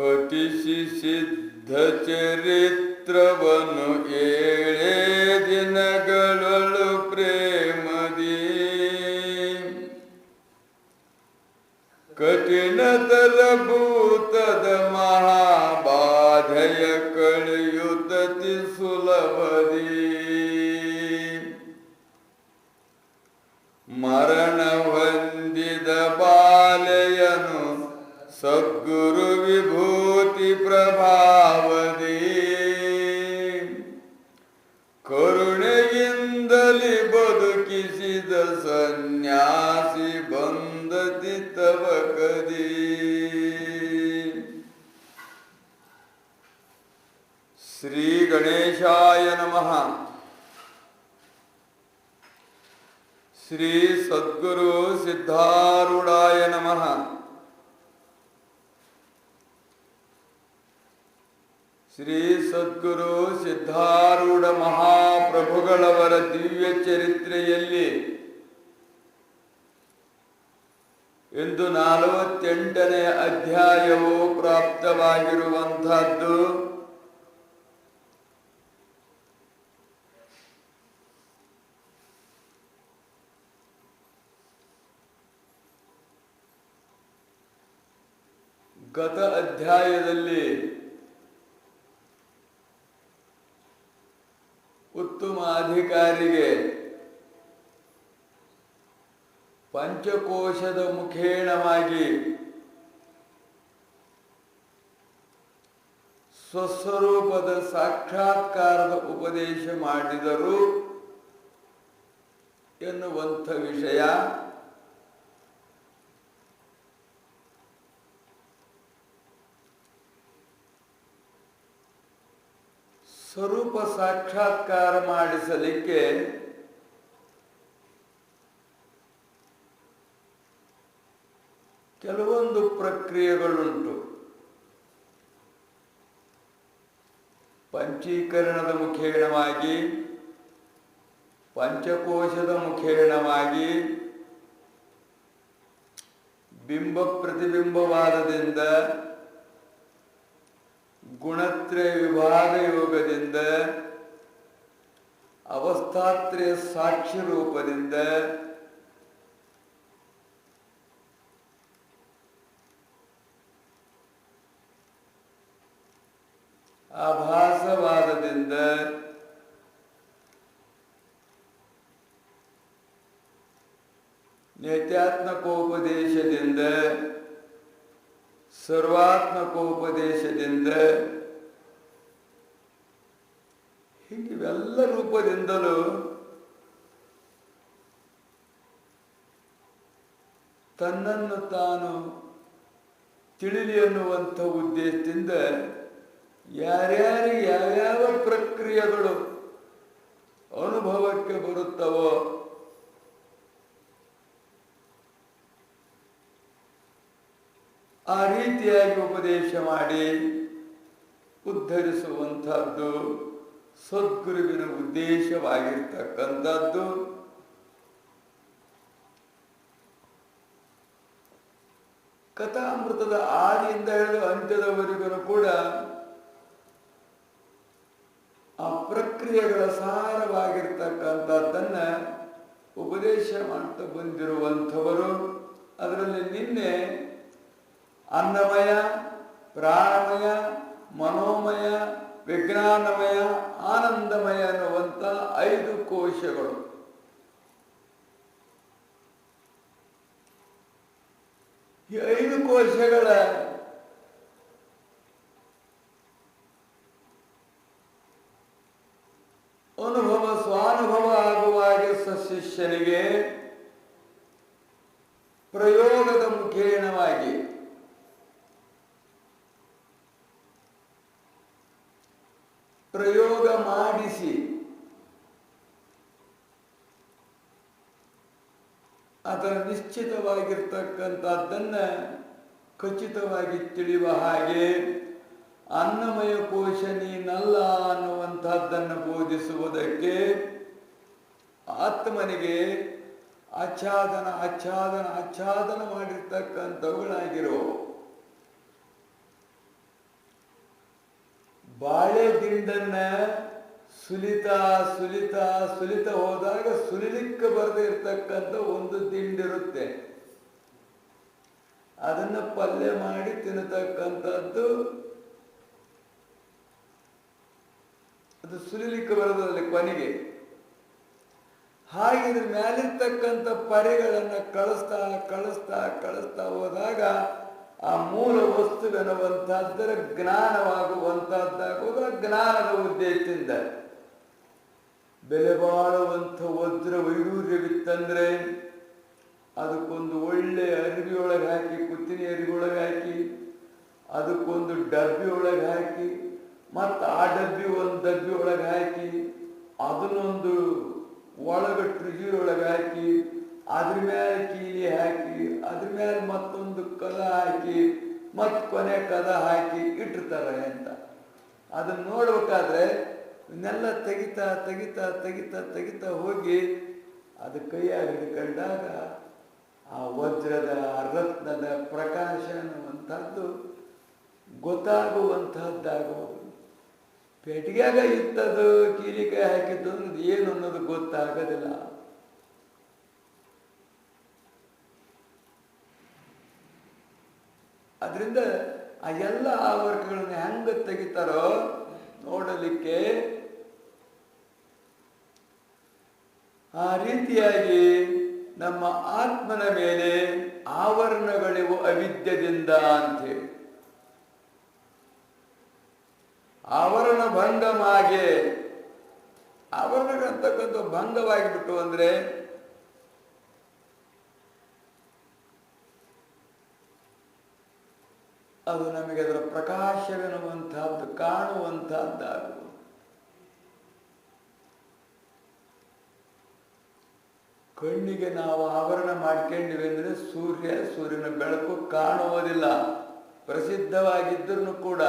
ಹೊತಿಸಿ ಸಿದ್ಧ ಚರಿತ್ರವನ್ನು ಏಳೇ ದಿನಗಳೊಳು ಪ್ರೇಮದಿ ಕಠಿಣತರ ಭೂತದ ಮಹಾಬಾಧೆಯ ಕಳೆಯುತ್ತತಿ ಸುಲಭದಿ ಮರಣ ಹೊಂದಿದ ಬಾಲೆಯನು ಸದ್ಗುರು ವಿಭೂತಿ ಪ್ರಭಾವದಿ ಕರುಣೆಯಿಂದಲಿ ಬದುಕಿಸಿದ ಸನ್ಯಾಸಿ ಬಂದತಿ ತವಕದಿ. ಶ್ರೀ ಗಣೇಶಾಯ ನಮಃ. ಶ್ರೀ ಸದ್ಗುರು ಸಿದ್ಧಾರೂಢಾಯ ನಮಃ. ಶ್ರೀ ಸದ್ಗುರು ಸಿದ್ಧಾರೂಢ ಮಹಾಪ್ರಭುಗಳವರ ದಿವ್ಯ ಚರಿತ್ರೆಯಲ್ಲಿ ಇಂದು 48ನೇ ಅಧ್ಯಾಯವು ಪ್ರಾಪ್ತವಾಗಿರುವಂತಹದ್ದು. ಗತ ಅಧ್ಯಾಯದಲ್ಲಿ ಉತ್ತಮ ಅಧಿಕಾರಿಗೆ ಪಂಚಕೋಶದ ಮುಖೇಣವಾಗಿ ಸ್ವಸ್ವರೂಪದ ಸಾಕ್ಷಾತ್ಕಾರದ ಉಪದೇಶ ಮಾಡಿದರು ಎನ್ನುವಂಥ ವಿಷಯ. ಸ್ವರೂಪ ಸಾಕ್ಷಾತ್ಕಾರ ಮಾಡಿಸಲಿಕ್ಕೆ ಕೆಲವೊಂದು ಪ್ರಕ್ರಿಯೆಗಳುಂಟು. ಪಂಚೀಕರಣದ ಮುಖೇಣವಾಗಿ, ಪಂಚಕೋಶದ ಮುಖೇಣವಾಗಿ, ಬಿಂಬ ಪ್ರತಿಬಿಂಬವಾದದಿಂದ, ಗುಣತ್ರಯ ವಿಭಾಗ ಯೋಗದಿಂದ, ಅವಸ್ಥಾತ್ರಯ ಸಾಕ್ಷಿ ರೂಪದಿಂದ, ಆಭಾಸವಾದದಿಂದ, ನಿತ್ಯಾತ್ಮಕೋಪದೇಶದಿಂದ, ಸರ್ವಾತ್ಮಕೋಪದೇಶದಿಂದ, ಹೀಗಿವೆಲ್ಲ ರೂಪದಿಂದಲೂ ತನ್ನನ್ನು ತಾನು ತಿಳಿಲಿ ಅನ್ನುವಂಥ ಉದ್ದೇಶದಿಂದ ಯಾರ್ಯಾರಿಗೆ ಯಾವ್ಯಾವ ಪ್ರಕ್ರಿಯೆಗಳು ಅನುಭವಕ್ಕೆ ಬರುತ್ತವೋ ಆ ರೀತಿಯಾಗಿ ಉಪದೇಶ ಮಾಡಿ ಉದ್ಧರಿಸುವಂಥದ್ದು ಸದ್ಗುರುವಿನ ಉದ್ದೇಶವಾಗಿರ್ತಕ್ಕಂಥದ್ದು. ಕಥಾಮೃತದ ಆದಿಯಿಂದ ಹಿಡಿದು ಅಂತ್ಯದವರೆಗೂ ಕೂಡ ಆ ಪ್ರಕ್ರಿಯೆಗಳ ಸಾರವಾಗಿರ್ತಕ್ಕಂಥದ್ದನ್ನ ಉಪದೇಶ ಮಾಡ್ತಾ ಬಂದಿರುವಂಥವರು. ಅದರಲ್ಲಿ ನಿನ್ನೆ ಅನ್ನಮಯ, ಪ್ರಾಣಮಯ, ಮನೋಮಯ, ವಿಜ್ಞಾನಮಯ, ಆನಂದಮಯ ಅನ್ನುವಂಥ 5 ಕೋಶಗಳು. ಈ 5 ಕೋಶಗಳ ಅನುಭವ ಸ್ವಾನುಭವ ಆಗುವಾಗ ಶಿಷ್ಯನಿಗೆ ಪ್ರಯೋಗದ ಮುಖೇಣವಾಗಿ ಪ್ರಯೋಗ ಮಾಡಿಸಿ ಅದರ ನಿಶ್ಚಿತವಾಗಿರ್ತಕ್ಕಂಥದ್ದನ್ನ ಖಚಿತವಾಗಿ ತಿಳಿಯುವ ಹಾಗೆ ಅನ್ನಮಯ ಕೋಶ ನೀನಲ್ಲ ಅನ್ನುವಂಥದ್ದನ್ನು ಬೋಧಿಸುವುದಕ್ಕೆ ಆತ್ಮನಿಗೆ ಆಚ್ಛಾದನ ಆಚ್ಛಾದನ ಆಚ್ಛಾದನ ಮಾಡಿರ್ತಕ್ಕಂಥವುಗಳಾಗಿರೋ ಬಾಳೆ ದಿಂಡನ್ನ ಸುಲಿತಾ ಸುಲಿತಾ ಸುಲಿತಾ ಹೋದಾಗ ಸುಲಿಲಿಕ್ಕೆ ಬರದೇ ಇರ್ತಕ್ಕಂಥ ಒಂದು ದಿಂಡಿರುತ್ತೆ. ಅದನ್ನ ಪಲ್ಯ ಮಾಡಿ ತಿನ್ನತಕ್ಕಂಥದ್ದು, ಅದು ಸುಲಿಲಿಕ್ಕೆ ಬರೋದ್ರಲ್ಲಿ ಕೊನೆಗೆ. ಹಾಗೆ ಇದ್ರ ಮೇಲಿರ್ತಕ್ಕಂಥ ಪರಿಗಳನ್ನ ಕಳಿಸ್ತಾ ಕಳಿಸ್ತಾ ಕಳಿಸ್ತಾ ಹೋದಾಗ ಆ ಮೂಲ ವಸ್ತುವೆನ್ನುವಂತಹದ್ದರ ಜ್ಞಾನವಾಗುವಂತಹದ್ದಾಗುವುದು ಜ್ಞಾನದ ಉದ್ದೇಶದಿಂದ. ಬೆಲೆ ಬಾಳುವಂಥ ವಜ್ರ ವೈಡೂರ್ಯವಿತ್ತಂದ್ರೆ ಅದಕ್ಕೊಂದು ಒಳ್ಳೆ ಅರಿವಿಯೊಳಗೆ ಹಾಕಿ, ಕುತ್ತಿನ ಅರಿವಿಯೊಳಗೆ ಹಾಕಿ, ಅದಕ್ಕೊಂದು ಡಬ್ಬಿ ಒಳಗೆ ಹಾಕಿ, ಮತ್ತು ಆ ಡಬ್ಬಿ ಒಂದು ಡಬ್ಬಿ ಒಳಗೆ ಹಾಕಿ, ಅದನ್ನೊಂದು ಒಳಗೆ ಟ್ರಿಜಿಯೊಳಗೆ ಹಾಕಿ, ಅದ್ರ ಮೇಲೆ ಕೀಲಿ ಹಾಕಿ, ಅದ್ರ ಮೇಲೆ ಮತ್ತೊಂದು ಕದ ಹಾಕಿ, ಮತ್ತು ಕೊನೆ ಕದ ಹಾಕಿ ಇಟ್ಟಿರ್ತಾರೆ ಅಂತ. ಅದನ್ನ ನೋಡ್ಬೇಕಾದ್ರೆ ಇವನ್ನೆಲ್ಲ ತೆಗಿತಾ ತೆಗಿತಾ ತೆಗಿತಾ ತೆಗಿತಾ ಹೋಗಿ ಅದು ಕೈಯಾಗಿ ಹಿಡ್ಕೊಂಡಾಗ ಆ ವಜ್ರದ ರತ್ನದ ಪ್ರಕಾಶ ಅನ್ನುವಂಥದ್ದು ಗೊತ್ತಾಗುವಂತಹದ್ದಾಗುವುದು. ಪೆಟ್ಟಿಗೆಯಾಗ ಇತ್ತದು ಕೀಲಿಕಾಯಿ ಹಾಕಿದ್ದು ಅನ್ನೋದು ಏನು ಅನ್ನೋದು ಗೊತ್ತಾಗೋದಿಲ್ಲ. ಅದರಿಂದ ಆ ಎಲ್ಲ ಆವರಣಗಳನ್ನು ಹೆಂಗ ತೆಗಿತಾರೋ ನೋಡಲಿಕ್ಕೆ ಆ ರೀತಿಯಾಗಿ ನಮ್ಮ ಆತ್ಮನ ಮೇಲೆ ಆವರಣಗಳಿವು ಅವಿದ್ಯದಿಂದ ಅಂತೇಳಿ. ಆವರಣ ಭಂಗಮಾಗೆ, ಆವರಣಗಳಂತಕ್ಕಂಥ ಭಂಗವಾಗಿಬಿಟ್ಟು ಅಂದ್ರೆ ಅದು ನಮಗೆ ಅದರ ಪ್ರಕಾಶವೆನ್ನುವಂತಹದ್ದು ಕಾಣುವಂತಹದ್ದಾಗುವುದು. ಕಣ್ಣಿಗೆ ನಾವು ಆವರಣ ಮಾಡ್ಕೊಂಡಿವಿ ಅಂದ್ರೆ ಸೂರ್ಯನ ಬೆಳಕು ಕಾಣುವುದಿಲ್ಲ, ಪ್ರಸಿದ್ಧವಾಗಿದ್ದರೂ ಕೂಡ.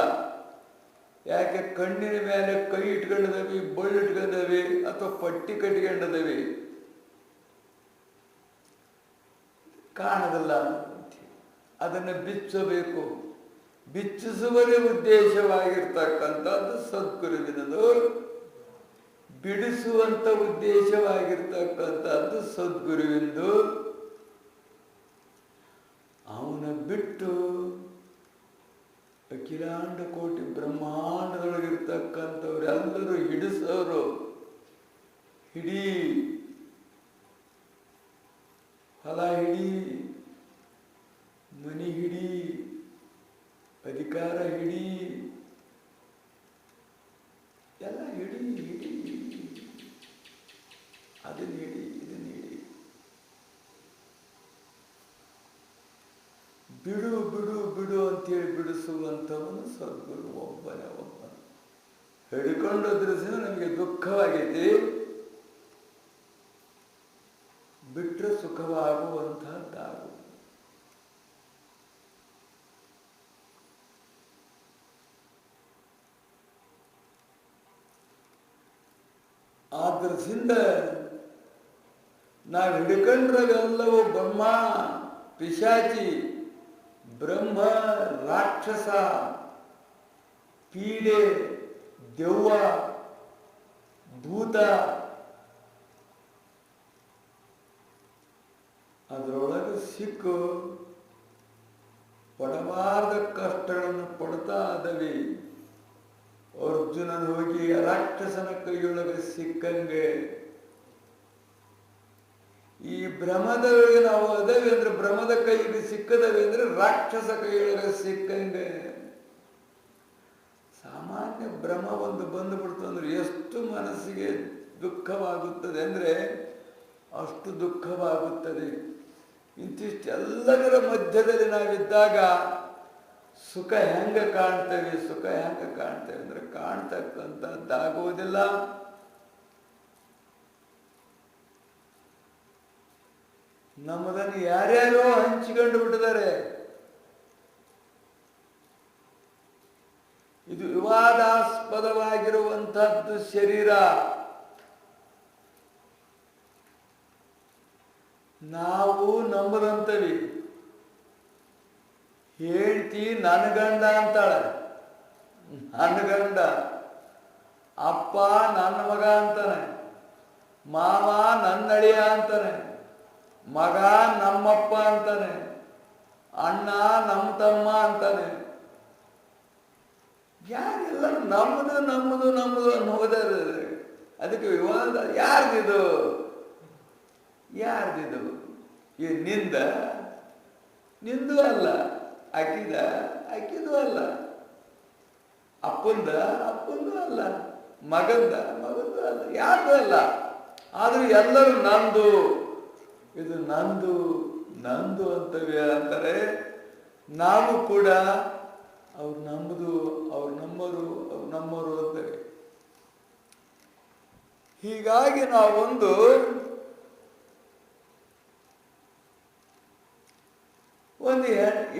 ಯಾಕೆ? ಕಣ್ಣಿನ ಮೇಲೆ ಕೈ ಇಟ್ಕೊಂಡಿದವಿ, ಬಳ್ಳು ಇಟ್ಕೊಂಡಿದವಿ, ಅಥವಾ ಪಟ್ಟಿ ಕಟ್ಕೊಂಡಿದವಿ, ಕಾಣದಿಲ್ಲ. ಅದನ್ನು ಬಿಚ್ಚಬೇಕು. ಬಿಚ್ಚಿಸುವುದೇ ಉದ್ದೇಶವಾಗಿರ್ತಕ್ಕಂಥದ್ದು ಸದ್ಗುರುವಿನದು. ಬಿಡಿಸುವಂತ ಉದ್ದೇಶವಾಗಿರ್ತಕ್ಕಂಥದ್ದು ಸದ್ಗುರುವಿಂದು. ಅವನ ಬಿಟ್ಟು ಅಖಿಲಾಂಡ ಕೋಟಿ ಬ್ರಹ್ಮಾಂಡದೊಳಗಿರ್ತಕ್ಕಂಥವ್ರೆಲ್ಲರೂ ಹಿಡಿಸೋರು. ಹಿಡಿ, ಹೊಲ ಹಿಡಿ, ಮನಿ ಹಿಡಿ, ಅಧಿಕಾರ ಹಿಡಿ, ಎಲ್ಲ ಹಿಡಿ ಹಿಡಿ, ಅದನ್ನ ಹಿಡಿ, ಇದನ್ನ ಹಿಡಿ, ಬಿಡು ಬಿಡು ಬಿಡು ಅಂತೇಳಿ ಬಿಡಿಸುವಂಥವನು ಸದ್ಗುರು ಒಬ್ಬನೇ ಒಬ್ಬ. ಹಿಡ್ಕೊಂಡೋದ್ರ ನಮಗೆ ದುಃಖವಾಗೈತಿ, ಬಿಟ್ಟರೆ ಸುಖವಾಗುವಂತಹದ್ದಾಗುವುದು. ಆದ್ರದಿಂದ ನಾವು ಹಿಡ್ಕೊಂಡ್ರವೆಲ್ಲವೂ ಬ್ರಹ್ಮ ಪಿಶಾಚಿ, ಬ್ರಹ್ಮ ರಾಕ್ಷಸ, ಪೀಡೆ, ದೆವ್ವ, ಭೂತ, ಅದರೊಳಗೆ ಸಿಕ್ಕು ಪಡಬಾರದ ಕಷ್ಟಗಳನ್ನು ಪಡ್ತಾ ಅದವಿ. ಅರ್ಜುನನ್ ಹೋಗಿ ರಾಕ್ಷಸನ ಕೈಯೊಳಗೆ ಸಿಕ್ಕಂಗೆ ಈ ಭ್ರಮದೊಳಗೆ ನಾವು ಅದವಿ ಅಂದ್ರೆ, ಭ್ರಮದ ಕೈಗೆ ಸಿಕ್ಕದವಿ ಅಂದ್ರೆ ರಾಕ್ಷಸ ಕೈಯೊಳಗೆ ಸಿಕ್ಕಂಗೆ. ಸಾಮಾನ್ಯ ಭ್ರಮ ಒಂದು ಬಂದುಬಿಡ್ತು ಅಂದ್ರೆ ಎಷ್ಟು ಮನಸ್ಸಿಗೆ ದುಃಖವಾಗುತ್ತದೆ ಅಂದ್ರೆ ಅಷ್ಟು ದುಃಖವಾಗುತ್ತದೆ. ಇಂತಿಷ್ಟೆಲ್ಲದರ ಮಧ್ಯದಲ್ಲಿ ನಾವಿದ್ದಾಗ ಸುಖ ಹೆಂಗ ಕಾಣ್ತೇವೆ, ಸುಖ ಹೆಂಗ ಕಾಣ್ತೇವೆ ಅಂದ್ರೆ ಕಾಣ್ತಕ್ಕಂಥದ್ದಾಗುವುದಿಲ್ಲ. ನಮ್ಮದನ್ನು ಯಾರ್ಯಾರೋ ಹಂಚಿಕೊಂಡು ಬಿಟ್ಟಿದ್ದಾರೆ. ಇದು ವಿವಾದಾಸ್ಪದವಾಗಿರುವಂತಹದ್ದು ಶರೀರ. ನಾವು ನಮ್ಮದಂತವಿ. ಹೇಳ್ತಿ ನನ್ನ ಗಂಡ ಅಂತಾಳೆ, ನನ್ನ ಗಂಡ, ಅಪ್ಪ ನನ್ನ ಮಗ ಅಂತಾನೆ, ಮಾವ ನನ್ನಳಿಯ ಅಂತಾನೆ, ಮಗ ನಮ್ಮಪ್ಪ ಅಂತಾನೆ, ಅಣ್ಣ ನಮ್ಮ ತಮ್ಮ ಅಂತಾನೆ. ಯಾರೆಲ್ಲರೂ ನಮ್ಮದು ನಮ್ಮದು ನಮ್ಮದು ಅನ್ನೋದಾರೆ. ಅದಕ್ಕೆ ವಿವಾದ. ಯಾರ್ದಿದು? ಈ ನಿಂದು ಅಲ್ಲ, ಆಕಿದು ಅಲ್ಲ, ಅಪ್ಪಂದು ಅಲ್ಲ, ಮಗಂದು ಅಲ್ಲ, ಯಾರ್ದು ಅಲ್ಲ. ಆದ್ರೂ ಎಲ್ಲರೂ ನಂದು, ಇದು ನಂದು ಅಂತವೆ ಅಂತಾರೆ. ನಾವು ಕೂಡ ಅವ್ರು ನಮ್ಮದು, ಅವ್ರು ನಮ್ಮವರು ಅಂತೇವೆ. ಹೀಗಾಗಿ ನಾವೊಂದು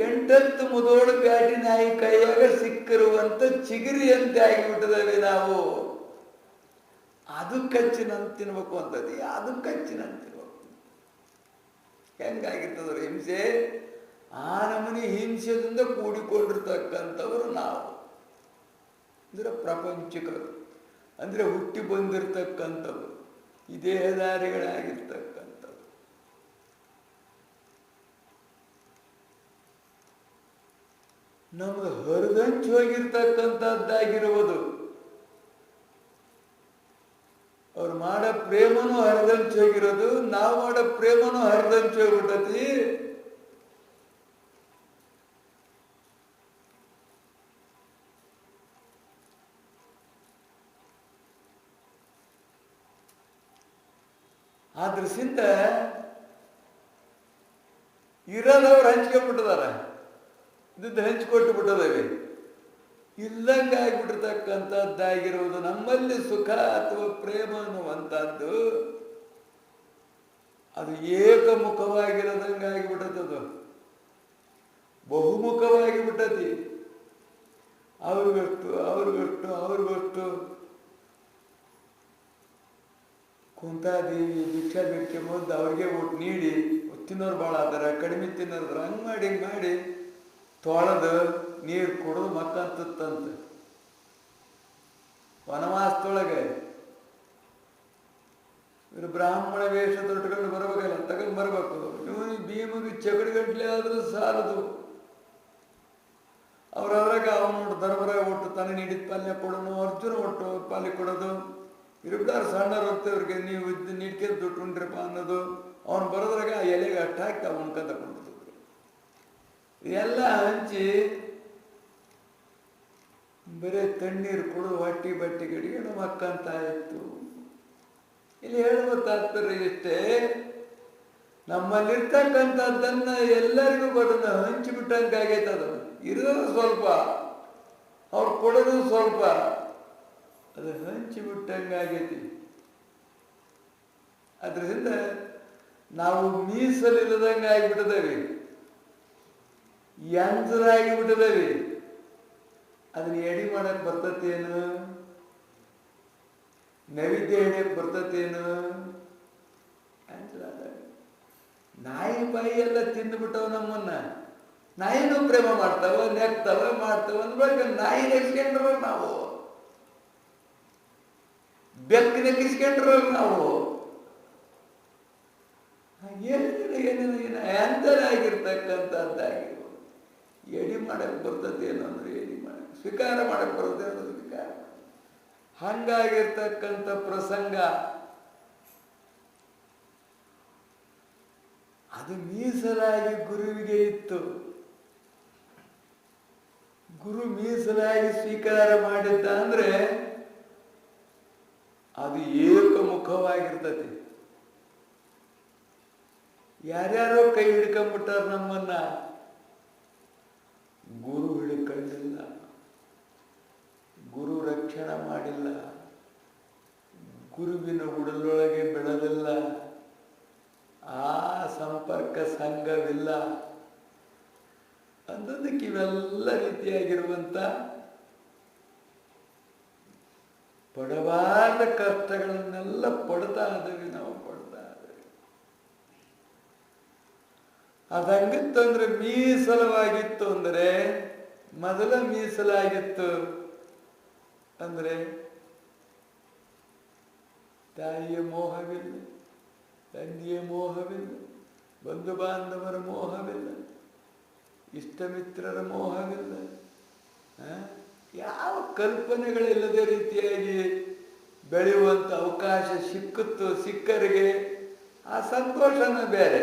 ಎಂಟತ್ತು ಮುದೋಳು ಬ್ಯಾಟಿ ನಾಯಿ ಕೈಯಾಗ ಸಿಕ್ಕಿರುವಂತ ಚಿಗಿರಿಯಂತೆ ಆಗಿಬಿಟ್ಟಿದ್ದೇವೆ ನಾವು. ಅದು ಕಚ್ಚಿನಂತ ತಿನ್ಬೇಕು ಅಂತದ್ದು, ಅದು ಕಚ್ಚಿನಂತ ತಿನ್ಬೇಕು. ಹೆಂಗಾಗಿರ್ತದ್ರ ಹಿಂಸೆ? ಆ ನಮೂನಿ ಹಿಂಸೆದಿಂದ ಕೂಡಿಕೊಂಡಿರ್ತಕ್ಕಂಥವ್ರು ನಾವು. ಅಂದ್ರೆ ಪ್ರಪಂಚಿಕರು, ಅಂದ್ರೆ ಹುಟ್ಟಿ ಬಂದಿರತಕ್ಕಂಥವ್ರು, ಈ ದೇಹಧಾರಿಗಳಾಗಿರ್ತಕ್ಕಂಥವ್ರು. ನಮ್ದು ಹರಿದಂಚು ಹೋಗಿರ್ತಕ್ಕಂಥದ್ದಾಗಿರುವುದು. ಅವ್ರು ಮಾಡೋ ಪ್ರೇಮನೂ ಹರಿದಂಚು ಹೋಗಿರೋದು, ನಾವು ಮಾಡೋ ಪ್ರೇಮನೂ ಹರಿದಂಚು ಹೋಗ್ಬಿಟ್ಟತಿ. ಆದ್ರಸಿಂದ ಇರೋದವ್ರು ಹಂಚ್ಕೊಂಡ್ಬಿಟ್ಟಿದಾರ, ಇದ್ದು ಹಂಚಿಕೊಟ್ಟು ಬಿಟ್ಟದೇವೆ. ಇಲ್ಲಂಗೆ ಆಗ್ಬಿಟ್ಟಿರ್ತಕ್ಕಂಥದ್ದಾಗಿರುವುದು ನಮ್ಮಲ್ಲಿ ಸುಖ ಅಥವಾ ಪ್ರೇಮ ಅನ್ನುವಂಥದ್ದು ಅದು ಏಕಮುಖವಾಗಿರೋದಂಗೆ ಆಗಿಬಿಟ್ಟದದು, ಬಹುಮುಖವಾಗಿ ಬಿಟ್ಟತಿ. ಅವ್ರಿಗಷ್ಟು ಕುಂತಾದೇವಿ ಭಿಕ್ಷಾ ಬೇಡಿಕೆ ಮುಂದೆ ಅವ್ರಿಗೆ ಊಟ ನೀಡಿ, ತಿನ್ನೋರು ಭಾಳ ಆದಾರ, ಕಡಿಮೆ ತಿನ್ನೋದ್ರ ಹಂಗೆ ಮಾಡಿ ತೊಳೆದು ನೀರು ಕುಡಿದು ಮಕ್ಕಂತಂತ. ವನವಾಸದೊಳಗೆ ಇವರು ಬ್ರಾಹ್ಮಣ ವೇಷ ತೊಟ್ಕೊಂಡು ಬರ್ಬೇಕಲ್ಲ, ತಗೊಂಡು ಬರ್ಬೇಕು. ಇವನು ಭೀಮಿಗೆ ಚಗಡಿ ಗಂಟ್ಲೆ ಆದ್ರೂ ಸಾಲದು. ಅವ್ರದ್ರಾಗ ಅವನು ಧರ್ಮರಾಯ ಒಟ್ಟು ತನಗೆ ನೀಡಿದ ಪಾಲನೆ ಕೊಡೋನು, ಅರ್ಜುನ ಒಟ್ಟು ಪಾಲಿ ಕೊಡೋದು. ಇರುಬ್ದಾರು ಸಣ್ಣರು ಹೋಗ್ತೇವೆ, ಅವ್ರಿಗೆ ನೀವು ಇದ್ದು ನೀಡ್ಕೊಂಡು ದುಡ್ಡು ಉಂಡ್ರಪ್ಪ ಅನ್ನೋದು. ಅವನು ಬರೋದ್ರಾಗ ಆ ಎಲೆಗೆ ಅಟ್ಟ ಹಾಕಿ ಅವನು ತಗೊಂಡು ಎಲ್ಲ ಹಂಚಿ ಬರೀ ತಣ್ಣೀರು ಕುಡಿದು ಹೊಟ್ಟಿ ಬಟ್ಟೆ ಗಡಿಗೆ ನಮ್ಮ ಅಕ್ಕಂತ ಇತ್ತು. ಇಲ್ಲಿ ಹೇಳುವ ತಾತ್ಪರ್ಯ ಇಷ್ಟೇ, ನಮ್ಮಲ್ಲಿರ್ತಕ್ಕಂಥದ್ದನ್ನ ಎಲ್ಲರಿಗೂ ಬರೋದು ಹಂಚಿಬಿಟ್ಟಂಗಾಗೈತದ. ಇರೋದು ಸ್ವಲ್ಪ, ಅವ್ರು ಕೊಡೋದು ಸ್ವಲ್ಪ, ಅದು ಹಂಚಿಬಿಟ್ಟಂಗಾಗೈತಿ. ಅದರಿಂದ ನಾವು ಮೀಸಲಿಲ್ಲದಂಗೆ ಆಗಿಬಿಟ್ಟಿದ್ದೇವೆ, ಯಂತ್ರರಾಗಿ ಬಿಟ್ಟಿದ್ದೇವೆ. ಅದನ್ನ ಎಡಿ ಮಾಡಕ್ ಬರ್ತತೇನು? ನೈವೇದ್ಯ ಹಿಡಿಯಕ್ ಬರ್ತತೇನು? ನಾಯಿ ಬಾಯಿ ಎಲ್ಲ ತಿಂದುಬಿಟ್ಟವ ನಮ್ಮನ್ನ. ನಾಯಿನೂ ಪ್ರೇಮ ಮಾಡ್ತಾವ, ನೆಕ್ತಾವ, ಅಂದ್ಬೇಕು. ನಾಯಿ ನೆಕ್ಸ್ಕೊಂಡ್ರ ನಾವು, ಬೆಕ್ಕ ನೆಕ್ಕಿಸ್ಕೊಂಡ್ರ ನಾವು. ಏನೇನು ಎಂತರಾಗಿರ್ತಕ್ಕಂಥದ್ದಾಗಿರ್ಬೋದು. ಎಡಿ ಮಾಡಕ್ ಬರ್ತದೇನು ಅಂದ್ರೆ ಎಡಿ ಮಾಡಕ್, ಸ್ವೀಕಾರ ಮಾಡಕ್ ಬರ್ತದೆ ಅನ್ನೋದು ಸ್ವೀಕಾರ. ಹಂಗಾಗಿರ್ತಕ್ಕಂಥ ಪ್ರಸಂಗ ಅದು ಮೀಸಲಾಗಿ ಗುರುವಿಗೆ ಇತ್ತು. ಗುರು ಮೀಸಲಾಗಿ ಸ್ವೀಕಾರ ಮಾಡಿದ್ದ ಅಂದ್ರೆ ಅದು ಏಕಮುಖವಾಗಿರ್ತದೆ. ಯಾರ್ಯಾರೋ ಕೈ ಹಿಡ್ಕೊಂಡ್ಬಿಟ್ಟಾರ ನಮ್ಮನ್ನ, ಗುರು ಹಿಡ್ಕೊಂಡಿಲ್ಲ, ಗುರು ರಕ್ಷಣೆ ಮಾಡಿಲ್ಲ, ಗುರುವಿನ ಉಡಲೊಳಗೆ ಬೆಳೆದಿಲ್ಲ, ಆ ಸಂಪರ್ಕ ಸಂಘವಿಲ್ಲ ಅನ್ನೋದಕ್ಕೆ ಇವೆಲ್ಲ ರೀತಿಯಾಗಿರುವಂತ ಪಡಬಾರದ ಕಷ್ಟಗಳನ್ನೆಲ್ಲ ಪಡ್ತಾ ಇದ್ದೇವೆ ನಾವು, ಪಡ್ತಾ ಇದ್ದೇವೆ. ಅದಂಗಿತ್ತಂದ್ರೆ ಮೀಸಲವಾಗಿತ್ತು ಅಂದ್ರೆ, ಮೊದಲ ಮೀಸಲಾಗಿತ್ತು ಅಂದರೆ ತಾಯಿಯ ಮೋಹವಿಲ್ಲ, ತಂದೆಯ ಮೋಹವಿಲ್ಲ, ಬಂಧು ಬಾಂಧವರ ಮೋಹವಿಲ್ಲ, ಇಷ್ಟ ಮಿತ್ರರ ಮೋಹವಿಲ್ಲ. ಯಾವ ಕಲ್ಪನೆಗಳಿಲ್ಲದೆ ರೀತಿಯಾಗಿ ಬೆಳೆಯುವಂಥ ಅವಕಾಶ ಸಿಕ್ಕರಿಗೆ ಆ ಸಂತೋಷನ ಬೇರೆ.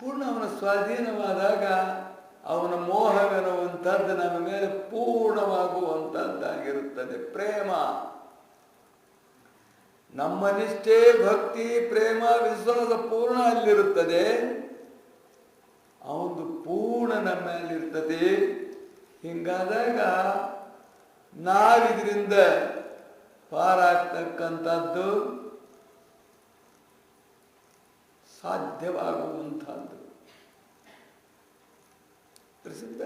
ಪೂರ್ಣ ಅವನ ಸ್ವಾಧೀನವಾದಾಗ ಅವನ ಮೋಹವೆನ್ನುವಂಥದ್ದು ನಮ್ಮ ಮೇಲೆ ಪೂರ್ಣವಾಗುವಂಥದ್ದಾಗಿರುತ್ತದೆ. ಪ್ರೇಮ, ನಮ್ಮ ನಿಷ್ಠೆ, ಭಕ್ತಿ, ಪ್ರೇಮ, ವಿಶ್ವಾಸ ಪೂರ್ಣ ಅಲ್ಲಿರುತ್ತದೆ. ಅವನು ಪೂರ್ಣ ನಮ್ಮಲ್ಲಿರ್ತದೆ. ಹಿಂಗಾದಾಗ ನಾವಿದ್ರಿಂದ ಪಾರಾಗ್ತಕ್ಕಂಥದ್ದು ಸಾಧ್ಯವಾಗುವಂಥದ್ದು. ಪ್ರಸಿದ್ಧ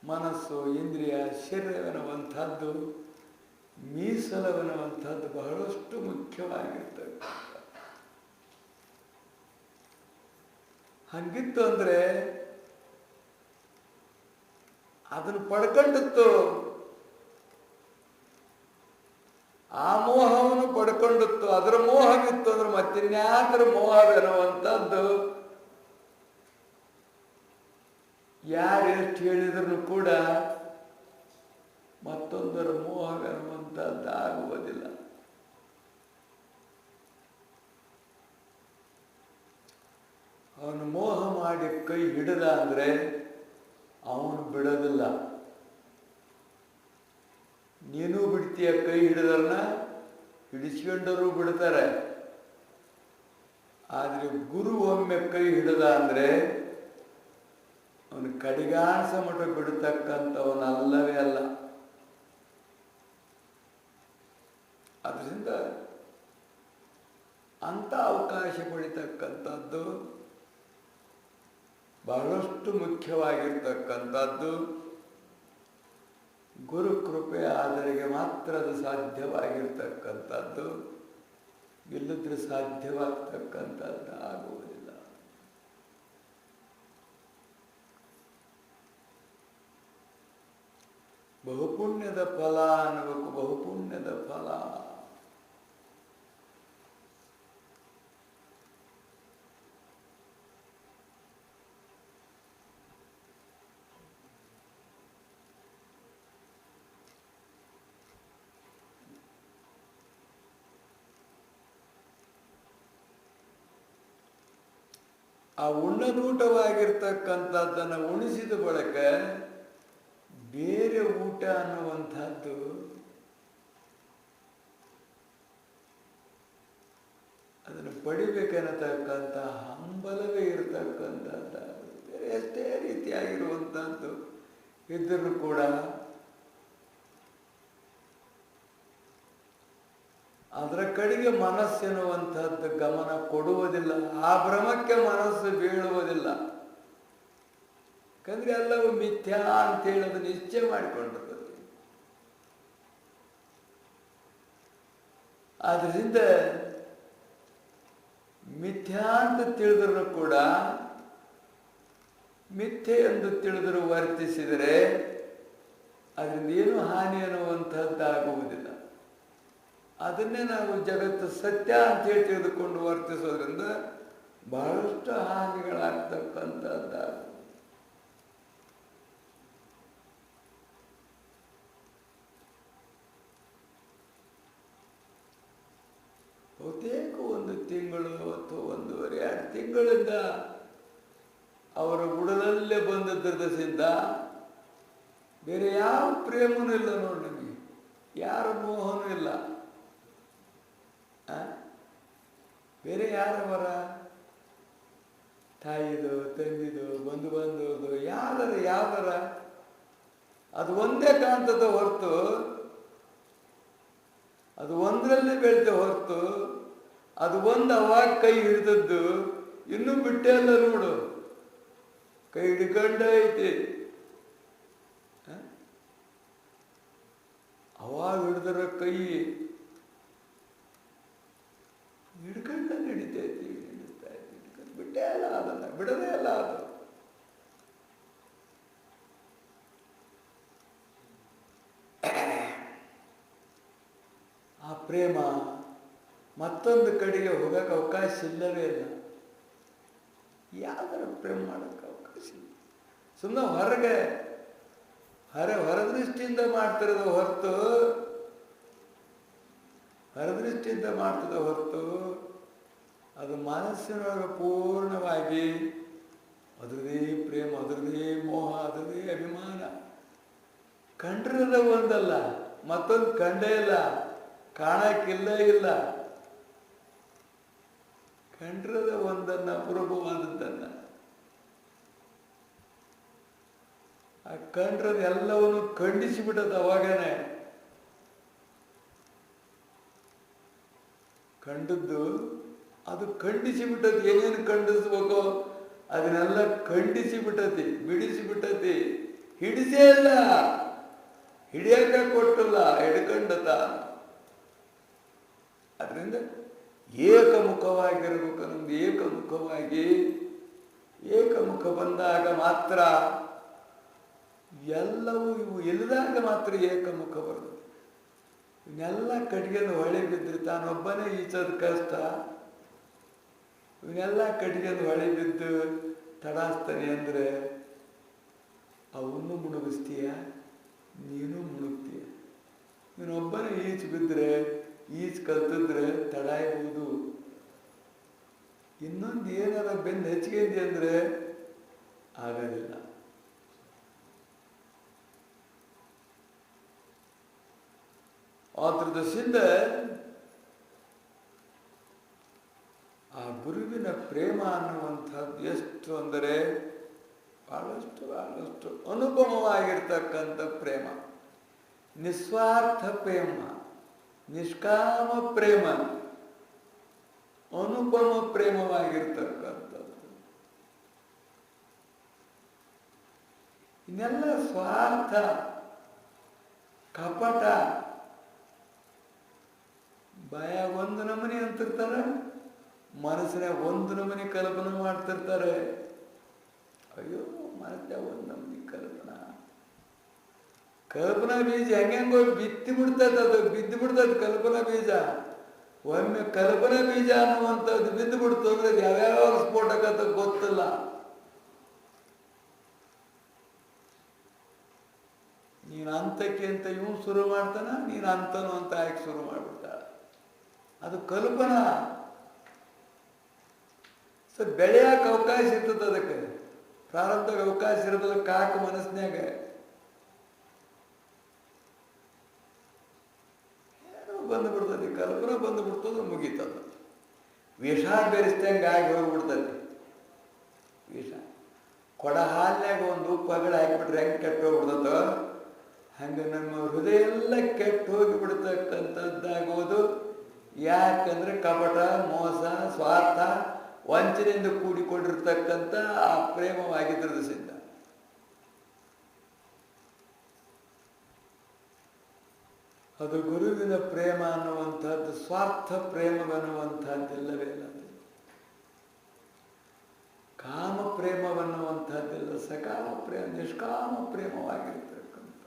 ಮನಸ್ಸು, ಇಂದ್ರಿಯ, ಶರೀರವೆನ್ನುವಂಥದ್ದು, ಮೀಸಲವೆನ್ನುವಂಥದ್ದು ಬಹಳಷ್ಟು ಮುಖ್ಯವಾಗಿರ್ತದೆ. ಹಂಗಿತ್ತು ಅಂದರೆ ಅದನ್ನು ಪಡ್ಕೊಂಡಿತ್ತು, ಆ ಮೋಹವನ್ನು ಪಡ್ಕೊಂಡಿತ್ತು. ಅದರ ಮೋಹವಿತ್ತು ಅಂದ್ರೆ ಮತ್ತಿನ್ಯಾತರ ಮೋಹವೆನ್ನುವಂಥದ್ದು ಯಾರೆಷ್ಟು ಹೇಳಿದ್ರು ಕೂಡ ಮತ್ತೊಂದರ ಮೋಹವೆನ್ನುವಂಥದ್ದು ಆಗುವುದಿಲ್ಲ. ಅವನು ಮೋಹ ಮಾಡಿ ಕೈ ಹಿಡಿದ ಅಂದರೆ ಅವನು ಬಿಡೋದಿಲ್ಲ. ನೀನು ಬಿಡ್ತೀಯ, ಕೈ ಹಿಡಿದರನ್ನ ಹಿಡಿಸ್ಕೊಂಡರು ಬಿಡ್ತಾರೆ. ಆದರೆ ಗುರು ಒಮ್ಮೆ ಕೈ ಹಿಡಿದ ಅಂದರೆ ಅವನು ಕಡಿಗಾಣಿಸ ಮಠ ಬಿಡತಕ್ಕಂಥವನಲ್ಲವೇ ಅಲ್ಲ. ಅದರಿಂದ ಅಂಥ ಅವಕಾಶ ಪಡಿತಕ್ಕಂಥದ್ದು ಬಹಳಷ್ಟು ಮುಖ್ಯವಾಗಿರ್ತಕ್ಕಂಥದ್ದು. ಗುರು ಕೃಪೆ ಆದರಿಗೆ ಮಾತ್ರ ಅದು ಸಾಧ್ಯವಾಗಿರ್ತಕ್ಕಂಥದ್ದು. ಇಲ್ಲದ್ರೆ ಸಾಧ್ಯವಾಗ್ತಕ್ಕಂಥದ್ದು ಆಗುವುದಿಲ್ಲ. ಬಹುಪುಣ್ಯದ ಫಲ ಅನ್ನಬೇಕು. ಬಹುಪುಣ್ಯದ ಫಲ ಆ ಉಣ್ಣದೂಟವಾಗಿರ್ತಕ್ಕಂಥದ್ದನ್ನು ಉಣಿಸಿದ ಬಳಿಕ ಬೇರೆ ಊಟ ಅನ್ನುವಂಥದ್ದು ಅದನ್ನು ಪಡಿಬೇಕೆನ್ನತಕ್ಕಂಥ ಹಂಬಲವೇ ಇರತಕ್ಕಂಥದ್ದು. ಬೇರೆ ಎಷ್ಟೇ ರೀತಿಯಾಗಿರುವಂಥದ್ದು ಇದ್ದರೂ ಕೂಡ ಅದರ ಕಡೆಗೆ ಮನಸ್ಸೆನ್ನುವಂಥದ್ದು ಗಮನ ಕೊಡುವುದಿಲ್ಲ. ಆ ಭ್ರಮಕ್ಕೆ ಮನಸ್ಸು ಬೀಳುವುದಿಲ್ಲ. ಯಾಕಂದ್ರೆ ಎಲ್ಲವೂ ಮಿಥ್ಯಾ ಅಂತೇಳಿ ಅದು ನಿಶ್ಚಯ ಮಾಡಿಕೊಂಡಿರ್ತದೆ. ಆದ್ರಿಂದ ಮಿಥ್ಯಾ ಅಂತ ತಿಳಿದ್ರು ಕೂಡ ಮಿಥ್ಯೆ ಎಂದು ತಿಳಿದರೂ ವರ್ತಿಸಿದರೆ ಅದರಿಂದ ಏನು ಹಾನಿ ಅನ್ನುವಂಥದ್ದಾಗುವುದಿಲ್ಲ. ಅದನ್ನೇ ನಾವು ಜಗತ್ತು ಸತ್ಯ ಅಂತೇಳಿ ತಿಳಿದುಕೊಂಡು ವರ್ತಿಸೋದ್ರಿಂದ ಬಹಳಷ್ಟು ಹಾನಿಗಳಾಗ್ತಕ್ಕಂಥದ್ದಾಗುತ್ತೆ. ಬಹುತೇಕ 1 ತಿಂಗಳು ಅಥವಾ 1.5-2 ತಿಂಗಳಿಂದ ಅವರ ಉಡಲಲ್ಲೇ ಬಂದದ್ರದಿಂದ ಬೇರೆ ಯಾವ ಪ್ರೇಮನೂ ಇಲ್ಲ ನೋಡಿ. ನಮಗೆ ಯಾರ ಮೋಹನೂ ಇಲ್ಲ. ಬೇರೆ ಯಾರವರ ತಾಯಿದು, ತಂದಿದು, ಬಂಧು ಬಾಂಧವದು ಯಾವ್ದಾರ ಅದು ಒಂದೇ ಕಾಣ್ತದ ಹೊರತು, ಅದು ಒಂದರಲ್ಲೇ ಬೆಳಿತೆ ಹೊರತು, ಅದು ಒಂದು ಅವಾಗ ಕೈ ಹಿಡಿದದ್ದು ಇನ್ನೂ ಬಿಟ್ಟೇ ಅಲ್ಲ ನೋಡು. ಕೈ ಹಿಡ್ಕೊಂಡ ಐತಿ. ಅವಾಗ ಹಿಡಿದ್ರ ಕೈ ಹಿಡ್ಕೊಂಡ ನಡೀತೈತಿ, ಹಿಡಿಸ್ತಾ ಐತಿ, ಬಿಟ್ಟೇ ಅಲ್ಲ. ಬಿಡದೇ ಇಲ್ಲ ಅದು. ಆ ಪ್ರೇಮ ಮತ್ತೊಂದು ಕಡೆಗೆ ಹೋಗಕ್ಕೆ ಅವಕಾಶ ಇಲ್ಲವೇ ಇಲ್ಲ. ಯಾವ್ದಾರ ಪ್ರೇಮ ಮಾಡೋಕ್ಕೆ ಅವಕಾಶ ಇಲ್ಲ. ಸುಮ್ಮನೆ ಹೊರಗೆ ಹೊರದೃಷ್ಟಿಯಿಂದ ಮಾಡ್ತಿರೋದು ಹೊರತು ಅದು ಮನಸ್ಸಿನೊಳಗೆ ಪೂರ್ಣವಾಗಿ ಅದರದೇ ಪ್ರೇಮ, ಅದರದೇ ಮೋಹ, ಅದರದೇ ಅಭಿಮಾನ. ಕಂಡ್ರದ ಒಂದಲ್ಲ, ಮತ್ತೊಂದು ಕಂಡೇ ಇಲ್ಲ, ಕಾಣಕ್ಕಿಲ್ಲ ಇಲ್ಲ. ಕಂಡ್ರದ ಒಂದನ್ನ, ಅಪರೂಪವಾದದ್ದನ್ನ. ಆ ಕಂಡ್ರದ ಎಲ್ಲವನ್ನು ಖಂಡಿಸಿಬಿಟ್ಟದ ಅವಾಗನೇ. ಕಂಡದ್ದು ಅದು ಖಂಡಿಸಿಬಿಟ್ಟತಿ. ಏನೇನು ಖಂಡಿಸ್ಬೇಕೋ ಅದನ್ನೆಲ್ಲ ಖಂಡಿಸಿಬಿಟ್ಟತಿ, ಬಿಡಿಸಿಬಿಟ್ಟತಿ. ಹಿಡಿಸೇ ಇಲ್ಲ, ಹಿಡಿಯಕ ಕೊಟ್ಟಿಲ್ಲ, ಹಿಡ್ಕೊಂಡತ. ಅದರಿಂದ ಏಕಮುಖವಾಗಿರ್ಬೇಕು. ನಮ್ದು ಏಕಮುಖ ಬಂದಾಗ ಮಾತ್ರ ಎಲ್ಲವೂ, ಇವು ಇಲ್ಲದಾಗ ಮಾತ್ರ ಏಕಮುಖ ಬರ್ತದೆ. ಇವನ್ನೆಲ್ಲ ಕಟ್ಗೆಂದು ಹೊಳೆ ಬಿದ್ದರೆ ತಾನೊಬ್ಬನೇ ಈಚೋದು ಕಷ್ಟ. ಇವನ್ನೆಲ್ಲ ಕಟ್ಗೆಂದು ಹೊಳೆ ಬಿದ್ದು ತಡಾಸ್ತಾನೆ ಅಂದರೆ ಅವನು ಮುಳುಗಿಸ್ತೀಯ, ನೀನು ಮುಳುಗ್ತೀಯ. ಇವನೊಬ್ಬನೇ ಈಚು ಬಿದ್ದರೆ, ಈಚು ಕಲ್ತಿದ್ರೆ ತಡಾಯ್ಬೋದು. ಇನ್ನೊಂದು ಏನಾರ ಬೆನ್ನು ಹೆಚ್ಚಿಗೆ ಅಂದರೆ ಆಗೋದಿಲ್ಲ. ಆದ್ರದಸಿಂದ ಆ ಗುರುವಿನ ಪ್ರೇಮ ಅನ್ನುವಂಥದ್ದು ಎಷ್ಟು ಅಂದರೆ ಬಹಳಷ್ಟು ಅನುಪಮವಾಗಿರ್ತಕ್ಕಂಥ ಪ್ರೇಮ. ನಿಸ್ವಾರ್ಥ ಪ್ರೇಮ, ನಿಷ್ಕಾಮ ಪ್ರೇಮ, ಅನುಪಮ ಪ್ರೇಮವಾಗಿರ್ತಕ್ಕಂಥದ್ದು. ಇನ್ನೆಲ್ಲ ಸ್ವಾರ್ಥ, ಕಪಟ, ಬಾಯಾಗ ಒಂದು ನಮೂನಿ ಅಂತಿರ್ತಾರೆ, ಮನಸ್ಸಿನಾಗ ಒಂದು ನಮೂನಿ ಕಲ್ಪನೆ ಮಾಡ್ತಿರ್ತಾರೆ. ಅಯ್ಯೋ, ಮನಸ್ಸಿನಾಗ ಒಂದು ನಮೂನಿ ಕಲ್ಪನಾ ಬೀಜ ಹೆಂಗೋ ಬಿತ್ತಿ ಬಿಡ್ತದ. ಅದು ಬಿದ್ದು ಬಿಡ್ತದ ಕಲ್ಪನಾ ಬೀಜ. ಒಮ್ಮೆ ಕಲ್ಪನಾ ಬೀಜ ಅನ್ನುವಂಥದ್ದು ಬಿದ್ದು ಬಿಡ್ತು ಅಂದ್ರೆ ಯಾವ್ಯಾವ ಸ್ಫೋಟಕತ್ತ ಗೊತ್ತಿಲ್ಲ. ನೀನು ಅಂತಕ್ಕೆ ಅಂತ ಇವನು ಶುರು ಮಾಡ್ತಾನ, ನೀನು ಅಂತನು ಅಂತ ಆಯ್ಕೆ ಶುರು ಮಾಡ್ಬಿಡ್ತಾಳ. ಅದು ಕಲ್ಪನಾ. ಸೊ ಬೆಳೆಯಕ್ಕೆ ಅವಕಾಶ ಇರ್ತದೆ. ಅದಕ್ಕೆ ಪ್ರಾರಂಭದಾಗ ಅವಕಾಶ ಇರೋದಿಲ್ಲ. ಕಾಕ ಮನಸ್ಸಿನಾಗ ಏನೋ ಬಂದುಬಿಡ್ತದೆ, ಕಲ್ಪನಾ ಬಂದುಬಿಡ್ತದೆ, ಮುಗೀತದ. ವಿಷ ಬೆರೆಸ್ದಂಗೆ ಆಗಿ ಹೋಗ್ಬಿಡ್ತದೆ. ವಿಷ ಕೊಡ ಹಾಲಿನಾಗ ಒಂದು ಪಗಡ ಹಾಕಿಬಿಟ್ರೆ ಹೆಂಗೆ ಕೆಟ್ಟು ಹೋಗ್ಬಿಡ್ತದ, ಹಂಗೆ ನಮ್ಮ ಹೃದಯ ಎಲ್ಲ ಕೆಟ್ಟು ಹೋಗಿಬಿಡ್ತಕ್ಕಂಥದ್ದಾಗೋದು. ಯಾಕಂದ್ರೆ ಕಪಟ, ಮೋಸ, ಸ್ವಾರ್ಥ, ವಂಚನೆಯಿಂದ ಕೂಡಿಕೊಂಡಿರ್ತಕ್ಕಂಥ ಆ ಪ್ರೇಮವಾಗಿದ್ರದ ಸಿದ್ಧ. ಅದು ಗುರುವಿನ ಪ್ರೇಮ ಅನ್ನುವಂಥದ್ದು ಸ್ವಾರ್ಥ ಪ್ರೇಮವನ್ನುವಂಥದ್ದಿಲ್ಲವೇ ಇಲ್ಲ. ಕಾಮ ಪ್ರೇಮವನ್ನುವಂಥದ್ದಿಲ್ಲ. ಸಕಾಮ ಪ್ರೇಮ, ನಿಷ್ಕಾಮ ಪ್ರೇಮವಾಗಿರ್ತಕ್ಕಂಥ.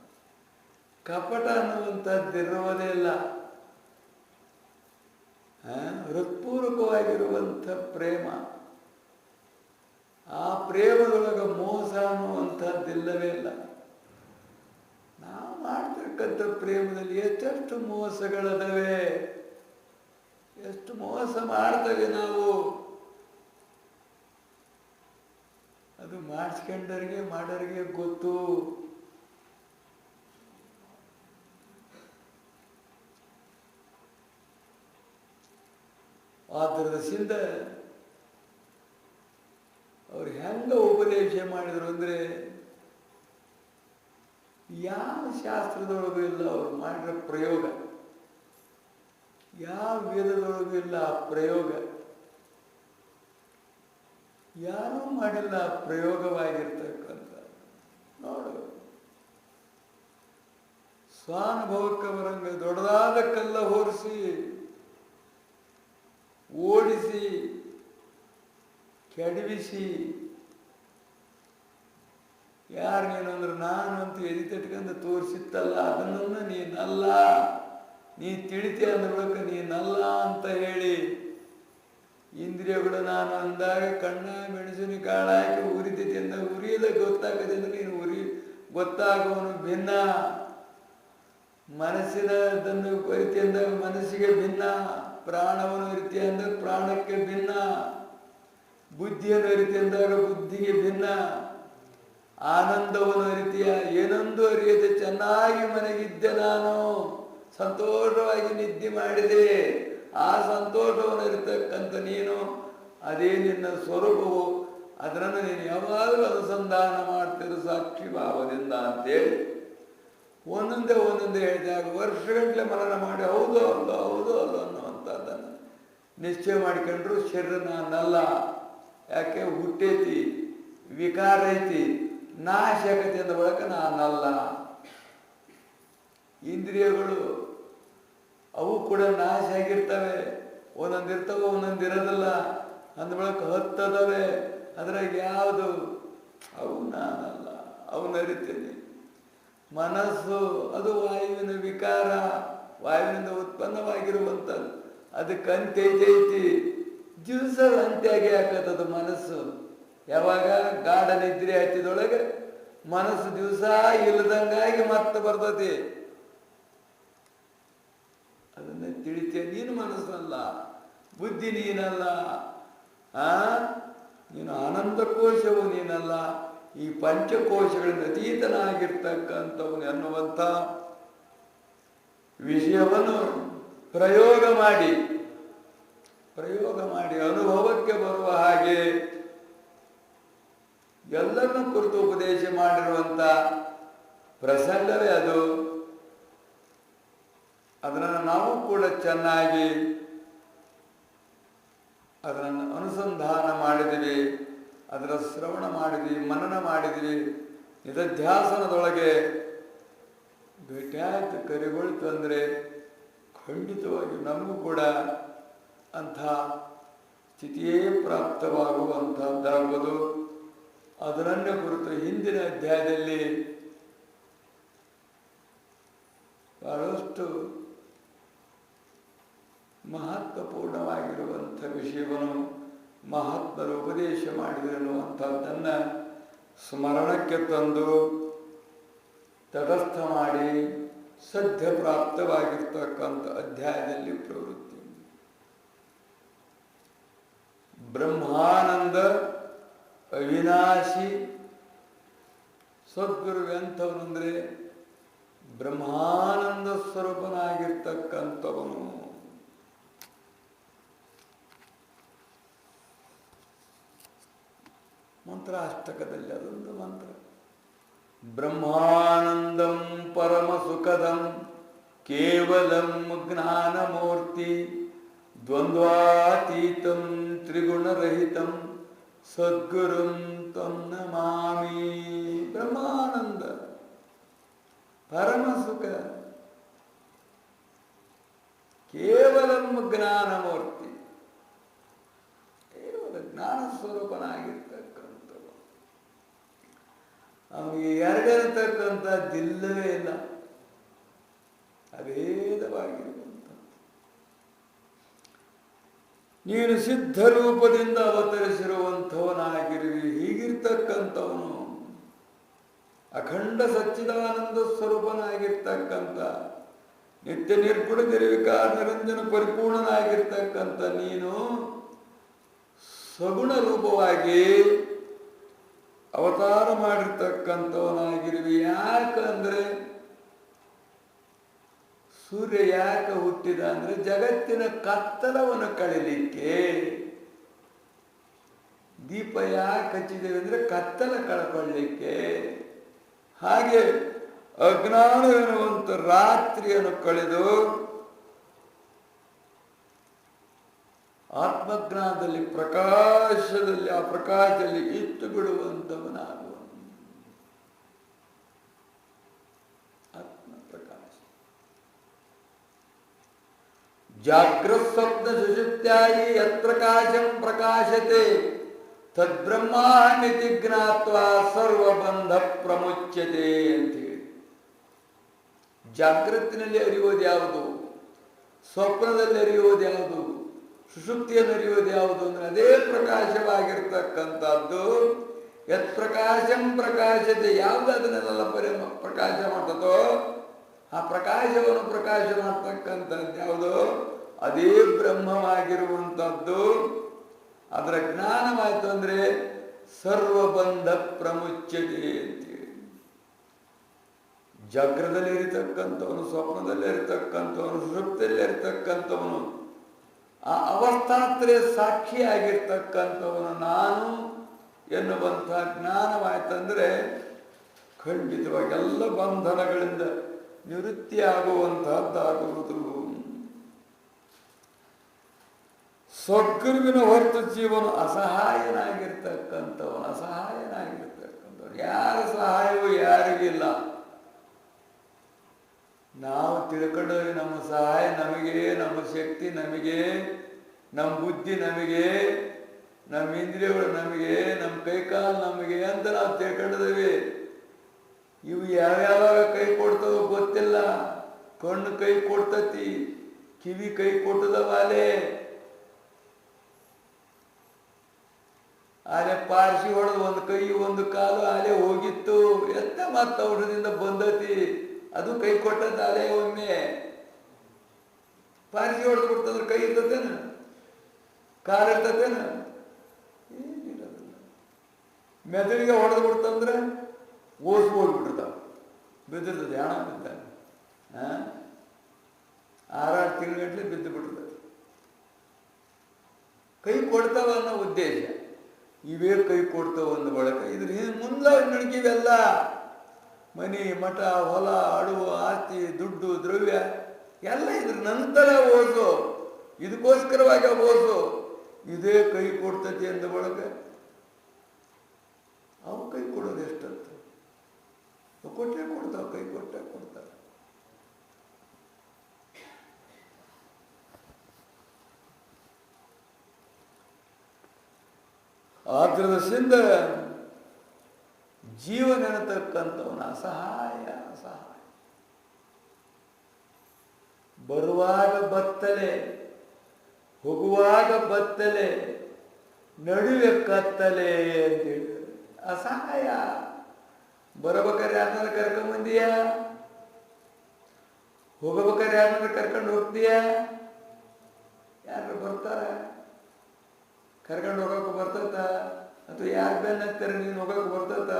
ಕಪಟ ಅನ್ನುವಂಥದ್ದಿರುವುದೇ ಇಲ್ಲ. ಹೃತ್ಪೂರ್ವಕವಾಗಿರುವಂಥ ಪ್ರೇಮ. ಆ ಪ್ರೇಮದೊಳಗೆ ಮೋಸ ಅನ್ನುವಂಥದ್ದಿಲ್ಲವೇ ಇಲ್ಲ. ನಾವು ಮಾಡ್ತಕ್ಕಂಥ ಪ್ರೇಮದಲ್ಲಿ ಎಷ್ಟೆಷ್ಟು ಮೋಸಗಳದವೆ, ಎಷ್ಟು ಮೋಸ ಮಾಡ್ತೇವೆ ನಾವು. ಅದು ಮಾಡಿಸ್ಕೊಂಡವ್ರಿಗೆ ಮಾಡೋರಿಗೆ ಗೊತ್ತು. ಆದ್ರದಸಿಂದ ಅವ್ರು ಹೆಂಗ ಉಪದೇಶ ಮಾಡಿದ್ರು ಅಂದ್ರೆ ಯಾವ ಶಾಸ್ತ್ರದೊಳಗೂ ಇಲ್ಲ ಅವ್ರು ಮಾಡಿರೋ ಪ್ರಯೋಗ, ಯಾವ ವೇದದೊಳಗೂ ಇಲ್ಲ ಆ ಪ್ರಯೋಗ, ಯಾರೂ ಮಾಡಿಲ್ಲ ಆ ಪ್ರಯೋಗವಾಗಿರ್ತಕ್ಕಂಥ. ನೋಡು, ಸ್ವಾನುಭವಕ್ಕೆ ಬರಂಗ ದೊಡ್ಡದಾದ ಕಲ್ಲ ಹೋರಿಸಿ ಓಡಿಸಿ ಕೆಡವಿಸಿ. ಯಾರು ನೀನು ಅಂದ್ರೆ ನಾನು ಅಂತ ಎದಿ ತಟ್ಕೊಂಡು ತೋರಿಸಿತ್ತಲ್ಲ, ಅದನ್ನು ನೀನಲ್ಲ, ನೀ ತಿಳಿತೆ ಅಂದ್ರೊಳಕ ನೀನಲ್ಲ ಅಂತ ಹೇಳಿ ಇಂದ್ರಿಯಗಳು ನಾನು ಅಂದಾಗ ಕಣ್ಣ ಮೆಣಸಿನ ಕಾಳಾಗಿ ಉರಿತೈತಿ ಅಂದ ಉರಿಯದ ಗೊತ್ತಾಗದೆ ಅಂದ್ರೆ ನೀನು ಗೊತ್ತಾಗುವನು ಭಿನ್ನ. ಮನಸ್ಸಿನದನ್ನು ಅರಿತಿ ಅಂದಾಗ ಮನಸ್ಸಿಗೆ ಭಿನ್ನ, ಪ್ರಾಣವನ್ನು ಅರಿತಿ ಅಂದಾಗ ಪ್ರಾಣಕ್ಕೆ ಭಿನ್ನ, ಬುದ್ಧಿಯನ್ನು ಅರಿತಿ ಅಂದಾಗ ಬುದ್ಧಿಗೆ ಭಿನ್ನ, ಆನಂದವನ್ನು ಅರಿತಿಯ ಏನೊಂದು ಅರಿಯದೆ ಚೆನ್ನಾಗಿ ಮನೆಗಿದ್ದೆ ನಾನು, ಸಂತೋಷವಾಗಿ ನಿದ್ದೆ ಮಾಡಿದೆ. ಆ ಸಂತೋಷವನ್ನು ಅರಿತಕ್ಕಂಥ ನೀನು ಅದೇ ನಿನ್ನ ಸ್ವರೂಪವು, ಅದನ್ನು ನೀನು ಯಾವಾಗಲೂ ಅನುಸಂಧಾನ ಮಾಡ್ತಿರು ಸಾಕ್ಷಿ ಭಾವದಿಂದ ಅಂತೇಳಿ ಒಂದೊಂದೇ ಹೇಳಿದಾಗ ವರ್ಷಗಟ್ಟಲೆ ಮನನ ಮಾಡಿ ಹೌದು ಅಲ್ಲ ಅನ್ನುವಂಥದ್ದನ್ನು ನಿಶ್ಚಯ ಮಾಡಿಕೊಂಡ್ರು. ಶರೀರ ನಾನಲ್ಲ, ಯಾಕೆ ಹುಟ್ಟೈತಿ, ವಿಕಾರ ಐತಿ, ನಾಶ ಆಗತಿ ಅಂದ ಬಳಿಕ ನಾನಲ್ಲ. ಇಂದ್ರಿಯಗಳು ಅವು ಕೂಡ ನಾಶ ಆಗಿರ್ತವೆ, ಒಂದೊಂದಿರ್ತವೆ ಒಂದೊಂದಿರೋದಿಲ್ಲ, ಅಂದ ಬಳಿಕ ಹತ್ತದವೆ. ಅದ್ರಾಗ ಯಾವುದು ಅವು ನಾನಲ್ಲ, ಅವನ್ನ ಅರಿತೀನಿ. ಮನಸ್ಸು ಅದು ವಾಯುವಿನ ವಿಕಾರ, ವಾಯುವಿನಿಂದ ಉತ್ಪನ್ನವಾಗಿರುವಂಥದ್ದು, ಅದಕ್ಕೆ ಅಂತ್ಯ ಐತಿ. ದಿವಸ ಅಂತ್ಯಾಗಿ ಹಾಕತ್ತದು ಮನಸ್ಸು. ಯಾವಾಗ ಗಾಢ ನಿದ್ರೆ ಹತ್ತಿದೊಳಗೆ ಮನಸ್ಸು ದಿವಸ ಇಲ್ಲದಂಗಾಗಿ ಮತ್ತೆ ಬರ್ತತಿ. ಅದನ್ನ ತಿಳಿತೇ. ನೀನು ಮನಸ್ಸಲ್ಲ, ಬುದ್ಧಿ ನೀನಲ್ಲ, ನೀನು ಆನಂದ ಕೋಶವು ನೀನಲ್ಲ, ಈ ಪಂಚಕೋಶಗಳಿಂದ ಅತೀತನಾಗಿರ್ತಕ್ಕಂಥವನು ಎನ್ನುವಂಥ ವಿಷಯವನ್ನು ಪ್ರಯೋಗ ಮಾಡಿ ಅನುಭವಕ್ಕೆ ಬರುವ ಹಾಗೆ ಎಲ್ಲರನ್ನೂ ಕುರಿತು ಉಪದೇಶ ಮಾಡಿರುವಂಥ ಪ್ರಸಂಗವೇ ಅದು. ಅದನ್ನು ನಾವು ಕೂಡ ಚೆನ್ನಾಗಿ ಅದನ್ನು ಅನುಸಂಧಾನ ಮಾಡಿದ್ವಿ, ಅದರ ಶ್ರವಣ ಮಾಡಿದ್ವಿ, ಮನನ ಮಾಡಿದ್ವಿ, ನಿರಧ್ಯಾಸನದೊಳಗೆ ಭೇಟಿಯಾಯಿತು, ಕರಿಗೊಳ್ತು ಅಂದರೆ ಖಂಡಿತವಾಗಿ ನಮಗೂ ಕೂಡ ಅಂಥ ಸ್ಥಿತಿಯೇ ಪ್ರಾಪ್ತವಾಗುವಂಥದ್ದಾಗುವುದು. ಅದರನ್ನೇ ಕುರಿತು ಹಿಂದಿನ ಅಧ್ಯಾಯದಲ್ಲಿ ಬಹಳಷ್ಟು ಮಹತ್ವಪೂರ್ಣವಾಗಿರುವಂಥ ವಿಷಯವನ್ನು ಮಹಾತ್ಮರು ಉಪದೇಶ ಮಾಡಿದರೆನ್ನುವಂಥದ್ದನ್ನು ಸ್ಮರಣಕ್ಕೆ ತಂದು ತಟಸ್ಥ ಮಾಡಿ ಸದ್ಯ ಪ್ರಾಪ್ತವಾಗಿರ್ತಕ್ಕಂಥ ಅಧ್ಯಾಯದಲ್ಲಿ ಪ್ರವೃತ್ತಿ. ಬ್ರಹ್ಮಾನಂದ ಅವಿನಾಶಿ ಸದ್ಗುರು ಎಂಥವನಂದ್ರೆ ಬ್ರಹ್ಮಾನಂದ ಸ್ವರೂಪನಾಗಿರ್ತಕ್ಕಂಥವನು. ಮಂತ್ರಾಷ್ಟಕದಲ್ಲಿ ಅದೊಂದು ಮಂತ್ರ. ಬ್ರಹ್ಮಾನಂದಂ ಪರಮ ಸುಖದಂ ಕೇವಲಂ ಜ್ಞಾನಮೂರ್ತಿ ದ್ವಂದ್ವಾತೀತಂ ತ್ರಿಗುಣರಹಿತಂ ಸದ್ಗುರುಂ ತ್ವಂ ನಮಾಮಿ. ಬ್ರಹ್ಮಾನಂದ, ಪರಮ ಸುಖ, ಕೇವಲಂ ಜ್ಞಾನಮೂರ್ತಿ, ಕೇವಲ ಜ್ಞಾನ ಸ್ವರೂಪನಾಗಿರ್ತಕ್ಕಂಥವು. ಅವನಿಗೆ ಎರಡರತಕ್ಕಂಥದ್ದಿಲ್ಲವೇ ಇಲ್ಲ, ಅಭೇದವಾಗಿರುವಂಥ. ನೀನು ಸಿದ್ಧ ರೂಪದಿಂದ ಅವತರಿಸಿರುವಂಥವನಾಗಿರುವಿ. ಹೀಗಿರ್ತಕ್ಕಂಥವನು ಅಖಂಡ ಸಚ್ಚಿದಾನಂದ ಸ್ವರೂಪನಾಗಿರ್ತಕ್ಕಂಥ ನಿತ್ಯ ನಿರ್ಗುಣ ನಿರ್ವಿಕಾರ ನಿರಂಜನ ಪರಿಪೂರ್ಣನಾಗಿರ್ತಕ್ಕಂಥ ನೀನು ಸಗುಣ ರೂಪವಾಗಿ ಅವತಾರ ಮಾಡಿರ್ತಕ್ಕಂಥವನಾಗಿರುವಿ. ಯಾಕಂದ್ರೆ ಸೂರ್ಯ ಯಾಕೆ ಹುಟ್ಟಿದ ಅಂದ್ರೆ ಜಗತ್ತಿನ ಕತ್ತಲವನ್ನು ಕಳಿಲಿಕ್ಕೆ. ದೀಪ ಯಾಕೆ ಹಚ್ಚಿದ್ದೇವೆ ಅಂದ್ರೆ ಕತ್ತಲ ಕಳ್ಕೊಳ್ಳಿಕ್ಕೆ. ಹಾಗೆ ಅಜ್ಞಾನ ಎನ್ನುವಂಥ ರಾತ್ರಿಯನ್ನು ಕಳೆದು ಆತ್ಮಜ್ಞಾನದಲ್ಲಿ ಪ್ರಕಾಶದಲ್ಲಿ ಆ ಪ್ರಕಾಶದಲ್ಲಿ ಇತ್ತು ಬಿಡುವಂಥವನಾಗುವ ಆತ್ಮ ಪ್ರಕಾಶ. ಜಾಗೃತ್ ಸ್ವಪ್ನ ಸುಷುಪ್ತ್ಯಾಯಿ ಯತ್ ಪ್ರಕಾಶಂ ಪ್ರಕಾಶತೆ ತದ್ಬ್ರಹ್ಮಾಮಿತಿ ಜ್ಞಾತ್ವ ಸರ್ವಬಂಧ ಪ್ರಮುಚ್ಯತೆ ಅಂತೇಳಿ. ಜಾಗೃತಿನಲ್ಲಿ ಅರಿಯೋದು ಯಾವುದು, ಸ್ವಪ್ನದಲ್ಲಿ ಅರಿಯೋದು ಯಾವುದು, ಸುಷುಪ್ತಿಯನ್ನು ಅರಿಯೋದು ಯಾವುದು ಅಂದರೆ ಅದೇ ಪ್ರಕಾಶವಾಗಿರ್ತಕ್ಕಂಥದ್ದು. ಯತ್ ಪ್ರಕಾಶಂ ಪ್ರಕಾಶತೆ, ಯಾವುದು ಅದನ್ನೆಲ್ಲ ಪ್ರಕಾಶ ಮಾಡ್ತದೋ ಆ ಪ್ರಕಾಶವನ್ನು ಪ್ರಕಾಶ ಮಾಡ್ತಕ್ಕಂಥದ್ದು ಯಾವುದೋ ಅದೇ ಬ್ರಹ್ಮವಾಗಿರುವಂಥದ್ದು. ಅದರ ಜ್ಞಾನವಾಯಿತು ಅಂದರೆ ಸರ್ವಬಂಧ ಪ್ರಮುಚ್ಯತೆ ಅಂತೇಳಿ. ಜಾಗ್ರದಲ್ಲಿ ಇರತಕ್ಕಂಥವನು, ಸ್ವಪ್ನದಲ್ಲಿ ಇರತಕ್ಕಂಥವನು, ಸುಷುಪ್ತಿಯಲ್ಲಿ ಇರತಕ್ಕಂಥವನು, ಆ ಅವಸ್ಥಾತ್ರಯ ಸಾಕ್ಷಿಯಾಗಿರ್ತಕ್ಕಂಥವನು ನಾನು ಎನ್ನುವಂಥ ಜ್ಞಾನವಾಯ್ತಂದ್ರೆ ಖಂಡಿತವಾಗಿ ಎಲ್ಲ ಬಂಧನಗಳಿಂದ ನಿವೃತ್ತಿ ಆಗುವಂತಹದ್ದಾಗುವುದು. ಸ್ವಗುರುವಿನ ಹೊರತು ಜೀವನ ಅಸಹಾಯನಾಗಿರ್ತಕ್ಕಂಥವನು, ಯಾರ ಸಹಾಯವೂ ಯಾರಿಗಿಲ್ಲ. ನಾವು ತಿಳ್ಕೊಂಡು ನಮ್ಮ ಸಹಾಯ ನಮಗೆ, ನಮ್ಮ ಶಕ್ತಿ ನಮಗೆ, ನಮ್ಮ ಬುದ್ಧಿ ನಮಗೆ, ನಮ್ಮ ಇಂದ್ರಿಯಗಳು ನಮಗೆ, ನಮ್ಮ ಕೈಕಾಲು ನಮಗೆ ಅಂತ ನಾವು ತಿಳ್ಕೊಂಡಿದ್ದೇವೆ. ಇವು ಯಾವ್ಯಾವಾಗ ಕೈ ಕೊಡ್ತವೋ ಗೊತ್ತಿಲ್ಲ. ಕಣ್ಣು ಕೈ ಕೊಡ್ತತಿ, ಕಿವಿ ಕೈ ಕೊಟ್ಟದವಾಲೆ, ಆಲೆ ಪಾರ್ಸಿ ಹೊಡೆದು ಒಂದು ಕೈ ಒಂದು ಕಾಲು ಆಲೆ ಹೋಗಿತ್ತು, ಎಂತ ಮತ್ತ ಔಷಧದಿಂದ ಬಂದತಿ, ಅದು ಕೈ ಕೊಟ್ಟದ್ದು ಆಲೆ. ಒಮ್ಮೆ ಪಾರ್ಸಿ ಹೊಡೆದು ಬಿಡ್ತಂದ್ರೆ ಕೈ ಇರ್ತತೇನ, ಕಾಲು ಇರ್ತತೇನ, ಏನಿರೋದಿಲ್ಲ. ಮೆದುಳಿಗೆ ಹೊಡೆದು ಬಿಡ್ತಂದ್ರೆ ಓಸ್ ಹೋಗ್ಬಿಟ್ಟಿರ್ತಾವ, ಬಿದ್ದಿರ್ತದೆ, ಹಣ ಬಿದ್ದ 6 ತಿಂಗಳ ಬಿದ್ದು ಬಿಟ್ಟಿರ್ತದೆ. ಕೈ ಕೊಡ್ತಾವ ಅನ್ನೋ ಉದ್ದೇಶ. ಇವೇ ಕೈ ಕೊಡ್ತಾವ ಒಂದು ಬಳಕ. ಇದ್ರ ಮುಂದೆ ನಡ್ಕಿವೆಲ್ಲ ಮನೆ ಮಠ ಹೊಲ ಅಡುವು ಆಸ್ತಿ ದುಡ್ಡು ದ್ರವ್ಯ ಎಲ್ಲ ಇದ್ರ ನಂತರ ಓಸು, ಇದಕ್ಕೋಸ್ಕರವಾಗಿ ಓಸು. ಇದೇ ಕೈ ಕೊಡ್ತತಿ ಅಂದ ಬಳಕ ಅವು ಕೈ ಕೊಡೋದು ಎಷ್ಟಂತ ಕೊಟ್ಟೆ ಕೊಡ್ತಾವ, ಕೈ ಕೊಟ್ಟೆ ಕೊಡ್ತಾರೆ. ಆದ್ರದಿಂದ ಜೀವನ ಎನ್ನತಕ್ಕಂಥವನ ಅಸಹಾಯ. ಬರುವಾಗ ಬತ್ತಲೆ, ಹೋಗುವಾಗ ಬತ್ತಲೆ, ನಡುವೆ ಕತ್ತಲೆ ಅಂತ ಹೇಳಿದ್ರು. ಅಸಹಾಯ. ಬರಬೇಕಾದ್ರೆ ಯಾರನ್ನ ಕರ್ಕೊಂಡ್ಬಂದೀಯ, ಹೋಗಬೇಕಾದ್ರೆ ಯಾರನ್ನ ಕರ್ಕೊಂಡು ಹೋಗ್ತೀಯ? ಯಾರು ಬರ್ತಾರ? ಕರ್ಕೊಂಡು ಹೋಗಕ್ಕೆ ಬರ್ತೈತ? ಅಥವಾ ಯಾರು ಬೆನ್ನ ಹತ್ತಾರೆ ನೀನು ಹೋಗಕ್ಕೆ ಬರ್ತೈತ?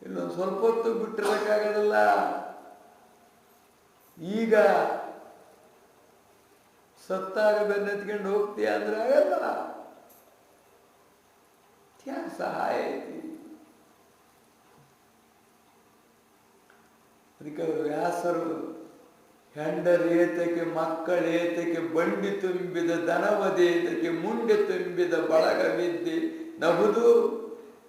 ಇಲ್ಲೊಂದು ಸ್ವಲ್ಪ ಹೊತ್ತು ಬಿಟ್ಟಿರಬೇಕಾಗಲ್ಲ. ಈಗ ಸತ್ತಾಗ ಬೆನ್ನ ಎತ್ಕೊಂಡು ಹೋಗ್ತೀಯ ಅಂದ್ರೆ ಆಗಲ್ಲ. ಯಾರು ಸಹಾಯ ಐತಿ? ಅದಕ್ಕೆ ವ್ಯಾಸರು ಹೆಂಡರೇತಕ್ಕೆ ಮಕ್ಕಳೇತಕ್ಕೆ ಬಂಡಿ ತುಂಬಿದ ದನವದೇತಕ್ಕೆ ಮುಂಡೆ ತುಂಬಿದ ಬಳಗವಿದ್ದೆ ನಹುದು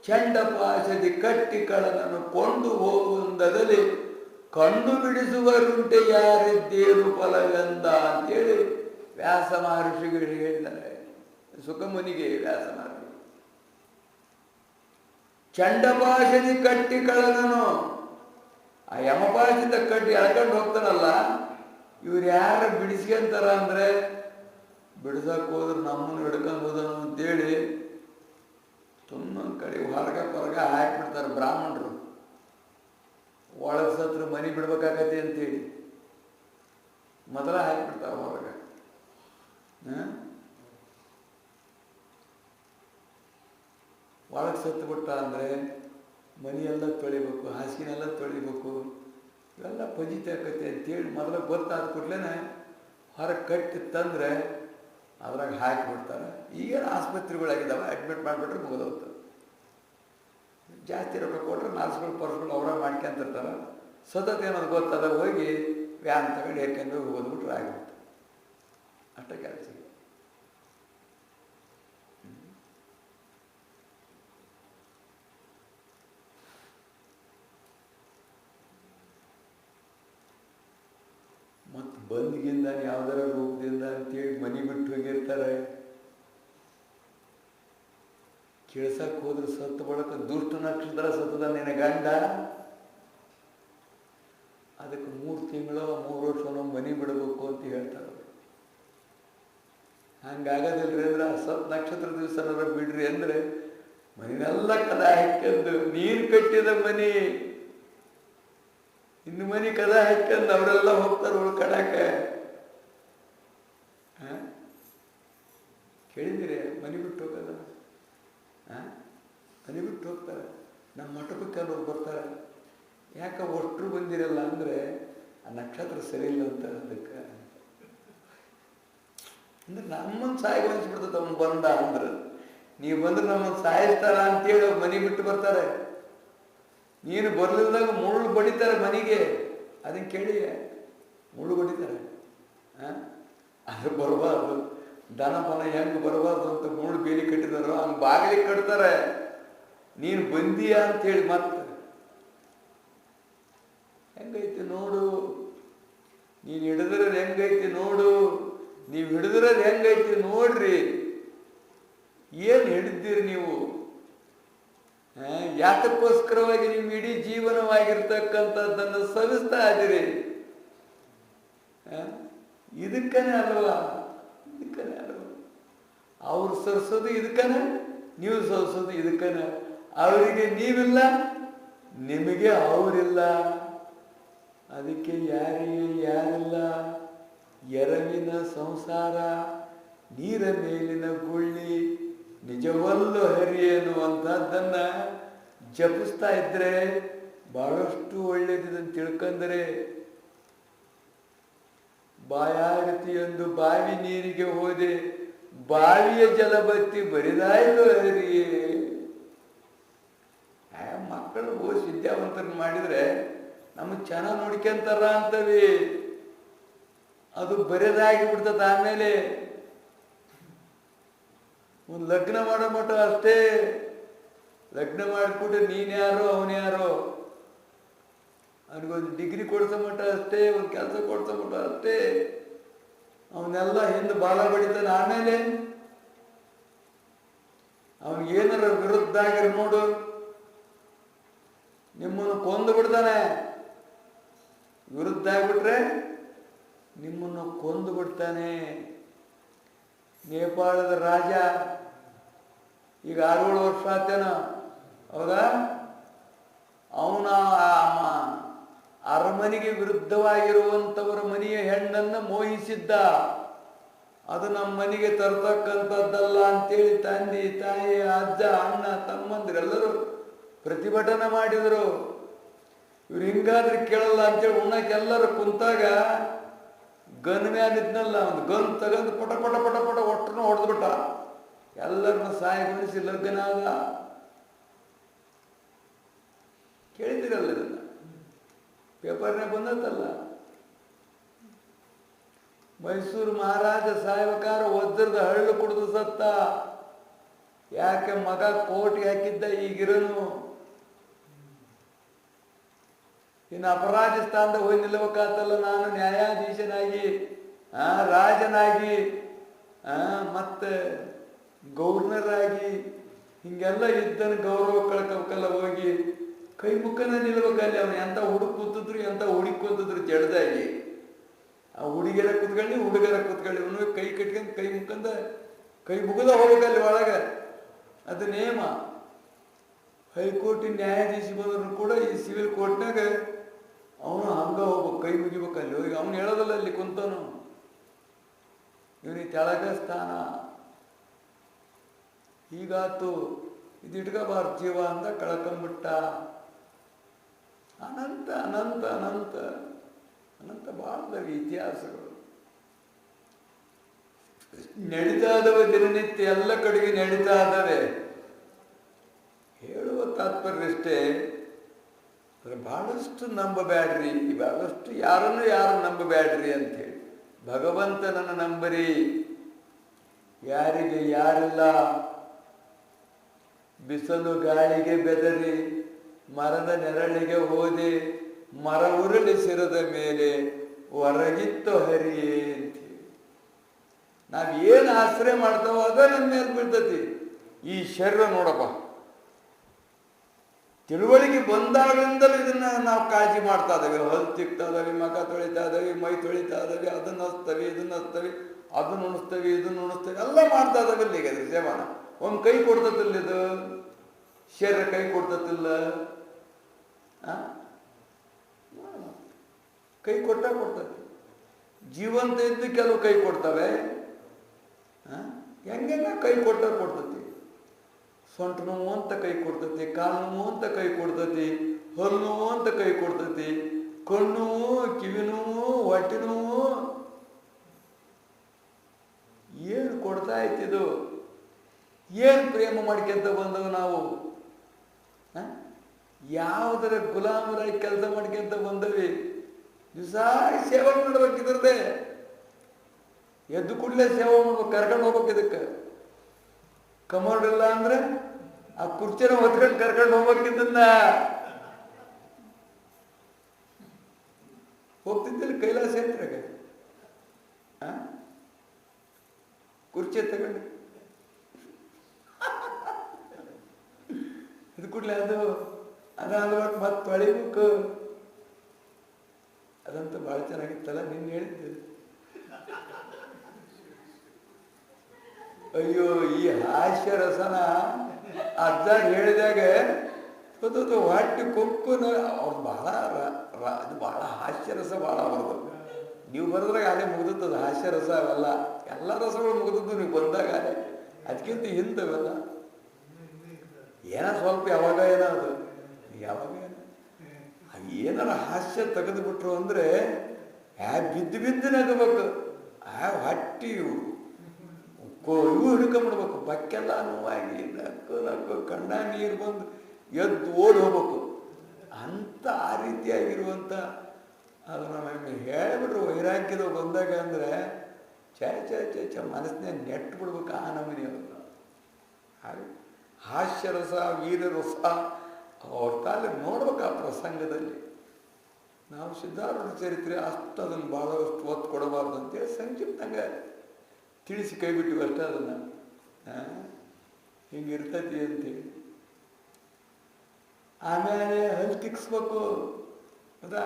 ಚಂಡಪಾಶದಿ ಕಟ್ಟಿ ಕಳನನ್ನು ಕೊಂಡು ಹೋಗುವುದರಲ್ಲಿ ಕಂಡು ಬಿಡಿಸುವರುಂಟೆ ಯಾರಿದ್ದೇನು ಫಲವೆಂದ ಅಂತೇಳಿ ವ್ಯಾಸ ಮಹರ್ಷಿಗಳಿಗೆ ಹೇಳಿದ್ದಾರೆ. ಸುಖಮುನಿಗೆ ವ್ಯಾಸ ಮಹರ್ಷಿ ಚಂಡಪಾಶದಿ ಕಟ್ಟಿ ಕಳನನು, ಆ ಯಮಪಾಶದಿಂದ ಕಟ್ಟಿ ಎಳ್ಕೊಂಡು ಹೋಗ್ತಾನಲ್ಲ, ಇವ್ರು ಯಾರು ಬಿಡಿಸ್ಕೊಂತಾರ ಅಂದ್ರೆ ಬಿಡಿಸಕ್ ಹೋದ್ರೆ ನಮ್ಮನ್ನು ಹಿಡ್ಕೊಂಡು ಹೋದನು ಅಂತೇಳಿ ಸುಮ್ಮನೆ ಕಡೆ ಹೊರಗ ಹೊರಗ ಹಾಕ್ಬಿಡ್ತಾರೆ ಬ್ರಾಹ್ಮಣರು. ಒಳಗೆ ಸತ್ರು ಮನೆ ಬಿಡ್ಬೇಕಾಗತ್ತೆ ಅಂತೇಳಿ ಮೊದಲ ಹಾಕ್ಬಿಡ್ತಾರೆ ಹೊರಗ. ಒಳಗೆ ಸತ್ತು ಬಿಟ್ಟ ಅಂದರೆ ಮನೆಯೆಲ್ಲ ತೊಳಿಬೇಕು, ಹಾಸಿಗೆನೆಲ್ಲ ತೊಳಿಬೇಕು, ಇವೆಲ್ಲ ಫಜಿತಿ ಆಕೈತೆ ಅಂತೇಳಿ ಮೊದಲ ಗೊತ್ತಾದ ಕೂಡಲೇ ಹೊರಗೆ ಕಟ್ಟಿ ತಂದರೆ ಅದ್ರಾಗ ಹಾಕಿಬಿಡ್ತಾರೆ. ಈಗೇನು ಆಸ್ಪತ್ರೆಗಳಾಗಿದ್ದಾವೆ, ಅಡ್ಮಿಟ್ ಮಾಡಿಬಿಟ್ರೆ ಮುಗಿದೋಗ್ತದೆ. ಜಾಸ್ತಿ ರೊಕ್ಕ ಕೊಟ್ಟರೆ ನರ್ಸ್ಗಳು ಪರ್ಸ್ಗಳು ಅವರ ಮಾಡ್ಕೊಂತಿರ್ತಾರೆ. ಸತತ ಏನಾದ್ರು ಗೊತ್ತದ ಹೋಗಿ ವ್ಯಾನ್ ತಗೊಂಡು ಹೇರ್ಕೊಂಡು ಹೋಗೋದ್ಬಿಟ್ರೆ ಆಗಿಬಿಟ್ಟು ಅಷ್ಟೇ ಕೆಲಸ. ಮತ್ತು ಬಂದ್ಗಿಂದ ಯಾವುದರ ರೂಪದಿಂದ ಅಂತೇಳಿ ಮನೆ ಬಿಟ್ಟು ಹೋಗಿರ್ತಾರೆ. ಕೇಳ್ಸಕ್ಕೆ ಹೋದ್ರೆ ಸತ್ತು ಬಳಕ ದುಷ್ಟ ನಕ್ಷತ್ರ ಸತ್ತದ ನಿನ್ನ ಗಂಡ. ಅದಕ್ಕೆ 3 ತಿಂಗಳು 3 ವರ್ಷ ನಾವು ಮನೆ ಬಿಡಬೇಕು ಅಂತ ಹೇಳ್ತಾರೆ. ಹಂಗಾಗೋದಿಲ್ರಿ ಅಂದ್ರೆ ಸತ್ ನಕ್ಷತ್ರ ದಿವಸ ಬಿಡ್ರಿ ಅಂದ್ರೆ ಮನೆಯೆಲ್ಲ ಕದ ಹಾಕ್ಯಂದು ನೀರು ಕಟ್ಟಿದ ಮನೆ ಇನ್ನು ಮನೆ ಕದ ಹಾಕ್ಯಂದು ಅವರೆಲ್ಲ ಹೋಗ್ತಾರೆ ಉಳ್ಕಡಾಕ. ಕೇಳಿದಿರಿ ಮನೆ ಬಿಟ್ಟು ಹೋಗಲ್ಲ, ಮನೆ ಬಿಟ್ಟು ಹೋಗ್ತಾರೆ. ನಮ್ಮ ಮಠಕ್ಕೆ ಕೆಲವ್ರು ಬರ್ತಾರೆ, ಯಾಕೆ ಅಷ್ಟು ಬಂದಿರಲ್ಲ ಅಂದರೆ ಆ ನಕ್ಷತ್ರ ಸರಿ ಇಲ್ಲ ಅಂತ. ಅದಕ್ಕೆ ಅಂದ್ರೆ ನಮ್ಮನ್ನು ಸಾಯಿಸ್ಬಿಡ್ತದೆ ಅವ್ನು ಬಂದ ಅಂದ್ರೆ. ನೀವು ಬಂದ್ರೆ ನಮ್ಮನ್ನು ಸಾಯಿಸ್ತಾರ ಅಂತೇಳಿ ಅವ್ರು ಮನೆ ಬಿಟ್ಟು ಬರ್ತಾರೆ. ನೀನು ಬರ್ಲಿಲ್ದಾಗ ಮುಳ್ಳು ಬಡಿತಾರೆ ಮನೆಗೆ, ಅದನ್ನು ಕೇಳಿ ಮುಳ್ಳು ಬಡಿತಾರೆ. ಅದು ಬರಬಾರ್ದು, ದನ ಪನ ಹೆಂಗೆ ಬರಬಾರ್ದು ಅಂತ ಮುಳ್ಳು ಬೇಲಿ ಕಟ್ಟಿದಾರೋ ಹಂಗೆ ಬಾಗಿಲಿಗೆ ಕಟ್ತಾರೆ. ನೀನು ಬಂದೀಯ ಅಂತೇಳಿ ಮತ್ತೆ ಹೆಂಗೈತಿ ನೋಡು, ನೀನು ಹಿಡಿದ್ರದ್ದು ಹೆಂಗೈತಿ ನೋಡು, ನೀವು ಹಿಡಿದ್ರದ್ದು ಹೆಂಗೈತಿ ನೋಡ್ರಿ. ಏನು ಹಿಡಿದಿರಿ ನೀವು? ಯಾತಕ್ಕೋಸ್ಕರವಾಗಿ ನೀವು ಇಡೀ ಜೀವನವಾಗಿರ್ತಕ್ಕಂಥದ್ದನ್ನು ಸವಿಸ್ತಾ ಇದ್ದೀರಿ. ಇದಕ್ಕನೇ ಅಲ್ವಾ? ಇದಕ್ಕನೇ ಅಲ್ವಾ? ಅವ್ರು ಸರಿಸೋದು ಇದಕ್ಕನೇ, ನೀವು ಸರಿಸೋದು ಇದಕ್ಕನೇ. ಅವರಿಗೆ ನೀವಿಲ್ಲ, ನಿಮಗೆ ಅವರಿಲ್ಲ. ಅದಕ್ಕೆ ಯಾರಿಗೆ ಯಾರಿಲ್ಲ. ಎರವಿನ ಸಂಸಾರ ನೀರ ಮೇಲಿನ ಗುಳ್ಳಿ ನಿಜವಲ್ಲೂ ಹರಿ ಅನ್ನುವಂಥದ್ದನ್ನ ಜಪಿಸ್ತಾ ಇದ್ರೆ ಬಹಳಷ್ಟು ಒಳ್ಳೇದಿದಂತ ತಿಳ್ಕೊಂಡ್ರೆ. ಬಾಯಾಗತಿ ಎಂದು ಬಾವಿ ನೀರಿಗೆ ಹೋದೆ, ಬಾವಿಯ ಜಲಬತ್ತಿ ಬರಿದಾಯ್ತು ಹರಿಯೇ. ಮಕ್ಕಳು ಓದಿಸಿ ವಿದ್ಯಾವಂತರನ್ನು ಮಾಡಿದ್ರೆ ನಮಗೆ ಚೆನ್ನಾಗಿ ನೋಡ್ಕೊಂತಾರ ಅಂತವಿ, ಅದು ಬರೆದಾಗಿ ಬಿಡ್ತದ. ಆಮೇಲೆ ಒಂದು ಲಗ್ನ ಮಾಡೋ ಮಟ್ಟ ಅಷ್ಟೇ. ಲಗ್ನ ಮಾಡಿಬಿಟ್ಟು ನೀನ್ಯಾರೋ ಅವನ್ಯಾರೋ, ಅವನಿಗೊಂದು ಡಿಗ್ರಿ ಕೊಡ್ಸೋ ಮಟ್ಟ ಅಷ್ಟೇ, ಒಂದು ಕೆಲಸ ಕೊಡ್ಸೋ ಮಟ್ಟ ಅಷ್ಟೇ. ಅವನ್ನೆಲ್ಲ ಹಿಂದೆ ಬಾಲ ಬಡಿತಾನೆ. ಆಮೇಲೆ ಅವನಿಗೇನಾರ ವಿರುದ್ಧ ಆಗಿರ್ ನೋಡು, ನಿಮ್ಮನ್ನು ಕೊಂದು ಬಿಡ್ತಾನೆ. ವಿರುದ್ಧ ಆಗ್ಬಿಟ್ರೆ ನಿಮ್ಮನ್ನು ಕೊಂದು ಬಿಡ್ತಾನೆ. ನೇಪಾಳದ ರಾಜ ಈಗ 6-7 ವರ್ಷ ಆತೇನ, ಹೌದಾ? ಅವನ ಅರಮನೆಗೆ ವಿರುದ್ಧವಾಗಿರುವಂಥವರ ಮನೆಯ ಹೆಣ್ಣನ್ನು ಮೋಹಿಸಿದ್ದ. ಅದು ನಮ್ಮ ಮನೆಗೆ ತರ್ತಕ್ಕಂಥದ್ದಲ್ಲ ಅಂತೇಳಿ ತಂದೆ ತಾಯಿ ಅಜ್ಜ ಅಣ್ಣ ತಮ್ಮಂದಿರೆಲ್ಲರೂ ಪ್ರತಿಭಟನೆ ಮಾಡಿದರು. ಇವ್ರು ಹಿಂಗಾದ್ರೆ ಕೇಳಲ್ಲ ಅಂತೇಳಿ ಉಣ್ಣಕ್ಕೆಲ್ಲರೂ ಕುಂತಾಗ ಗನ್ ಮ್ಯಾಲಿದ್ನಲ್ಲ, ಒಂದು ಗನ್ ತಗೊಂಡು ಪಟ ಪಟ ಪಟ ಪಟ ಒಟ್ಟನ್ನು ಹೊಡೆದ್ಬಿಟ್ಟ. ಎಲ್ಲರನ್ನ ಸಾಯಗೊಳಿಸಿ ಲಗ್ನ ಆದ. ಕೇಳಿದಿರಲ್ಲ ಇದನ್ನ, ಪೇಪರ್ನೇ ಬಂದತ್ತಲ್ಲ. ಮೈಸೂರು ಮಹಾರಾಜ ಸಾಯ್ಬೇಕಾರ ವಜ್ರದ ಹಳ್ಳು ಕುಡಿದು ಸತ್ತ. ಯಾಕೆ? ಮಗ ಕೋರ್ಟ್ಗೆ ಹಾಕಿದ್ದ ಈಗಿರನು. ಇನ್ನು ಅಪರಾಧ ಸ್ಥಾನದ ಹೋಗಿ ನಿಲ್ಲಬೇಕಾತಲ್ಲ ನಾನು, ನ್ಯಾಯಾಧೀಶನಾಗಿ, ರಾಜನಾಗಿ, ಮತ್ತೆ ಗವರ್ನರ್ ಆಗಿ, ಹಿಂಗೆಲ್ಲ ಇದ್ದನು ಗೌರವ ಕಳ್ಕೋಬೇಕಲ್ಲ. ಹೋಗಿ ಕೈ ಮುಖನ ನಿಲ್ಬೇಕಲ್ಲಿ. ಅವನು ಎಂತ ಹುಡುಕ್ ಕೂತಿದ್ರು, ಎಂತ ಹುಡುಗಿ ಕೂತಿದ್ರು ಜಡ್ದಾಗಿ. ಆ ಹುಡುಗಿಯರ ಕೂತ್ಕೊಳ್ಳಿ, ಹುಡುಗರ ಕೂತ್ಕೊಳ್ಳಿ, ಅವನು ಕೈ ಕಟ್ಕೊಂಡು ಕೈ ಮುಖಂದ ಕೈ ಮುಗಿದ ಹೋಗ್ಬೇಕಲ್ಲಿ ಒಳಗೆ. ಅದು ನೇಮ. ಹೈಕೋರ್ಟಿನ ನ್ಯಾಯಾಧೀಶ ಬಂದ್ರು ಕೂಡ ಈ ಸಿವಿಲ್ ಕೋರ್ಟ್ನಾಗ ಅವನು ಹಂಗ ಹೋಗ್ಬೇಕು, ಕೈ ಮುಗಿಬೇಕಲ್ಲಿ ಹೋಗಿ. ಅವನು ಹೇಳೋದಲ್ಲ ಅಲ್ಲಿ ಕುಂತನು, ಇವನಿಗೆ ತೆಳಗ ಸ್ಥಾನ ಹೀಗಾತು, ಇದು ಇಟ್ಕೋಬಾರ್ದು ಜೀವ ಅಂತ ಕಳ್ಕೊಂಬಿಟ್ಟ. ಅನಂತ ಅನಂತ ಅನಂತ ಅನಂತ ಬಾಳದವೆ ಇತಿಹಾಸಗಳು. ನಡೀತಾ ಇದಾವೆ ದಿನನಿತ್ಯ, ಎಲ್ಲ ಕಡೆಗೆ ನಡೀತಾ ಇದ್ದಾವೆ. ಹೇಳುವ ತಾತ್ಪರ್ಯ ಅಷ್ಟೇ, ಬಹಳಷ್ಟು ನಂಬಬೇಡ್ರಿ, ಬಹಳಷ್ಟು ಯಾರನ್ನು ಯಾರು ನಂಬಬೇಡ್ರಿ ಅಂತೇಳಿ. ಭಗವಂತನನ್ನು ನಂಬರಿ, ಯಾರಿಗೆ ಯಾರಿಲ್ಲ. ಬಿಸಿಲು ಗಾಳಿಗೆ ಬೆದರಿ ಮರದ ನೆರಳಿಗೆ ಹೋದೆ, ಮರ ಉರುಳಿ ಸಿರದ ಮೇಲೆ ಹೊರಗಿತ್ತು ಹರಿಯೇ ಅಂತೇಳಿ. ನಾವೇನು ಆಶ್ರಯ ಮಾಡ್ತಾವೋ ಅದ ನಮ್ಮ ಮೇಲೆ ಬೀಳ್ತತಿ. ಈ ಶರೀರ ನೋಡಪ್ಪ, ತಿಳುವಳಿಕೆ ಬಂದಾಗಲಿಂದಲೂ ಇದನ್ನ ನಾವು ಕಾಳಜಿ ಮಾಡ್ತಾ ಇದ್ದೇವೆ. ಹಲ್ಲು ತಿಕ್ತಾ ಇದ್ದೇವೆ, ಮಖ ತೊಳಿತಾ ಇದ್ದೇವೆ, ಮೈ ತೊಳಿತಾ ಇದ್ದೇವೆ, ಅದನ್ನ ಹಚ್ತೇವೆ, ಇದನ್ನ ಹಚ್ತೇವೆ, ಅದನ್ನ ಉಣಿಸ್ತೇವೆ, ಇದನ್ನ ಉಣಿಸ್ತೇವೆ, ಎಲ್ಲ ಮಾಡ್ತಾ ಇದ್ದೇವೆ. ಇಲ್ಲಿಗೆ ಅದ್ರ ಸೇವನ ಒಂದು ಕೈ ಕೊಡ್ತತಿಲ್ಲ, ಇದು ಶರೀರ ಕೈ ಕೊಡ್ತತಿಲ್ಲ. ಕೈ ಕೊಡ್ತದೆ. ಜೀವಂತ ಇದ್ದು ಕೆಲವು ಕೈ ಕೊಡ್ತವೆ, ಹೆಂಗೆಲ್ಲ ಕೈ ಕೊಡ್ತತಿ. ಸೊಂಟ ನೋವು ಅಂತ ಕೈ ಕೊಡ್ತತಿ, ಕಾಲು ನೋವು ಅಂತ ಕೈ ಕೊಡ್ತತಿ, ಹಲ್ಲು ನೋವು ಅಂತ ಕೈ ಕೊಡ್ತತಿ, ಕಣ್ಣು ನೋವು, ಕಿವಿ ನೋವು, ಹೊಟ್ಟೆ ನೋವು, ಏನು ಕೊಡ್ತಾ ಇತ್ತಿದು? ಏನು ಪ್ರೇಮ ಮಾಡ್ಕೊಂತ ಬಂದವು ನಾವು? ಯಾವುದರ ಗುಲಾಮರಾಗಿ ಕೆಲಸ ಮಾಡ್ಕೊಂತ ಬಂದವಿ? ದಿವಸ ಸೇವೆ ಮಾಡ್ಬೇಕಿದ್ರದೆ, ಎದ್ದು ಕೂಡಲೇ ಸೇವೆ ಮಾಡ್ಬೇಕು, ಕರ್ಕೊಂಡು ಹೋಗ್ಬೇಕು. ಇದಕ್ಕೆ ಕಮೋಡ್ ಇಲ್ಲ ಅಂದ್ರೆ ಆ ಕುರ್ಚಿನ ಹೊತ್ಕೊಂಡು ಕರ್ಕೊಂಡು ಹೋಗ್ಬೇಕಿದ್ದನ್ನ. ಹೋಗ್ತಿದ್ದಿಲ್ಲ ಕೈಲಾಸ ಯಾತ್ರೆಗೆ, ಕುರ್ಚಿ ತಗೊಂಡು ಇದು ಕೂಡಲೇ ಅದಾದ್ಮೇಲೆ ಮತ್ತೆ ತೊಳಿಬೇಕು. ಅದಂತೂ ಭಾಳ ಚೆನ್ನಾಗಿತ್ತಲ್ಲ ನೀನು ಹೇಳಿದ್ದು. ಅಯ್ಯೋ, ಈ ಹಾಸ್ಯ ರಸನ ಅಜ್ಜ ಹೇಳಿದಾಗ ಹೊತ್ತು ಹೊಟ್ಟೆ ಕೊಕ್ಕು ಅವ್ರು ಬಹಳ ಇದು ಬಹಳ ಹಾಸ್ಯ ರಸ ಭಾಳ ಅವ್ರದ್ದು. ನೀವು ಬರೆದ್ರಾಗ ಅದೇ ಮುಗಿದದ್ದು ಹಾಸ್ಯ ರಸ. ಅವೆಲ್ಲ ಎಲ್ಲ ರಸಗಳು ಮುಗಿದದ್ದು ನೀವು ಬಂದಾಗ. ಅದಕ್ಕಿಂತ ಹಿಂದವೆಲ್ಲ ಏನೋ ಸ್ವಲ್ಪ ಯಾವಾಗ ಏನೋ ಅದು ಯಾವಾಗ ಏನಾರ ಹಾಸ್ಯ ತೆಗೆದು ಬಿಟ್ರು ಅಂದರೆ ಬಿದ್ದು ನಗಬೇಕು. ಹೊಟ್ಟಿ ಇವು ಹಿಡ್ಕೊಂಡ್ಬಿಡ್ಬೇಕು, ಬಕ್ಕೆಲ್ಲ ನೋವಾಗಿ ನಕ್ಕು ಕಣ್ಣ ನೀರು ಬಂದು ಎದ್ದು ಓಡಿ ಹೋಗ್ಬೇಕು ಅಂತ. ಆ ರೀತಿಯಾಗಿರುವಂಥ ಅದು ನಮ್ಮ ಹೇಳಿಬಿಟ್ರು ವೈರಾಗ್ಯದ ಬಂದಾಗ ಅಂದರೆ ಚ ಮನಸ್ಸಿನ ನೆಟ್ಟು ಬಿಡ್ಬೇಕು ಆ ನಮೂನೆಯವರು. ಹಾಗೆ ಹಾಸ್ಯರಸ, ವೀರರಸ ಅವ್ರ ಕಾಲ ನೋಡ್ಬೇಕು. ಆ ಪ್ರಸಂಗದಲ್ಲಿ ನಾವು ಸಿದ್ಧಾರೂಢ ಚರಿತ್ರೆ ಅಷ್ಟು ಅದನ್ನು ಭಾಳಷ್ಟು ಒತ್ತು ಕೊಡಬಾರ್ದು ಅಂತೇಳಿ ಸಂಕ್ಷಿಪ್ತಂಗೆ ತಿಳಿಸಿ ಕೈ ಬಿಟ್ಟು ಅಷ್ಟೇ. ಅದನ್ನು ಹಿಂಗಿರ್ತತಿ ಅಂತೇಳಿ ಆಮೇಲೆ ಹಲ್ಲು ತಿಕ್ಸ್ಬೇಕು, ಹೌದಾ?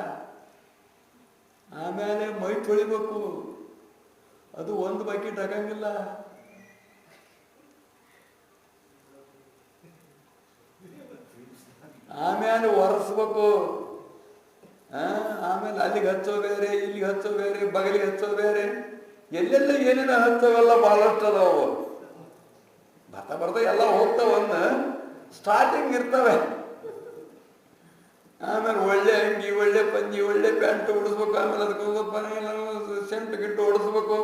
ಆಮೇಲೆ ಮೈ ತೊಳಿಬೇಕು. ಅದು ಒಂದು ಬಕೆಟ್ ಆಗಂಗಿಲ್ಲ. ಆಮೇಲೆ ಒರೆಸ್ಬೇಕು. ಆಮೇಲೆ ಅಲ್ಲಿಗೆ ಹಚ್ಚೋ ಬೇರೆ, ಇಲ್ಲಿಗೆ ಹಚ್ಚೋ ಬೇರೆ, ಬಗಲಿಗೆ ಹಚ್ಚೋ ಬೇರೆ, ಎಲ್ಲೆಲ್ಲ ಏನೇನೋ ಹಚ್ಚೋವೆಲ್ಲ ಭಾಳಷ್ಟು ಅದಾವು. ಬರ್ತಾ ಎಲ್ಲ ಹೋಗ್ತಾವನ್ನ ಸ್ಟಾರ್ಟಿಂಗ್ ಇರ್ತವೆ. ಆಮೇಲೆ ಒಳ್ಳೆ ಅಂಗಿ, ಒಳ್ಳೆ ಪಂಜಿ, ಒಳ್ಳೆ ಪ್ಯಾಂಟ್ ಉಡಿಸ್ಬೇಕು. ಆಮೇಲೆ ಅದಕ್ಕೆ ಸೆಂಟ್ ಗಿಟ್ಟು ಹೊಡಿಸ್ಬೇಕು,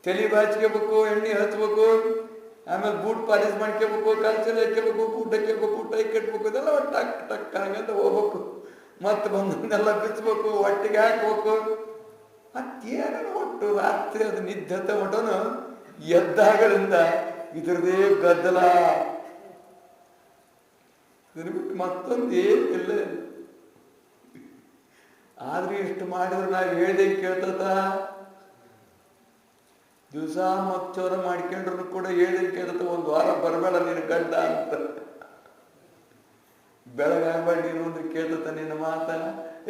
ತಲೆ ಬಾಚ್ಕೋಬೇಕು, ಎಣ್ಣೆ ಹಚ್ಬೇಕು, ಆಮೇಲೆ ಬೂಟ್ ಪಾಲಿಸ್ ಮಾಡ್ಕೋಬೇಕು, ಕಲ್ಚಲ್ ಹಾಕ್ಕೋಬೇಕು, ಬೂಟ್ ಹಾಕ್ಕೋಬೇಕು, ಟೈ ಕಟ್ಬೇಕು. ಇದೆಲ್ಲ ಟಕ್ ಟಕ್ ಹಂಗಂತ ಹೋಗ್ಬೇಕು. ಮತ್ತೆ ಬಂದನ್ನೆಲ್ಲ ಬಿಚ್ಚಬೇಕು, ಒಟ್ಟಿಗೆ ಹಾಕ್ಬೇಕು. ಮತ್ತೇನ ಒಟ್ಟು ರಾತ್ರಿ ಅದು ನಿದ್ದೆ ಮಟನು ಎದ್ದಾಗಲಿಂದ ಇದ್ರದೇ ಗದ್ದಲ. ಇದನ್ನ ಬಿಟ್ಟು ಮತ್ತೊಂದು ಏನಿಲ್ಲ. ಆದ್ರೆ ಇಷ್ಟು ಮಾಡಿದ್ರೆ ನಾವು ಹೇಳ್ದೆ ಕೇಳ್ತದ. ದಿವಸ ಮಚ್ಚೋರ ಮಾಡ್ಕೊಂಡ್ರು ಕೂಡ ಹೇಳ್ದೆ ಕೇಳ್ತದ. ಒಂದು ವಾರ ಬರಬೇಡ ನೀನು ಗಡ್ಡ ಅಂತ. ಬೆಳಗಾಗಬೇಡ ನೀನು ಅಂದ್ರೆ ಕೇಳ್ತತ ನಿನ್ನ ಮಾತ.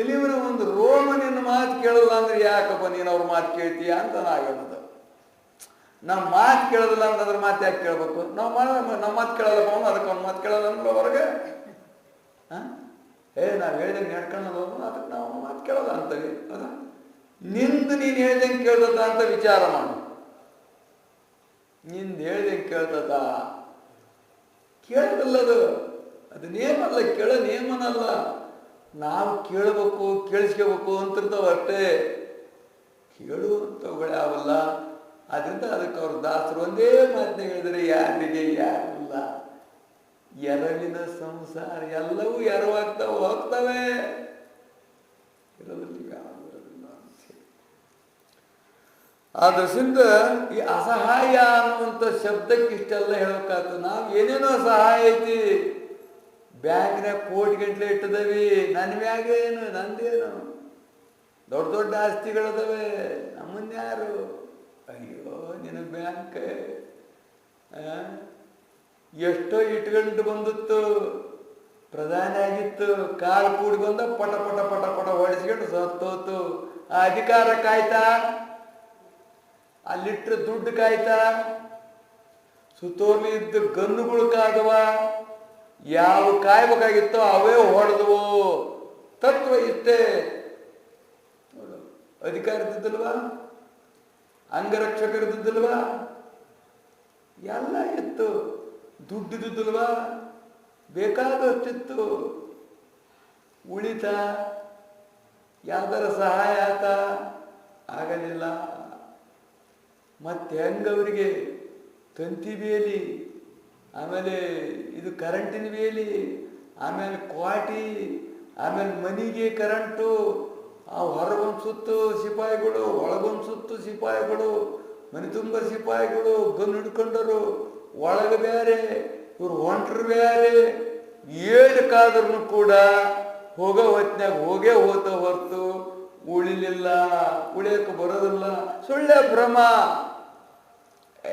ಇಲ್ಲಿವರ ಒಂದು ರೋಮ ನಿನ್ನ ಮಾತು ಕೇಳಲ್ಲ ಅಂದ್ರೆ ಯಾಕಪ್ಪ ನೀನು ಅವ್ರ ಮಾತು ಕೇಳ್ತೀಯ ಅಂತ ನಾ ಹೇಳೋದು. ನಾವು ಮಾತು ಕೇಳೋದಿಲ್ಲ ಅಂದ್ರೆ ಅದ್ರ ಮಾತು ಯಾಕೆ ಕೇಳ್ಬೇಕು? ನಾವು ಮಾತು ಕೇಳಲ್ಲಪ್ಪ ಅವನು, ಅದಕ್ಕೆ ಅವ್ನು ಮಾತು ಕೇಳಲ್ಲ ಅಂದ್ರೆ ಹೊರಗೆ ನಾವು ಹೇಳ್ದಂಗೆ ನಡ್ಕೊಳ್ಳೋದು ಅದಕ್ಕೆ ನಾವು ಮಾತು ಕೇಳಲ್ಲ ಅಂತೀವಿ. ಅದ ನಿಂದು ನೀನು ಹೇಳ್ದಂಗೆ ಕೇಳ್ತದ ಅಂತ ವಿಚಾರ ಮಾಡು. ನಿಂದು ಹೇಳ್ದಂಗೆ ಕೇಳ್ತದ? ಕೇಳೋದಲ್ಲ ಅದು ನೇಮ ಅಲ್ಲ, ಕೇಳೋ ನೇಮನಲ್ಲ. ನಾವು ಕೇಳಬೇಕು, ಕೇಳಿಸ್ಕೋಬೇಕು ಅಂತಿರ್ತಾವ ಅಷ್ಟೇ. ಕೇಳುವಂಥವುಗಳು ಯಾವಲ್ಲ. ಅದರಿಂದ ಅದಕ್ಕೆ ಅವ್ರ ದಾಸರು ಒಂದೇ ಮಾತನ್ನ ಹೇಳಿದರೆ ಯಾರಿಗೆ ಯಾರಿಲ್ಲ. ಎರವಿನ ಸಂಸಾರ ಎಲ್ಲವೂ ಎರವಾಗ್ತಾವೆ, ಹೋಗ್ತವೆ, ಇರೋದ್ರಲ್ಲಿ ಯಾವಿರೋದಿಲ್ಲ ಅಂತ. ಆ ದೃಷ್ಟಿಯಿಂದ ಈ ಅಸಹಾಯ ಅನ್ನುವಂಥ ಶಬ್ದಕ್ಕೆ ಇಷ್ಟೆಲ್ಲ ಹೇಳ್ಬೇಕಾಗ್ತದೆ. ನಾವು ಏನೇನೋ ಸಹಾಯ ಐತಿ, ಬ್ಯಾಂಕ್ನಾಗ ಕೋಟಿ ಗಂಟ್ಲೆ ಇಟ್ಟಿದವಿ, ನನ್ನ ಮ್ಯಾಗೇನು, ನಂದೇನು, ದೊಡ್ಡ ದೊಡ್ಡ ಆಸ್ತಿಗಳದವೆ, ನಮ್ಮನ್ಯಾರು? ಅಯ್ಯೋ ನಿನ್ನ ಬ್ಯಾಂಕ್ ಎಷ್ಟೋ ಇಟ್ಕೊಂಡು ಬಂದಿತ್ತು, ಪ್ರಧಾನಿ ಆಗಿತ್ತು, ಕಾಲು ಕೂಡಿ ಬಂದ ಪಟ ಪಟ ಪಟ ಪಟ ಹೊಡಿಸ್ಕೊಂಡು ಸತ್ತೋತು. ಆ ಅಧಿಕಾರ ಕಾಯ್ತಾ, ಅಲ್ಲಿಟ್ರ ದುಡ್ಡು ಕಾಯ್ತಾ, ಸುತ್ತೋರ್ಲಿ ಇದ್ದ ಗನ್ನುಗಳು ಕಾದವ, ಯಾವ ಕಾಯ್ಬೇಕಾಗಿತ್ತೋ ಅವೇ ಹೊಡೆದವು. ತತ್ವ ಇಷ್ಟೇ. ಅಧಿಕಾರ ಇದ್ದಿದ್ದಲ್ವಾ, ಅಂಗರಕ್ಷಕರಿದ್ದಿದ್ದಲ್ವಾ, ಎಲ್ಲ ಇತ್ತು. ದುಡ್ಡಿದ್ದಿದ್ದಲ್ವಾ, ಬೇಕಾದಷ್ಟಿತ್ತು. ಉಳಿತ, ಯಾವ್ದಾರ ಸಹಾಯ ಆತ, ಆಗಲಿಲ್ಲ. ಮತ್ತೆ ಹೆಂಗವರಿಗೆ ತಂತಿ ಬೇಲಿ, ಆಮೇಲೆ ಇದು ಕರೆಂಟಿನ ಬೇಲಿ, ಆಮೇಲೆ ಕ್ವಾಟಿ, ಆಮೇಲೆ ಮನಿಗೆ ಕರೆಂಟು, ಆ ಹೊರಗೊಂದು ಸುತ್ತು ಸಿಪಾಯಿಗಳು, ಒಳಗೊಂದು ಸುತ್ತು ಸಿಪಾಯಿಗಳು, ಮನೆ ತುಂಬ ಸಿಪಾಯಿಗಳು ಗನ್ ಹಿಡ್ಕೊಂಡರು, ಒಳಗೆ ಬೇರೆ, ಇವ್ರು ಹೊಂಟ್ರು ಬೇರೆ. ಏನಕ್ಕಾದ್ರೂ ಕೂಡ ಹೋಗೋ ಹೊತ್ನಾಗ ಹೋಗೇ ಹೋತ ಹೊರ್ತು ಉಳಿಲಿಲ್ಲ, ಉಳಿಯಕ್ಕೆ ಬರೋದಿಲ್ಲ. ಸುಳ್ಳೆ ಭ್ರಮ.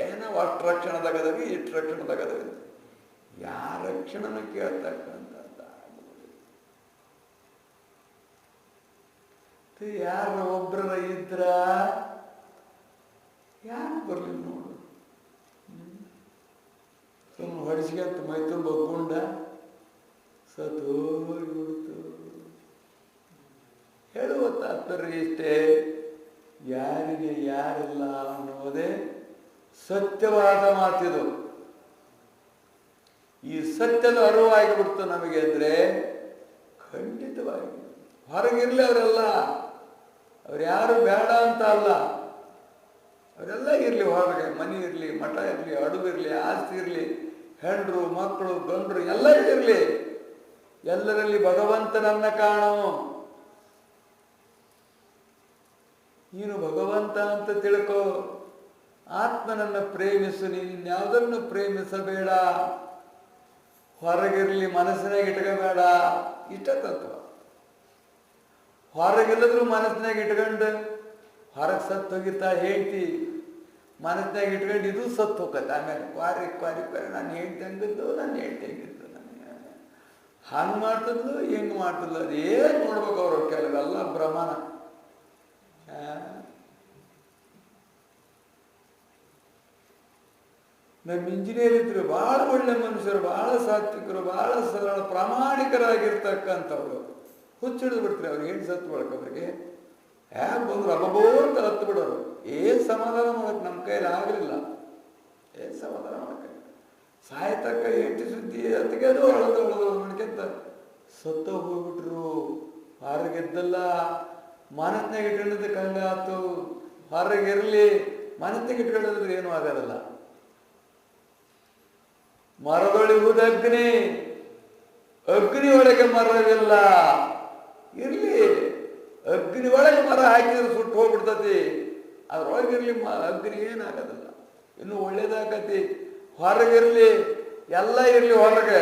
ಏನೋ ಅಷ್ಟು ರಕ್ಷಣದಾಗದವಿ, ಇಷ್ಟು ರಕ್ಷಣದಾಗದವಿ, ಯಾರ ರಕ್ಷಣನ ಕೇಳ್ತಕ್ಕಂಥ ಯಾರ ಒಬ್ರ ಇದ್ರ ಯಾರು ಬರ್ಲಿಲ್ಲ ನೋಡು. ಸುಮ್ಮನೆ ಹೊಡಿಸ್ಕೊಂತ ಮೈ ತುಂಬ ಗುಂಡ ಸತ್ತೋಗ್ಬಿಡ್ತು. ಹೇಳುವ ತಾತ್ಪರ್ಯ ಇಷ್ಟೇ, ಯಾರಿಗೆ ಯಾರಿಲ್ಲ ಅನ್ನೋದೇ ಸತ್ಯವಾದ ಮಾತಿದು. ಈ ಸತ್ಯದ ಅರಿವಾಗಿಬಿಡ್ತು ನಮಗೆ ಅಂದ್ರೆ ಖಂಡಿತವಾಗಿ ಹೊರಗಿರ್ಲಿ ಅವರೆಲ್ಲ, ಅವ್ರು ಯಾರು ಬೇಡ ಅಂತ ಅಲ್ಲ, ಅವರೆಲ್ಲ ಇರಲಿ ಹೊರಗೆ. ಮನೆ ಇರಲಿ, ಮಠ ಇರಲಿ, ಅಡುಗೆ ಇರಲಿ, ಆಸ್ತಿ ಇರಲಿ, ಹೆಂಡ್ರು ಮಕ್ಕಳು ಗಂಡ್ರು ಎಲ್ಲರೂ ಇರಲಿ, ಎಲ್ಲರಲ್ಲಿ ಭಗವಂತನನ್ನ ಕಾಣು. ನೀನು ಭಗವಂತ ಅಂತ ತಿಳ್ಕೋ, ಆತ್ಮನನ್ನ ಪ್ರೇಮಿಸು, ನೀನ್ಯಾವುದನ್ನು ಪ್ರೇಮಿಸಬೇಡ. ಹೊರಗಿರ್ಲಿ ಮನಸ್ಸಿನಾಗ ಇಟ್ಕೋಬೇಡ. ಇಷ್ಟ ತತ್ವ. ಹೊರಗಿಲ್ಲದ್ರು ಮನಸ್ಸಿನಾಗ ಇಟ್ಕೊಂಡು ಹೊರಗೆ ಸತ್ತು ಹೋಗಿರ್ತಾ ಹೇಳ್ತಿ, ಮನಸ್ಸಿನಾಗ ಇಟ್ಕೊಂಡು ಇದು ಸತ್ತು ಹೋಗತ್ತೆ. ಆಮೇಲೆ ಕ್ವಾರಿ ಕ್ವಾರಿ ಕ್ವಾರಿ ನಾನು ಹೇಳ್ತಿ ಹಂಗಿದ್ದು, ನಾನು ಹೇಳ್ತಿ ಹಂಗಿದ್ದು, ನಾನು ಹಂಗೆ ಮಾಡ್ತಿದ್ಲು ಹಿಂಗೆ ಮಾಡ್ತಿದ್ಲು, ಅದೇನು ನೋಡ್ಬೇಕು ಅವರು ಕೆಲವೆಲ್ಲ ಭ್ರಮಣ. ನಮ್ಮ ಇಂಜಿನಿಯರ್ ಇದ್ರು, ಬಹಳ ಒಳ್ಳೆ ಮನುಷ್ಯರು, ಬಹಳ ಸಾತ್ವಿಕರು, ಬಹಳ ಸರಳ ಪ್ರಾಮಾಣಿಕರಾಗಿರ್ತಕ್ಕಂಥವ್ರು. ಹುಚ್ಚಿಡಿದು ಬಿಡ್ತಾರೆ ಅವ್ರಿಗೆ, ಏನು ಸತ್ತು ಬಳಕ ಅವ್ರಿಗೆ ಯಾಕೆ ಬಂದ್ರು ಅಬ್ಬೋ ಅಂತ ಹತ್ತು ಬಿಡೋರು. ಏನ್ ಸಮಾಧಾನ ಮಾಡಕ್ಕೆ ನಮ್ಮ ಕೈಯಲ್ಲಿ ಆಗಲಿಲ್ಲ. ಏನ್ ಸಮಾಧಾನ ಮಾಡಕ್ಕೆ ಸಾಯ್ತಕ್ಕ ಎಂಟಿ ಸುದ್ದಿ ಅದಕ್ಕೆದು ಅಳದು ನೋಡ್ಕೊಂತ ಸತ್ತ ಹೋಗ್ಬಿಟ್ರು. ಹೊರಗೆದ್ದಲ್ಲ, ಮನಸ್ನಾಗ ಇಟ್ಕೊಂಡಿದ್ದಕ್ಕೆ ಹಂಗಾತು. ಹೊರಗಿರ್ಲಿ, ಮನಸ್ನಾಗ ಇಟ್ಕೊಂಡಿದ್ರೆ ಏನೂ ಆಗೋದಿಲ್ಲ. ಮರದೊಳಗುದ ಅಗ್ನಿ, ಅಗ್ನಿ ಒಳಗೆ ಮರವಿಲ್ಲ. ಇರ್ಲಿ, ಅಗ್ನಿ ಒಳಗೆ ಮರ ಹಾಕಿದ್ರೆ ಸುಟ್ಟು ಹೋಗ್ಬಿಡ್ತತಿ, ಅದ್ರೊಳಗಿರ್ಲಿ ಅಗ್ನಿ ಏನಾಗೋದಿಲ್ಲ, ಇನ್ನು ಒಳ್ಳೇದಾಕತಿ. ಹೊರಗಿರ್ಲಿ, ಎಲ್ಲ ಇರ್ಲಿ, ಹೊರಗೆ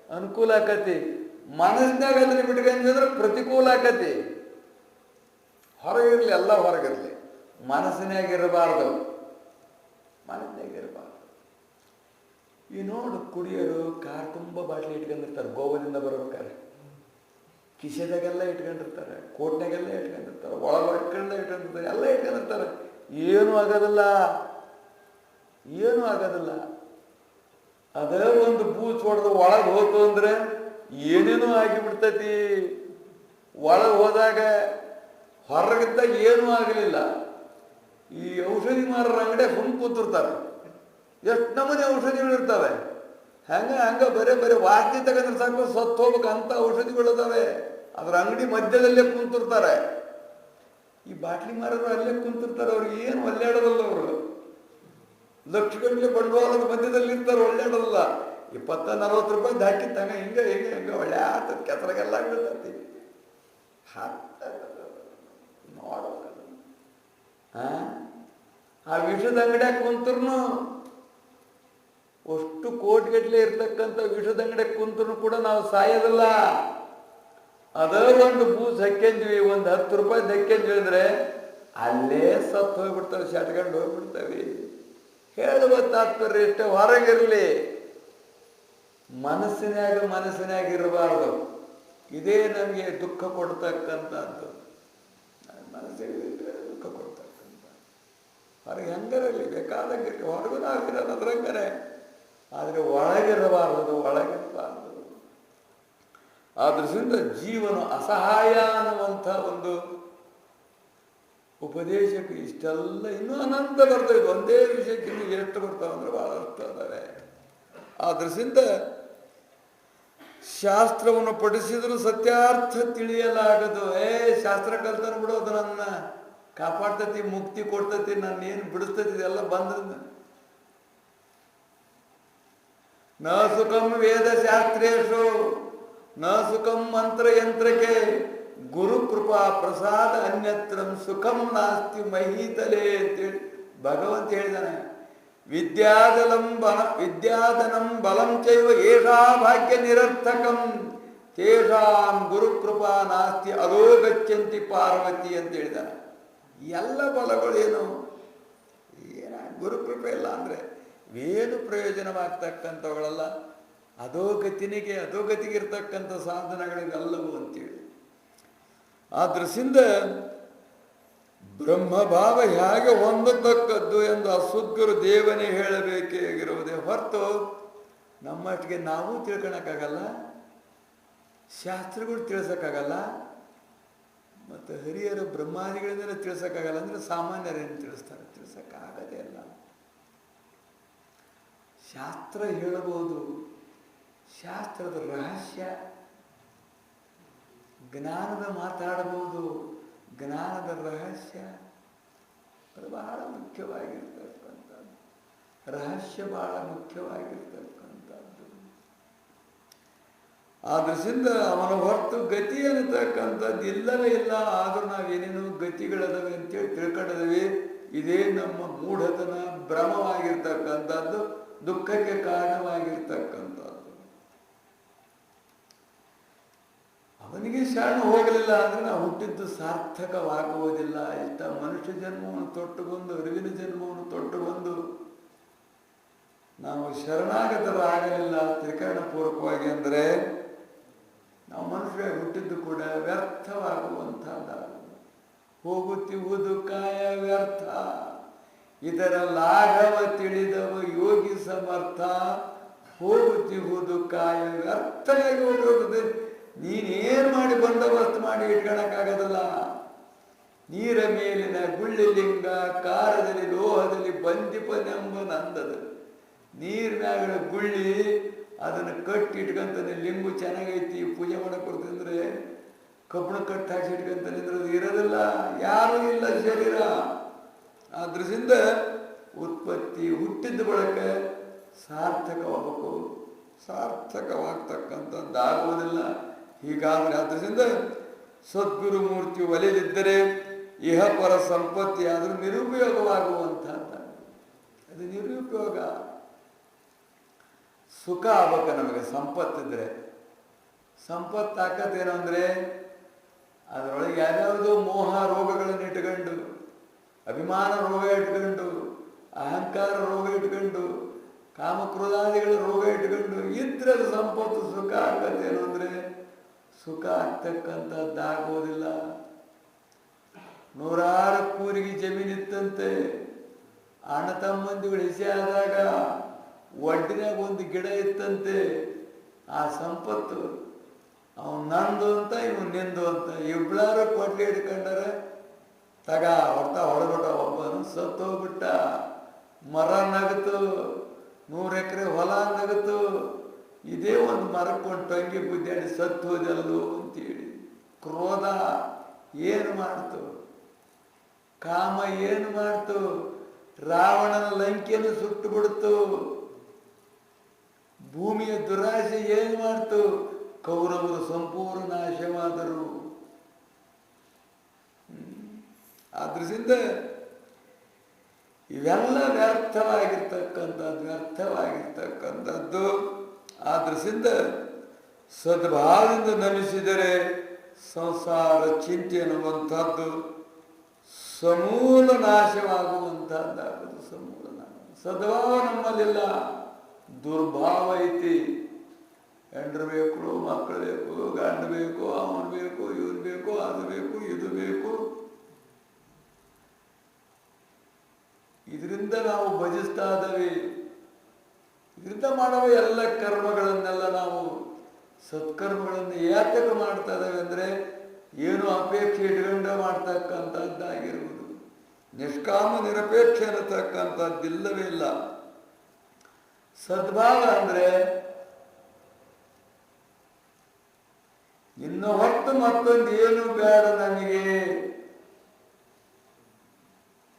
ಅನುಕೂಲ ಆಕತಿ. ಮನಸ್ಸಿನಾಗ ಅದನ್ನ ಬಿಟ್ಕೊಂಡ್ರೆ ಪ್ರತಿಕೂಲ ಆಕತಿ. ಹೊರಗಿರ್ಲಿ, ಎಲ್ಲ ಹೊರಗಿರ್ಲಿ, ಮನಸ್ಸಿನಾಗಿರಬಾರ್ದು, ಮನಸ್ಸಿನಾಗಿರಬಾರ್ದು. ಈ ನೋಡು, ಕುಡಿಯೋರು ಕಾರ್ ತುಂಬ ಬಾಟ್ಲಿ ಇಟ್ಕೊಂಡಿರ್ತಾರೆ, ಗೋವಾದಿಂದ ಬರ್ಬೇಕಾದ್ರೆ ಕಿಸೆದಾಗೆಲ್ಲ ಇಟ್ಕೊಂಡಿರ್ತಾರೆ, ಕೋಟ್ನಾಗೆಲ್ಲ ಇಟ್ಕೊಂಡಿರ್ತಾರೆ, ಒಳಗಡೆ ಇಟ್ಕೊಂಡಿರ್ತಾರೆ, ಎಲ್ಲ ಇಟ್ಕೊಂಡಿರ್ತಾರೆ. ಏನೂ ಆಗೋದಿಲ್ಲ, ಏನೂ ಆಗೋದಿಲ್ಲ. ಅದೇ ಒಂದು ಬೂಚ್ ಹೊಡೆದು ಒಳಗೆ ಹೋತು ಅಂದ್ರೆ ಏನೇನೂ ಆಗಿಬಿಡ್ತೈತಿ. ಒಳಗೆ ಹೋದಾಗ ಹೊರಗಿದ್ದಾಗ ಏನೂ ಆಗಲಿಲ್ಲ. ಈ ಔಷಧಿ ಮಾರರ ಅಂಗಡಿ ಸುಮ್ ಕೂತಿರ್ತಾರೆ, ಎಷ್ಟು ನಮೂನೆ ಔಷಧಿಗಳು ಇರ್ತವೆ. ಹಂಗ ಬರೇ ವಾಸನೆ ತಗೊಂಡ್ರೆ ಸಾಕು ಸತ್ತು ಹೋಗ್ಬೇಕಂತ ಔಷಧಿಗಳಿದಾವೆ. ಅದ್ರ ಅಂಗಡಿ ಮಧ್ಯದಲ್ಲೇ ಕುಂತಿರ್ತಾರೆ. ಈ ಬಾಟ್ಲಿ ಮಾರರು ಅಲ್ಲೇ ಕುಂತಿರ್ತಾರೆ, ಅವ್ರಿಗೆ ಏನು ಒಲ್ಲಾಡೋದಲ್ಲ. ಅವರು ಲಕ್ಷಗಟ್ಟಲೆ ಬಂಡವಾಳದ ಮಧ್ಯದಲ್ಲಿ ಇರ್ತಾರೆ, ಒಳ್ಳೆಯಾಡೋದಿಲ್ಲ. 20-40 ರೂಪಾಯಿ ಹಾಕಿತ್ತಂಗ ಹಿಂಗ ಒಳ್ಳೆ ಆತದ ಕೆಸರಾಗೆಲ್ಲ ಬೀಳ್ತತಿ. ನೋಡೋದು ಆ ವಿಷದ ಅಂಗಡಿಯಾಗ ಕುಂತರು, ಅಷ್ಟು ಕೋಟಿಗಟ್ಟಲೆ ಇರ್ತಕ್ಕಂಥ ವಿಷದ ಅಂಗಡಿಯಾಗ ಕುಂತರು ಕೂಡ ನಾವು ಸಾಯೋದಿಲ್ಲ. ಅದೇ ಒಂದು ಬೂಸ್ ಹಾಕ್ಯಂದ್ವಿ, ಒಂದು 10 ರೂಪಾಯಿ ಹಾಕ್ಯಂದ್ವಿ ಅಂದ್ರೆ ಅಲ್ಲೇ ಸತ್ತು ಹೋಗ್ಬಿಡ್ತವೆ, ಶಟ್ಕೊಂಡು ಹೋಗ್ಬಿಡ್ತವೆ. ಹೇಳುವ ತಾತ್ಪರ್ಯ ಇಷ್ಟೇ, ಹೊರಗಿರ್ಲಿ ಮನಸ್ಸಿನಾಗ ಇರಬಾರ್ದು. ಇದೇ ನಮಗೆ ದುಃಖ ಕೊಡ್ತಕ್ಕಂಥದ್ದು. ಮನಸ್ಸಿಗೆ ದುಃಖ ಕೊಡ್ತಕ್ಕಂಥ ಹೊರಗೆ ಹೆಂಗರಲ್ಲಿ ಬೇಕಾದಂಗಿರಲಿ, ಹೊರಗೂ ನಾವಿರೋದು ಅದ್ರಂಗನೆ, ಆದರೆ ಒಳಗಿರಬಾರ್ದು. ಆದ್ರಿಂದ ಜೀವನ ಅಸಹಾಯ ಅನ್ನುವಂಥ ಒಂದು ಉಪದೇಶಕ್ಕೆ ಇಷ್ಟೆಲ್ಲ ಇನ್ನೂ ಅನಂತ ಬರ್ತವೆ. ಒಂದೇ ವಿಷಯಕ್ಕೆ ಇನ್ನೂ ಎಷ್ಟು ಬರ್ತಾವೆ ಅಂದ್ರೆ ಬಹಳಷ್ಟು ಅದಾವೆ. ಆದ್ರಿಂದ ಶಾಸ್ತ್ರವನ್ನು ಪಠಿಸಿದ್ರು ಸತ್ಯಾರ್ಥ ತಿಳಿಯಲಾಗದು. ಶಾಸ್ತ್ರ ಕಲ್ತನ ಬಿಡೋದು ನನ್ನ ಕಾಪಾಡ್ತತಿ, ಮುಕ್ತಿ ಕೊಡ್ತತಿ, ನನ್ನ ಏನು ಬಿಡಿಸ್ತತಿ, ಇದೆಲ್ಲ ಬಂದ್ರೆ ನ ಸುಖಂ ವೇದ ಶಾಸ್ತ್ರೇಶು ನ ಸುಖಂ ಮಂತ್ರಯಂತ್ರಕ್ಕೆ ಗುರು ಕೃಪಾ ಪ್ರಸಾದ ಅನ್ಯತ್ರಂ ಸುಖಂ ನಾಸ್ತಿ ಮಹೀತಲೇ ಅಂತೇಳಿ ಭಗವಂತ ಹೇಳಿದಾನೆ. ವಿದ್ಯಾಧನಂ ಬಲಂ ಚೈವ ಏಷಾ ಭಾಗ್ಯ ನಿರರ್ಥಕಂ ತೇಷಾಂ ಗುರುಕೃಪಾ ನಾಸ್ತಿ ಅದೋ ಗಚ್ಚಂತಿ ಪಾರ್ವತಿ ಅಂತ ಹೇಳಿದಾನೆ. ಎಲ್ಲ ಬಲಗಳೇನು ಗುರುಕೃಪೆ ಇಲ್ಲ ಅಂದರೆ ಏನು ಪ್ರಯೋಜನವಾಗ್ತಕ್ಕಂಥವುಗಳಲ್ಲ. ಅಧೋಗತಿಗಿರ್ತಕ್ಕಂಥ ಸಾಧನಗಳಿಗೆಲ್ಲವೂ ಅಂತೇಳಿ. ಆ ದೃಷ್ಟಿಯಿಂದ ಬ್ರಹ್ಮಭಾವ ಹೇಗೆ ಹೊಂದತಕ್ಕದ್ದು ಎಂದು ಅಸುದ್ಗುರು ದೇವನೇ ಹೇಳಬೇಕಾಗಿರುವುದೇ ಹೊರತು ನಮ್ಮಷ್ಟಿಗೆ ನಾವು ತಿಳ್ಕೊಳಕ್ಕಾಗಲ್ಲ, ಶಾಸ್ತ್ರಗಳು ತಿಳಿಸೋಕ್ಕಾಗಲ್ಲ, ಮತ್ತು ಹಿರಿಯರು ಬ್ರಹ್ಮಾದಿಗಳಿಂದಲೇ ತಿಳಿಸೋಕ್ಕಾಗಲ್ಲ. ಅಂದರೆ ಸಾಮಾನ್ಯರೇನು ತಿಳಿಸ್ತಾರೆ? ತಿಳಿಸೋಕ್ಕಾಗದೇ ಇಲ್ಲ. ಶಾಸ್ತ್ರ ಹೇಳಬಹುದು, ಶಾಸ್ತ್ರದ ರಹಸ್ಯ ಜ್ಞಾನದ ಮಾತಾಡಬಹುದು, ಜ್ಞಾನದ ರಹಸ್ಯ ಅದು ಬಹಳ ಮುಖ್ಯವಾಗಿರ್ತಕ್ಕಂಥದ್ದು. ರಹಸ್ಯ ಬಹಳ ಮುಖ್ಯವಾಗಿರ್ತಕ್ಕಂಥದ್ದು. ಆ ದೃಷ್ಟಿಯಿಂದ ಅವನ ಹೊರತು ಗತಿ ಅನ್ನತಕ್ಕಂಥದ್ದು ಇಲ್ಲವೇ ಇಲ್ಲ. ಆದರೂ ನಾವೇನೇನೋ ಗತಿಗಳದವೆ ಅಂತೇಳಿ ತಿಳ್ಕೊಂಡಿದ್ದೀವಿ. ಇದೇ ನಮ್ಮ ಮೂಢತನ, ಭ್ರಮವಾಗಿರ್ತಕ್ಕಂಥದ್ದು, ದುಃಖಕ್ಕೆ ಕಾರಣವಾಗಿರ್ತಕ್ಕಂಥದ್ದು. ಅವನಿಗೆ ಶರಣ ಹೋಗಲಿಲ್ಲ ಅಂದರೆ ನಾವು ಹುಟ್ಟಿದ್ದು ಸಾರ್ಥಕವಾಗುವುದಿಲ್ಲ. ಇಷ್ಟ ಮನುಷ್ಯ ಜನ್ಮವನ್ನು ತೊಟ್ಟುಕೊಂಡು, ಅರಿವಿನ ಜನ್ಮವನ್ನು ತೊಟ್ಟುಕೊಂಡು ನಾವು ಶರಣಾಗತರಾಗಲಿಲ್ಲ ತ್ರಿಕರಣಪೂರ್ವಕವಾಗಿ ಅಂದರೆ ನಾವು ಮನುಷ್ಯ ಹುಟ್ಟಿದ್ದು ಕೂಡ ವ್ಯರ್ಥವಾಗುವಂಥದ್ದಾಗುವುದು. ಹೋಗುತ್ತಿರುವುದು ಕಾಯ ವ್ಯರ್ಥ, ಇದರ ಲಾಘವ ತಿಳಿದವ ಯೋಗಿ ಸಮರ್ಥ. ಹೋಗುತ್ತಿರುವುದು ಕಾಯ ವ್ಯರ್ಥವಾಗಿ ಹೋಗುತ್ತದೆ. ನೀನೇನು ಮಾಡಿ ಬಂದೋಬಸ್ತ್ ಮಾಡಿ ಇಟ್ಕೊಳಕ್ಕಾಗದಲ್ಲ. ನೀರ ಮೇಲಿನ ಗುಳ್ಳಿಲಿಂಗ ಕಾರದಲ್ಲಿ ಲೋಹದಲ್ಲಿ ಬಂದಿಪನೆಂಬ ನಂದದ ನೀರಿನಾಗ ಗುಳ್ಳಿ ಅದನ್ನು ಕಟ್ಟಿ ಇಟ್ಕೊಂತಾನೆ. ಲಿಂಗು ಚೆನ್ನಾಗೈತಿ, ಪೂಜೆ ಮಾಡಕ್ಕೆ ಬರ್ತಂದ್ರೆ ಕಬ್ಬಣ ಕಟ್ಟಿ ಹಾಕಿ ಇಟ್ಕೊಂತಾನೆ ಅಂದ್ರೆ ಅದು ಇರೋದಿಲ್ಲ. ಯಾರೂ ಇಲ್ಲ ಶರೀರ. ಆ ದೃಷ್ಟಿಯಿಂದ ಉತ್ಪತ್ತಿ ಹುಟ್ಟಿದ್ದ ಬಳಕ ಸಾರ್ಥಕವಾಗಬೇಕು, ಸಾರ್ಥಕವಾಗ್ತಕ್ಕಂಥದ್ದಾಗುವುದಿಲ್ಲ. ಹೀಗಾದರೆ ಅದರಿಂದ ಸದ್ಗುರು ಮೂರ್ತಿ ಒಲೆಯಲ್ಲಿದ್ದರೆ ಇಹ ಪರ ಸಂಪತ್ತಿ ಆದರೂ ನಿರುಪಯೋಗವಾಗುವಂಥದ್ದು. ಅದು ನಿರುಪಯೋಗ. ಸುಖ ಆಗ್ಬೇಕು ನಮಗೆ ಸಂಪತ್ತಿದ್ರೆ. ಸಂಪತ್ತು ತಾಕತ್ತೇನು ಅಂದರೆ ಅದರೊಳಗೆ ಯಾವ್ಯಾವುದೋ ಮೋಹ ರೋಗಗಳನ್ನು ಇಟ್ಕೊಂಡು, ಅಭಿಮಾನ ರೋಗ ಇಟ್ಕೊಂಡು, ಅಹಂಕಾರ ರೋಗ ಇಟ್ಕೊಂಡು, ಕಾಮಕ್ರೋಧಾದಿಗಳ ರೋಗ ಇಟ್ಕೊಂಡು ಇದ್ರೆ ಅದು ಸಂಪತ್ತು ಸುಖ ಆಗತ್ತೇನು ಅಂದರೆ ಸುಖ ಆಗ್ತಕ್ಕಂಥದ್ದಾಗೋದಿಲ್ಲ. ನೂರಾರು ಕೂರಿಗೆ ಜಮೀನಿತ್ತಂತೆ. ಅಣ್ಣ ತಮ್ಮಂದಿಗಳು ಹಿಸಿ ಆದಾಗ ಒಡ್ಡಿನಾಗ ಒಂದು ಗಿಡ ಇತ್ತಂತೆ. ಆ ಸಂಪತ್ತು ಅವನು ನಂದು ಅಂತ ಇವನು ನಿಂದು ಅಂತ ಇಬ್ಬಳಾರು ಕೊಡ್ಲಿ ಹಿಡ್ಕೊಂಡಾರೆ. ತಗ ಹೊಡೆದ್ಬಿಟ್ಟ. ಒಬ್ಬನು ಸತ್ತು ಹೋಗ್ಬಿಟ್ಟ. ಮರ ನಗತು, 100 ಎಕರೆ ಹೊಲ ನಗತು. ಇದೇ ಒಂದು ಮರಕ್ಕೊಂಡು ಟಂಗಿ ಗುದ್ದಾಡಿ ಸತ್ತು ಹೋದಲ್ಲೋ ಅಂತೇಳಿ ಕ್ರೋಧ ಏನು ಮಾಡ್ತು, ಕಾಮ ಏನು ಮಾಡ್ತು, ರಾವಣನ ಲಂಕೆಯನ್ನು ಸುಟ್ಟು ಬಿಡ್ತು. ಭೂಮಿಯ ದುರಾಸೆ ಏನು ಮಾಡ್ತು, ಕೌರವರು ಸಂಪೂರ್ಣ ನಾಶವಾದರು. ಆದ್ರಿಂದ ಇವೆಲ್ಲ ವ್ಯರ್ಥವಾಗಿರ್ತಕ್ಕಂಥದ್ದು. ಆದ್ರಿಂದ ಸದ್ಭಾವದಿಂದ ನಮಿಸಿದರೆ ಸಂಸಾರ ಚಿಂತೆ ಅನ್ನುವಂಥದ್ದು ಸಮೂಲ ನಾಶವಾಗುವಂಥದ್ದಾಗುವುದು. ಸಮೂಲ ನಾಶ. ಸದ್ಭಾವ ನಮ್ಮಲ್ಲಿಲ್ಲ, ದುರ್ಭಾವ ಐತಿ. ಹೆಂಡ್ರು ಬೇಕು, ಮಕ್ಕಳು ಬೇಕು, ಗಂಡು ಬೇಕು, ಅವನು ಬೇಕು, ಇವನು ಬೇಕು, ಅದು ಬೇಕು, ಇದು ಬೇಕು. ಇದರಿಂದ ನಾವು ಭಜಿಸ್ತಾ ಇದ್ದೇವೆ. ಇದರಿಂದ ಮಾಡುವ ಎಲ್ಲ ಕರ್ಮಗಳನ್ನೆಲ್ಲ ನಾವು ಸತ್ಕರ್ಮಗಳನ್ನು ಯಾತಕ ಮಾಡ್ತಾ ಇದ್ದೇವೆ ಅಂದರೆ ಏನು ಅಪೇಕ್ಷೆ ಇಟ್ಕೊಂಡ ಮಾಡ್ತಕ್ಕಂಥದ್ದಾಗಿರುವುದು. ನಿಷ್ಕಾಮ ನಿರಪೇಕ್ಷೆ ಅನ್ನತಕ್ಕಂಥದ್ದಿಲ್ಲವೇ ಇಲ್ಲ. ಸದ್ಭಾವ ಅಂದರೆ ನಿನ್ನ ಹೊತ್ತು ಮತ್ತೊಂದು ಏನು ಬೇಡ ನನಗೆ,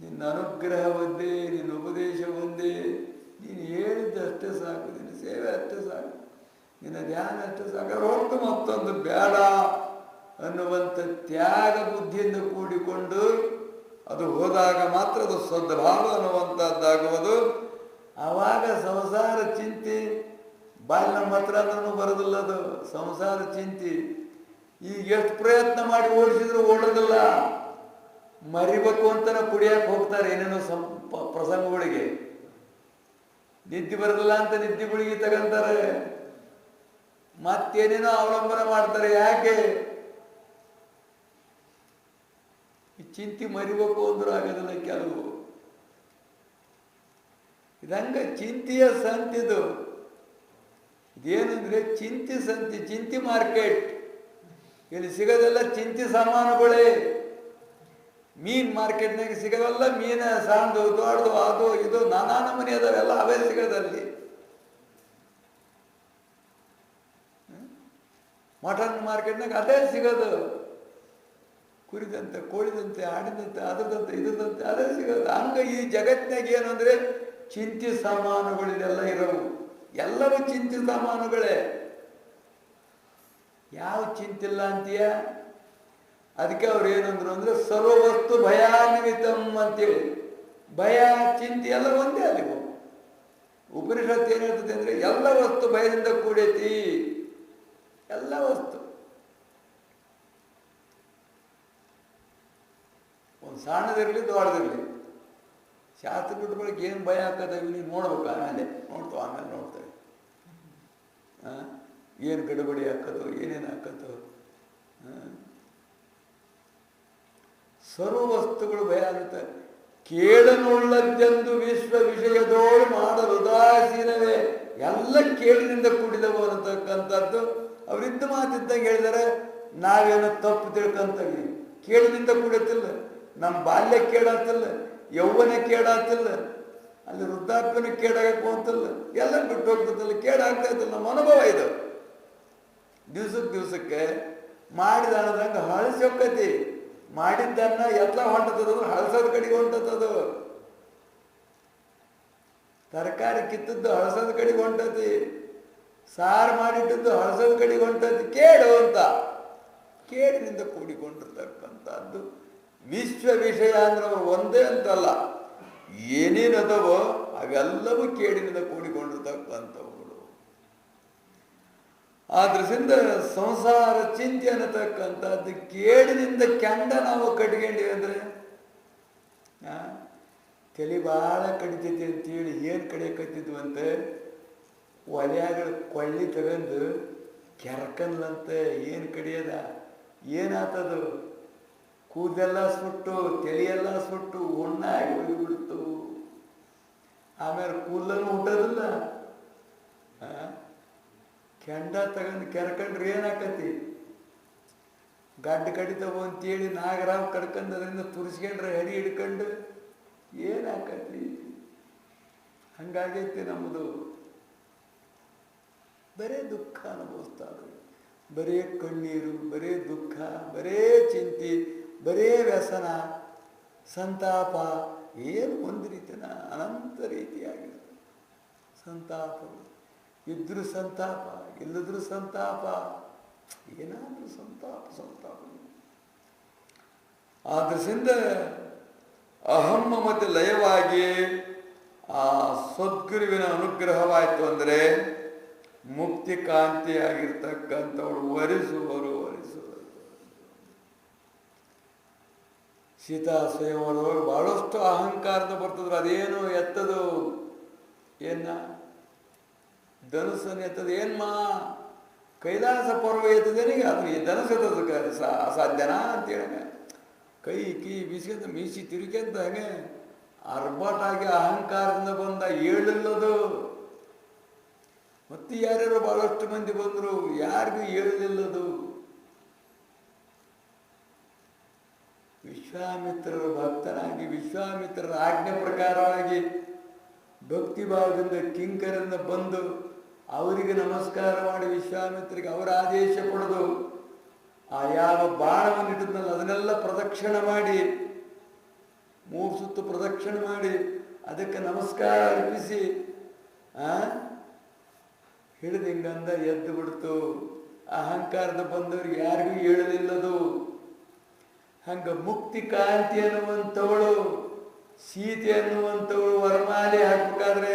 ನಿನ್ನ ಅನುಗ್ರಹ ಒಂದೇ, ನಿನ್ನ ಉಪದೇಶ ಒಂದೇ, ನೀನು ಹೇಳಿದ್ದಷ್ಟೇ ಸಾಕು, ನಿನ್ನ ಸೇವೆ ಅಷ್ಟೇ ಸಾಕು, ನಿನ್ನ ಧ್ಯಾನ ಅಷ್ಟೇ ಸಾಕು, ಹೊತ್ತು ಮತ್ತೊಂದು ಬೇಡ ಅನ್ನುವಂಥ ತ್ಯಾಗ ಬುದ್ಧಿಯಿಂದ ಕೂಡಿಕೊಂಡು ಅದು ಹೋದಾಗ ಮಾತ್ರ ಅದು ಸದ್ಭಾವ ಅನ್ನುವಂಥದ್ದಾಗುವುದು. ಆವಾಗ ಸಂಸಾರ ಚಿಂತೆ ಬಾಯಿ ನಮ್ಮ ಹತ್ರ ಅಂದ್ರೂ ಬರೋದಿಲ್ಲ. ಅದು ಸಂಸಾರ ಚಿಂತೆ ಈಗ ಎಷ್ಟು ಪ್ರಯತ್ನ ಮಾಡಿ ಓಡಿಸಿದ್ರು ಓಡೋದಿಲ್ಲ. ಮರಿಬೇಕು ಅಂತಾನೆ ಕುಡಿಯಕ್ಕೆ ಹೋಗ್ತಾರೆ ಏನೇನೋ ಪ್ರಸಂಗಗಳಿಗೆ. ನಿದ್ದೆ ಬರೋದಿಲ್ಲ ಅಂತ ನಿದ್ದೆ ಗುಳಿಗೆ ತಗೊಂತಾರೆ, ಮತ್ತೇನೇನೋ ಅವಲಂಬನೆ ಮಾಡ್ತಾರೆ. ಯಾಕೆ? ಈ ಚಿಂತೆ ಮರಿಬೇಕು ಅಂದ್ರೂ ಆಗೋದಿಲ್ಲ ಕೆಲವು. ಇದಂಗ ಚಿಂತೆಯ ಸಂತಿದು. ಇದೇನಂದ್ರೆ ಚಿಂತೆ ಸಂತಿ, ಚಿಂತೆ ಮಾರ್ಕೆಟ್. ಇಲ್ಲಿ ಸಿಗೋದೆಲ್ಲ ಚಿಂತೆ ಸಾಮಾನುಗಳೇ. ಮೀನ್ ಮಾರ್ಕೆಟ್ನಾಗ ಸಿಗೋವೆಲ್ಲ ಮೀನ, ಸಣ್ಣದು ದೊಡ್ಡದು, ಅದು ಇದು ನಾನಾ ನಮೂನಿ ಅದಾವೆಲ್ಲ ಅವೇ ಸಿಗೋದಲ್ಲಿ. ಮಟನ್ ಮಾರ್ಕೆಟ್ನಾಗ ಅದೇ ಸಿಗೋದು. ಕುರಿದಂತೆ, ಕೋಳಿದಂತೆ, ಆಡಿದಂತೆ, ಅದ್ರದಂತೆ, ಇದ್ರದಂತೆ ಅದೇ ಸಿಗೋದು. ಹಂಗ ಈ ಜಗತ್ತಿನಾಗ ಏನು ಅಂದ್ರೆ ಚಿಂತೆ ಸಾಮಾನುಗಳಿದೆಲ್ಲ ಇರೋವು. ಎಲ್ಲವೂ ಚಿಂತೆ ಸಾಮಾನುಗಳೇ. ಯಾವ ಚಿಂತಿಲ್ಲ ಅಂತೀಯ? ಅದಕ್ಕೆ ಅವ್ರು ಏನಂದ್ರು ಅಂದ್ರೆ ಸರ್ವವಸ್ತು ಭಯಾನ್ವಿತಂ ಅಂತೇಳಿ. ಭಯ ಚಿಂತೆ ಎಲ್ಲ ಒಂದೇ. ಅಲ್ಲಿಗೂ ಉಪನಿಷತ್ತು ಏನ್ ಹೇಳ್ತದೆ ಅಂದ್ರೆ ಎಲ್ಲ ವಸ್ತು ಭಯದಿಂದ ಕೂಡೈತಿ. ಎಲ್ಲ ವಸ್ತು ಒಂದು ಸಣ್ಣದಿರಲಿ ದೊಡ್ಡದಿರಲಿ, ಶಾಸ್ತ್ರ ಬಿಟ್ಕೊಳಕ್ಕೆ ಏನು ಭಯ ಹಾಕತ್ತೇವೆ ನೀವು ನೋಡ್ಬೇಕು. ಆಮೇಲೆ ನೋಡ್ತೇವೆ ಏನು ಗಡಬಡಿ ಹಾಕೋದು, ಏನೇನು ಹಾಕೋದು. ಸರ್ವ ವಸ್ತುಗಳು ಭಯ ಆಗುತ್ತೆ. ಕೇಳನುಳ್ಳದ್ದೆಂದು ವಿಶ್ವ ವಿಷಯದೋಳು ಮಾಡಲು ಉದಾಸೀನವೇ. ಎಲ್ಲ ಕೇಳಿನಿಂದ ಕೂಡಿದವು ಅನ್ನತಕ್ಕಂಥದ್ದು ಅವರಿದ್ದ ಮಾತಿದ್ದಂಗೆ ಹೇಳಿದರೆ ನಾವೇನೋ ತಪ್ಪು ತಿಳ್ಕೊಂತೀವಿ. ಕೇಳಿನಿಂದ ಕೂಡತ್ತಿಲ್ಲ. ನಮ್ಮ ಬಾಲ್ಯ ಕೇಳಾತಿಲ್ಲ, ಯೌವನ ಕೇಳಾತಿಲ್ಲ, ಅಲ್ಲಿ ವೃದ್ಧಾಪ್ಯನ ಕೇಳಾಗಕ್ಕೆ ಹೋಗ್ತಿಲ್ಲ, ಎಲ್ಲ ಬಿಟ್ಟು ಹೋಗ್ತದಲ್ಲ, ಕೇಳಾಗ್ತಾ ಇದ್ದಿಲ್ಲ. ನಮ್ಮ ಅನುಭವ ಇದು. ದಿವ್ಸಕ್ಕೆ ಮಾಡಿದ ಅನ್ನೋದಂಗೆ ಹಳಸಿ ಹೋಗ್ತೈತಿ. ಮಾಡಿದ್ದನ್ನ ಎತ್ತ ಹೊಂಟತದ, ಹಳಸದ ಕಡೆಗೆ ಹೊಂಟತದು. ತರಕಾರಿ ಕಿತ್ತದ್ದು ಹಳಸದ ಕಡೆಗೆ ಹೊಂಟತಿ, ಸಾರು ಮಾಡಿಟ್ಟದ್ದು ಹಳಸದ ಕಡೆಗೆ ಹೊಂಟತಿ. ಕೇಳು ಅಂತ ಕೇಳಿನಿಂದ ಕೂಡಿಕೊಂಡಿರ್ತಕ್ಕಂಥದ್ದು ವಿಶ್ವ ವಿಷಯ ಅಂದ್ರೆ ಅವರು ಒಂದೇ ಅಂತಲ್ಲ, ಏನೇನದವೋ ಅವೆಲ್ಲವೂ ಕೇಳಿನಿಂದ ಕೂಡಿಕೊಂಡಿರ್ತಕ್ಕಂಥವುಗಳು. ಆ ದೃಷ್ಟಿಯಿಂದ ಸಂಸಾರ ಚಿಂತೆ ಅನ್ನತಕ್ಕಂಥದ್ದು ಕೇಳಿನಿಂದ ಕೆಂಡ ನಾವು ಕಟ್ಕೊಂಡಿವಿ ಅಂದ್ರೆ ತಲೆ ಭಾಳ ಕಡಿತೈತಿ ಅಂತೇಳಿ ಏನು ಕಡಿಯಕತ್ತಿದ್ವಂತೆ, ಒಲೆಯಾಗಳು ಕೊಳ್ಳಿ ತಗೊಂಡು ಕೆರ್ಕನ್ಲಂತೆ. ಏನು ಕಡಿಯದ, ಏನಾತದು? ಕೂದೆಲ್ಲ ಸುಟ್ಟು, ತಲೆಯೆಲ್ಲ ಸುಟ್ಟು ಹುಣ್ಣಾಗಿ ಹೋಗಿಬಿಡ್ತು. ಆಮೇಲೆ ಕೂದಲನ್ನು ಹುಟ್ಟೋದಿಲ್ಲ. ಕೆಂಡ ತಗೊಂಡು ಕೆರ್ಕೊಂಡ್ರೆ ಏನಾಕತಿ? ಗಡ್ಡ ಕಡಿತವು ಅಂತೇಳಿ ನಾಗರಾವ್ ಕಡ್ಕೊಂಡು ಅದರಿಂದ ತುರಿಸ್ಕೊಂಡ್ರೆ ಹಡಿ ಹಿಡ್ಕೊಂಡು ಏನಾಕತಿ? ಹಂಗಾಗೈತಿ ನಮ್ಮದು. ಬರೇ ದುಃಖ ಅನುಭವಿಸ್ತಾರೆ, ಬರೇ ಕಣ್ಣೀರು, ಬರೇ ದುಃಖ, ಬರೇ ಚಿಂತೆ, ಬರೇ ವ್ಯಸನ, ಸಂತಾಪ. ಏನು ಒಂದು ರೀತಿನ ಅನಂತ ರೀತಿಯಾಗಿರುತ್ತೆ ಸಂತಾಪಗಳು. ಇದ್ರೂ ಸಂತಾಪ, ಇಲ್ಲದ್ರೂ ಸಂತಾಪ, ಏನಾದರೂ ಸಂತಾಪ. ಆ ದೃಷ್ಟಿಯಿಂದ ಅಹಂ ಮಮತೆ ಲಯವಾಗಿ ಆ ಸದ್ಗುರುವಿನ ಅನುಗ್ರಹವಾಯಿತು ಅಂದರೆ ಮುಕ್ತಿ ಕಾಂತಿಯಾಗಿರ್ತಕ್ಕಂಥವಳು ವರಿಸುವರು. ಸೀತಾ ಸ್ವಯಂವರದೊಳಗೆ ಬಹಳಷ್ಟು ಅಹಂಕಾರದ ಬರ್ತದ್ರು. ಅದೇನು ಎತ್ತದು, ಏನ ಧನುಸ್ಸನ್ನು ಎತ್ತದು, ಏನ್ಮಾ ಕೈಲಾಸ ಪರ್ವ ಎತ್ತದೇನಿಗೆ ಅದು ದನಸದ ಅಸಾಧ್ಯನಾ ಅಂತೇಳಿ ಕೈ ಕೀ ಬಿಸ್ಕೊಂತ ಮೀಸಿ ತಿರುಗಿಂತ ಹಾಗೆ ಅರ್ಬಟಾಗಿ ಅಹಂಕಾರದಿಂದ ಬಂದ ಏಳಿಲ್ಲದು. ಮತ್ತೆ ಯಾರ್ಯಾರು ಬಹಳಷ್ಟು ಮಂದಿ ಬಂದರು, ಯಾರಿಗೂ ಏಳಲಿಲ್ಲದು. ವಿಶ್ವಾಮಿತ್ರರ ಭಕ್ತನಾಗಿ ವಿಶ್ವಾಮಿತ್ರರ ಆಜ್ಞೆ ಪ್ರಕಾರವಾಗಿ ಭಕ್ತಿ ಭಾವದಿಂದ ಕಿಂಕರಿಂದ ಬಂದು ಅವರಿಗೆ ನಮಸ್ಕಾರ ಮಾಡಿ ವಿಶ್ವಾಮಿತ್ರಿಗೆ ಅವರ ಆದೇಶ ಪಡೆದು ಆ ಯಾವ ಬಾಣವನ್ನು ಇಟ್ಟಿದ್ನಲ್ಲ ಅದನ್ನೆಲ್ಲ ಪ್ರದಕ್ಷಿಣೆ ಮಾಡಿ 3 ಸುತ್ತು ಪ್ರದಕ್ಷಿಣೆ ಮಾಡಿ ಅದಕ್ಕೆ ನಮಸ್ಕಾರ ಅರ್ಪಿಸಿ ಹಿಡಿದು ಹಿಂಗಂದ ಎದ್ದು ಬಿಡ್ತು. ಅಹಂಕಾರದ ಬಂದವ್ರಿಗೆ ಯಾರಿಗೂ ಹೇಳಲಿಲ್ಲದು. ಹಂಗ ಮುಕ್ತಿ ಕಾಂತಿ ಅನ್ನುವಂಥವಳು ಸೀತೆ ಅನ್ನುವಂಥವಳು ವರಮಾಲೆ ಹಾಕಬೇಕಾದ್ರೆ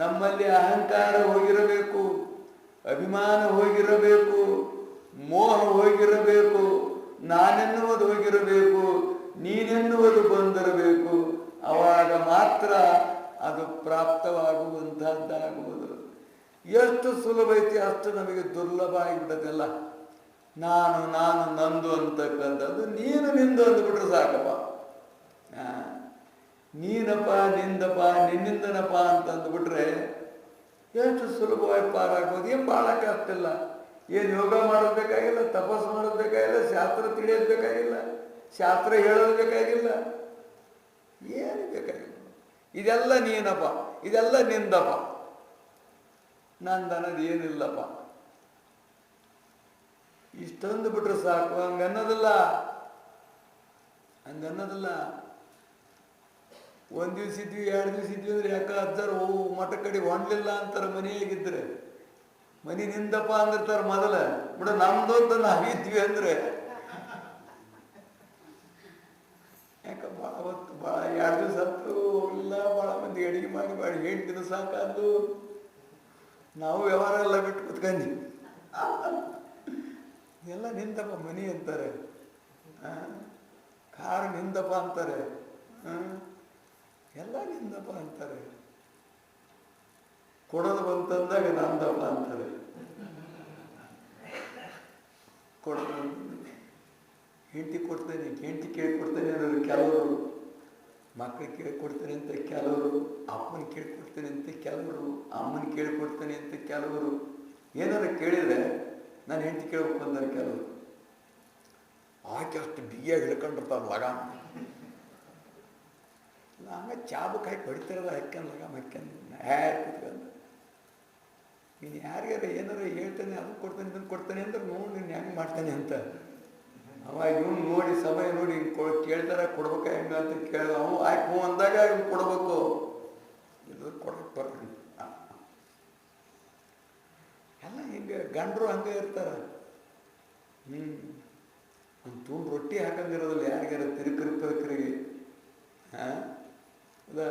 ನಮ್ಮಲ್ಲಿ ಅಹಂಕಾರ ಹೋಗಿರಬೇಕು, ಅಭಿಮಾನ ಹೋಗಿರಬೇಕು, ಮೋಹ ಹೋಗಿರಬೇಕು, ನಾನೆನ್ನುವುದು ಹೋಗಿರಬೇಕು, ನೀನೆನ್ನುವುದು ಬಂದಿರಬೇಕು. ಆವಾಗ ಮಾತ್ರ ಅದು ಪ್ರಾಪ್ತವಾಗುವಂಥದ್ದಾಗುವುದು. ಎಷ್ಟು ಸುಲಭ ಐತಿ ಅಷ್ಟು ನಮಗೆ ದುರ್ಲಭ ಆಗಿಬಿಟ್ಟದೆಲ್ಲ. ನಾನು ನಂದು ಅಂತಕ್ಕಂಥದ್ದು ನೀನು ನಿಂದು ಅಂದ್ಬಿಟ್ರೆ ಸಾಕಪ್ಪ. ನೀನಪ್ಪ ನಿಂದಪ್ಪ ನಿನ್ನಿಂದನಪ್ಪ ಅಂತ ಅಂದ್ಬಿಟ್ರೆ ಎಷ್ಟು ಸುಲಭವಾಗಿ ಪಾರಾಗ್ಬೋದು. ಏನು ಭಾಳ ಕಷ್ಟ ಇಲ್ಲ. ಏನು ಯೋಗ ಮಾಡೋದು ಬೇಕಾಗಿಲ್ಲ, ತಪಸ್ಸು ಮಾಡೋದು ಬೇಕಾಗಿಲ್ಲ, ಶಾಸ್ತ್ರ ತಿಳಿಯೋದು ಬೇಕಾಗಿಲ್ಲ, ಶಾಸ್ತ್ರ ಹೇಳೋದು ಬೇಕಾಗಿಲ್ಲ, ಏನು ಬೇಕಾಗಿಲ್ಲ. ಇದೆಲ್ಲ ನೀನಪ್ಪ, ಇದೆಲ್ಲ ನಿಂದಪ್ಪ, ನಂದನ್ನೋದು ಏನಿಲ್ಲಪ್ಪ. ಇಷ್ಟೊಂದು ಬಿಟ್ರೆ ಸಾಕು. ಹಂಗನ್ನೋದಿಲ್ಲ. ಒಂದು ದಿವ್ಸ ಇದ್ವಿ, 2 ದಿವ್ಸ ಇದ್ವಿ ಅಂದ್ರೆ ಯಾಕೆ ಅಜ್ಜಾರು ಮಠ ಕಡೆ ಹೊಂಡ್ಲಿಲ್ಲ ಅಂತಾರೆ. ಮನೆಯಾಗಿದ್ರೆ ಮನೆ ನಿಂದಪ್ಪ ಅಂದಿರ್ತಾರೆ ಮೊದಲ. ಬಿಡ ನಮ್ದು ಅಂತ ನಾವಿದ್ವಿ ಅಂದ್ರೆ ಯಾಕೆ ಭಾಳ ಹೊತ್ತು ಭಾಳ 2 ದಿವಸ ಹತ್ತು ಇಲ್ಲ. ಭಾಳ ಮಂದಿ ಅಡಿಗೆ ಮಾಡಿ ಹೇಳ್ತಿದ್ದು ಸಾಕಾದ್ದು. ನಾವು ವ್ಯವಹಾರ ಎಲ್ಲ ಬಿಟ್ಟು ಕುತ್ಕೊಂಡಿ ಎಲ್ಲ ನಿಂದಪ್ಪ ಮನಿ ಅಂತಾರೆ, ಕಾರು ನಿಂದಪ್ಪ ಅಂತಾರೆ, ಎಲ್ಲ ನಿಂದಪ್ಪ ಅಂತಾರೆ. ಕೊಡೋದು ಬಂತಂದಾಗ ನಂದಪ್ಪ ಅಂತಾರೆ. ಕೊಡೋದು ಹೆಂಡತಿ ಕೊಡ್ತೇನೆ, ಹೆಂಡತಿ ಕೇಳಿಕೊಡ್ತೇನೆ ಅನ್ನೋರು ಕೆಲವರು, ಮಕ್ಕಳು ಕೇಳಿಕೊಡ್ತೇನೆ ಅಂತ ಕೆಲವರು, ಅಪ್ಪನ ಕೇಳಿಕೊಡ್ತೇನೆ ಅಂತ ಕೆಲವರು, ಅಮ್ಮನ ಕೇಳಿಕೊಡ್ತೇನೆ ಅಂತ ಕೆಲವರು. ಏನಾರು ಕೇಳಿದರೆ ನಾನು ಹೆಂಡತಿ ಕೇಳ್ಬೇಕು ಅಂತಾರೆ ಕೆಲವರು. ಆಕೆ ಅಷ್ಟು ಬಿಗಿಯಾಗಿ ಹಿಡ್ಕೊಂಡಿರ್ತಾರೆ ಲಗಾಮ. ಹಂಗೆ ಚಾಬಕ್ಕೆ ಹಾಕಿ ಹೊಡಿತಿರೋದು ಹಾಕ್ಯಂದು ಲಗಾಮ ಹಾಕ್ಯಂದು ಕುತ್ಕೊಂಡು ನೀನು ಯಾರಿಗಾರ ಏನಾರ ಹೇಳ್ತಾನೆ ಅದು ಕೊಡ್ತಾನೆ ಇದನ್ನು ಕೊಡ್ತಾನೆ ಅಂದ್ರೆ ನೋಡಿ ನೀನು ಹೆಂಗೆ ಮಾಡ್ತಾನೆ ಅಂತ. ಅವಾಗ ಇವನು ನೋಡಿ ಸಮಯ ನೋಡಿ ಕೇಳ್ತಾರ ಕೊಡ್ಬೇಕ ಹೆಂಗ ಅಂತ ಕೇಳಿದ. ಅವು ಆಯ್ಕೆ ಹ್ಞೂ ಅಂದಾಗ ಇವ್ನು ಕೊಡ್ಬೇಕು, ಇದು ಕೊಡಕ್ಕೆ ಬರ್ತೀನಿ. ಎಲ್ಲ ಹಿಂಗೆ ಗಂಡರು ಹಂಗೆ ಇರ್ತಾರೆ. ಒಂದು ತೂಣ್ ರೊಟ್ಟಿ ಹಾಕಂಗಿರೋದಿಲ್ಲ ಯಾರಿಗಾರ ತಿರುಕರಿಗೆ. ಹೌದಾ?